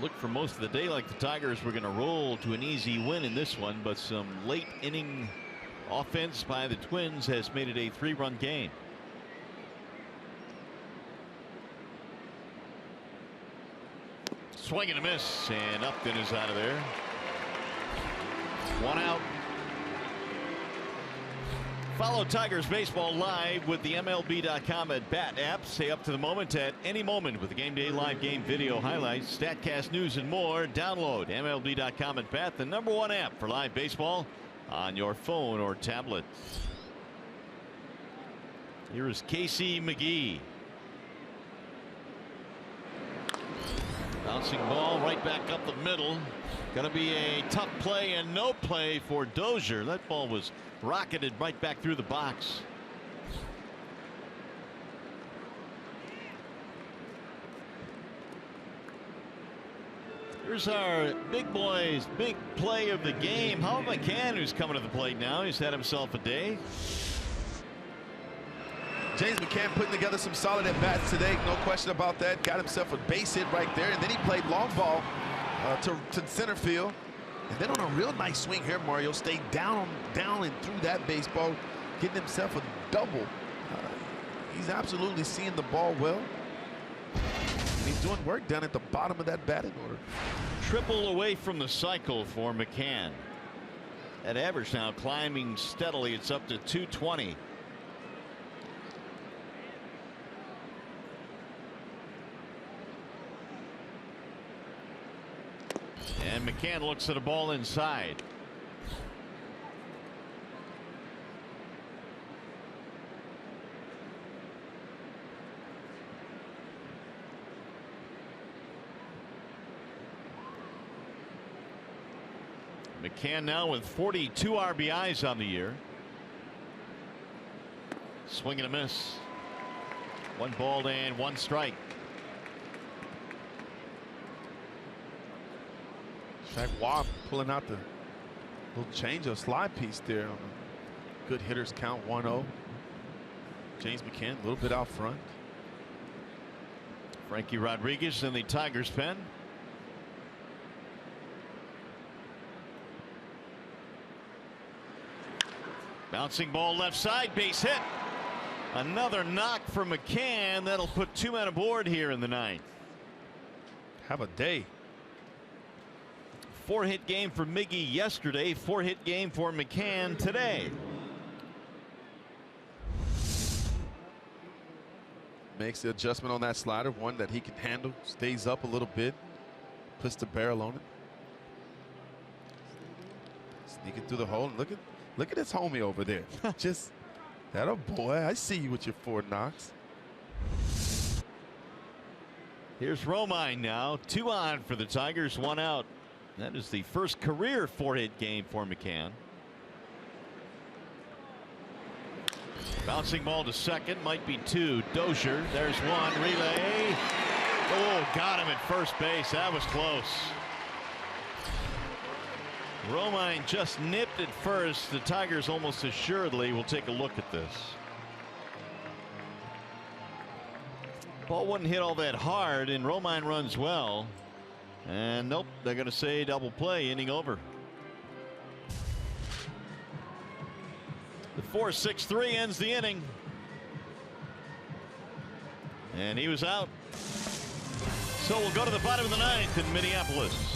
Looked for most of the day like the Tigers were going to roll to an easy win in this one, but some late inning offense by the Twins has made it a 3-run game. Swing and a miss, and Upton is out of there. 1 out. Follow Tigers baseball live with the MLB.com at bat app. Stay up to the moment at any moment with the Game Day Live game video highlights, StatCast news, and more. Download MLB.com at bat, the #1 app for live baseball on your phone or tablet. Here is Casey McGee. Bouncing ball right back up the middle. Going to be a tough play and no play for Dozier. That ball was rocketed right back through the box. Here's our big boys, big play of the game. How about McCann, who's coming to the plate now? He's had himself a day. James McCann putting together some solid at-bats today, no question about that. Got himself a base hit right there, and then he played long ball to center field. And then on a real nice swing here, Mario stayed down and through that baseball, getting himself a double. He's absolutely seeing the ball well. He's doing work down at the bottom of that batting order. Triple away from the cycle for McCann. That average now climbing steadily. It's up to 220. And McCann looks at a ball inside. McCann now with 42 RBIs on the year. Swing and a miss. 1 ball and 1 strike. Zach Watt pulling out the little change of slide piece there on a good hitters count 1-0. James McCann a little bit out front. Frankie Rodriguez in the Tigers pen. Bouncing ball left side, base hit. Another knock for McCann. That'll put 2 men aboard here in the 9th. Have a day. 4-hit game for Miggy yesterday, 4-hit game for McCann today. Makes the adjustment on that slider, one that he can handle, stays up a little bit, puts the barrel on it. Sneaking through the hole, and look at his homie over there. Just that, oh boy, I see you with your 4 knocks. Here's Romine now, 2 on for the Tigers, 1 out. That is the first career 4-hit game for McCann. Bouncing ball to second, might be 2. Dozier, there's 1, relay. Oh, got him at first base. That was close. Romine just nipped at first. The Tigers almost assuredly will take a look at this. Ball wouldn't hit all that hard, and Romine runs well. And nope, they're going to say double play, inning over. The 4-6-3 ends the inning. And he was out. So we'll go to the bottom of the 9th in Minneapolis.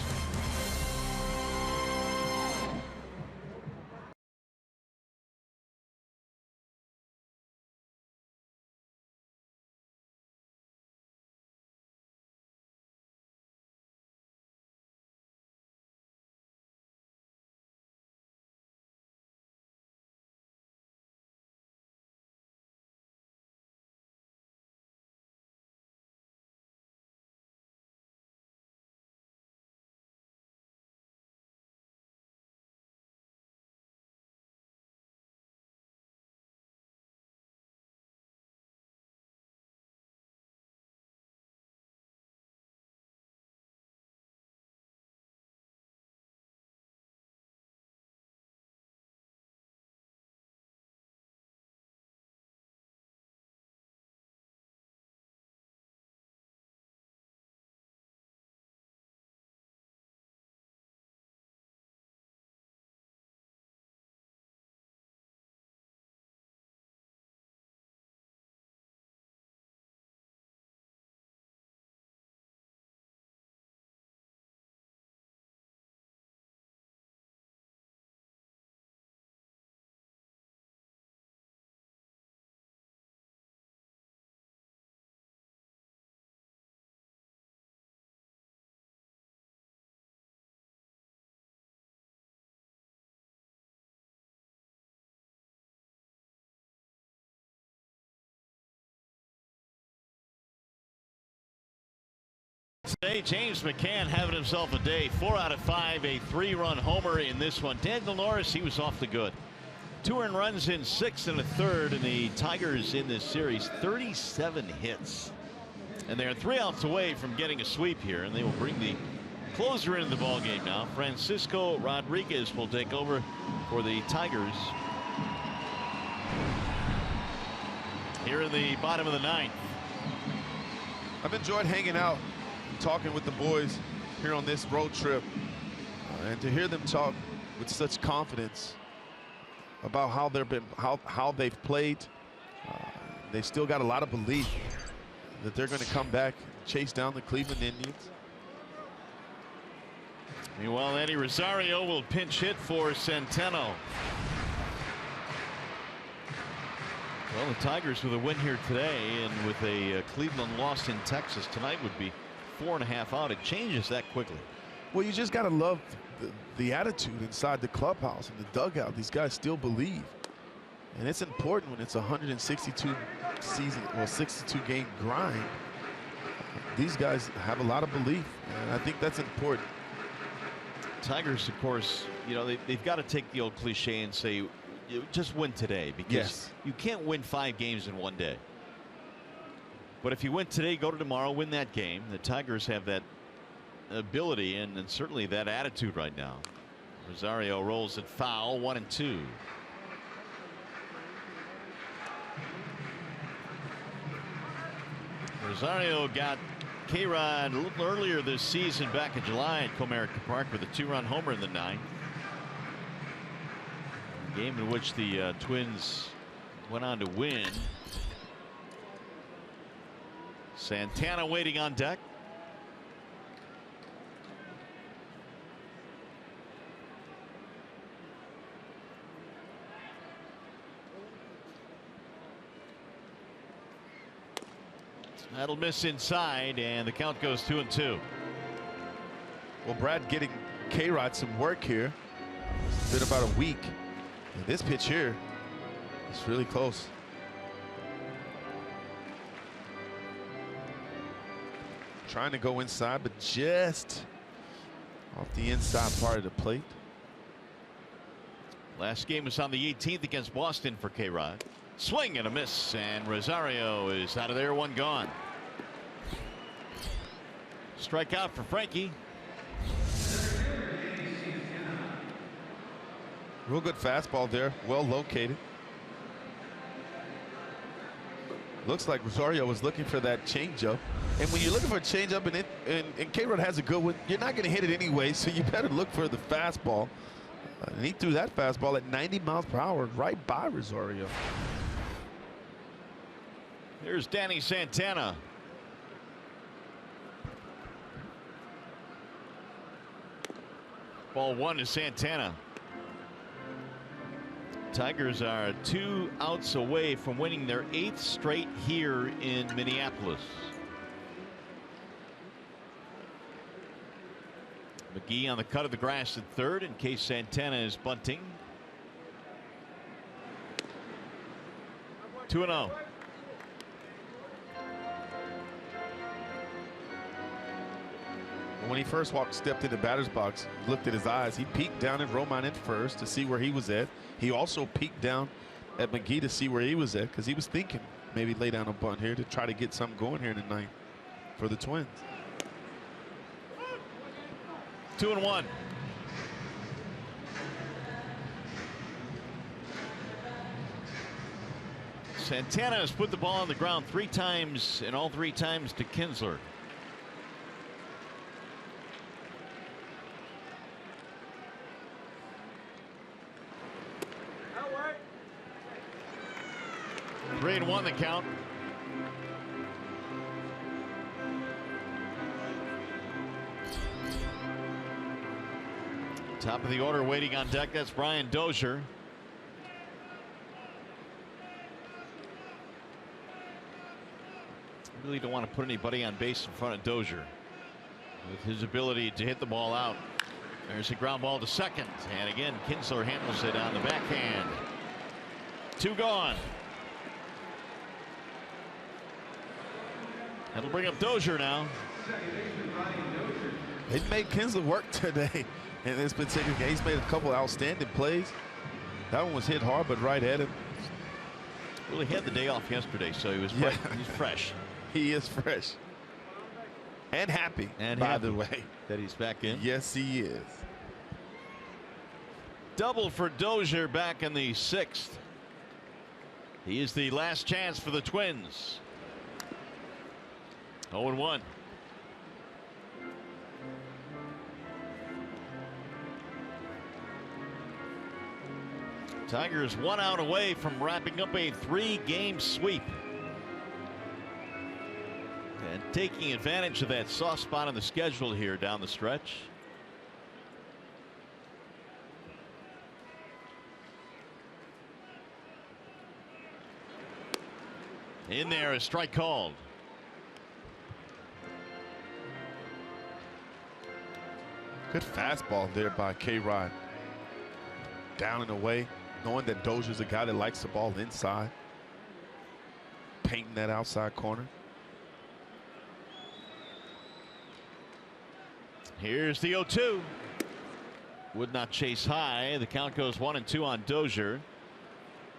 today. James McCann having himself a day. 4 out of 5, a 3-run homer in this one. Daniel Norris, he was off the good. 2 earned runs in 6 1/3, and the Tigers in this series 37 hits. And they're 3 outs away from getting a sweep here, and they will bring the closer into the ballgame now. Francisco Rodriguez will take over for the Tigers here in the bottom of the 9th. I've enjoyed hanging out, talking with the boys here on this road trip, and to hear them talk with such confidence about how they've played. They still got a lot of belief that they're going to come back and chase down the Cleveland Indians. Meanwhile, Eddie Rosario will pinch hit for Centeno. Well, the Tigers with a win here today, and with a Cleveland loss in Texas tonight, would be 4.5 out. It changes that quickly. Well, you just got to love the attitude inside the clubhouse and the dugout. These guys still believe, and it's important when it's a 162 season or 62 game grind. These guys have a lot of belief, and I think that's important. Tigers, of course, you know, they've got to take the old cliche and say, just win today, because you can't win 5 games in one day. But if you win today, go to tomorrow, win that game. The Tigers have that ability and certainly that attitude right now. Rosario rolls it foul, 1-2. Rosario got K-Rod a little earlier this season, back in July at Comerica Park, with a 2-run homer in the 9th. A game in which the Twins went on to win. Santana waiting on deck. That'll miss inside, and the count goes 2-2. Well, Brad getting K-Rod some work here. It's been about a week. And this pitch here is really close. Trying to go inside, but just off the inside part of the plate. Last game was on the 18th against Boston for K-Rod. Swing and a miss, and Rosario is out of there, 1 gone. Strikeout for Frankie. Real good fastball there, well located. Looks like Rosario was looking for that changeup. And when you're looking for a changeup and K-Rod has a good one, you're not going to hit it anyway, so you better look for the fastball. And he threw that fastball at 90 miles per hour right by Rosario. Here's Danny Santana. Ball 1 to Santana. Tigers are 2 outs away from winning their 8th straight here in Minneapolis. McGee on the cut of the grass at third in case Santana is bunting. 2-0. When he first stepped in the batter's box, looked at his eyes, he peeked down at ROMINE at first to see where he was at. He also peeked down at McGee to see where he was at, because he was thinking maybe lay down a bunt here to try to get something going here tonight for the Twins. 2-1. Santana has put the ball on the ground 3 times, and all 3 times to KINSLER. Three and 1 the count. Top of the order waiting on deck. That's Brian Dozier. Really don't want to put anybody on base in front of Dozier with his ability to hit the ball out. There's a ground ball to second, and again KINSLER handles it on the backhand. 2 gone. That'll bring up Dozier now. They made KINSLER work today in this particular game. He's made a couple outstanding plays. That one was hit hard, but right at him. Well, he had the day off yesterday, so he was he's fresh. He is fresh. And happy, by the way. That he's back in. Yes, he is. Double for Dozier back in the 6th. He is the last chance for the Twins. 0-1. Tigers 1 out away from wrapping up a 3-game sweep. And taking advantage of that soft spot on the schedule here down the stretch. In there, a strike called. Good fastball there by K-Rod. Down and away, knowing that Dozier's a guy that likes the ball inside. Painting that outside corner. Here's the 0-2. Would not chase high. The count goes 1-2 on Dozier.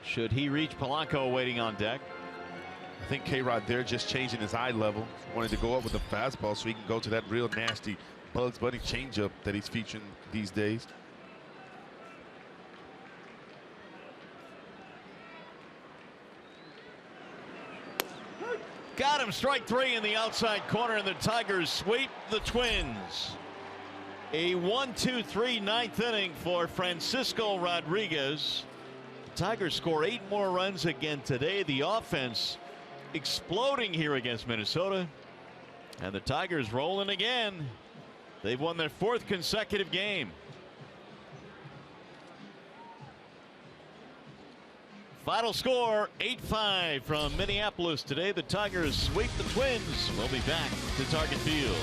Should he reach Polanco waiting on deck? I think K-Rod there just changing his eye level. Wanted to go up with a fastball so he can go to that real nasty Bugs Bunny changeup that he's featuring these days. Got him, strike 3 in the outside corner, and the Tigers sweep the Twins. A 1-2-3 ninth inning for Francisco Rodriguez. The Tigers score 8 more runs again today. The offense exploding here against Minnesota. And the Tigers rolling again. They've won their 4th consecutive game. Final score 8-5 from Minneapolis today. The Tigers sweep the Twins. We'll be back to Target Field.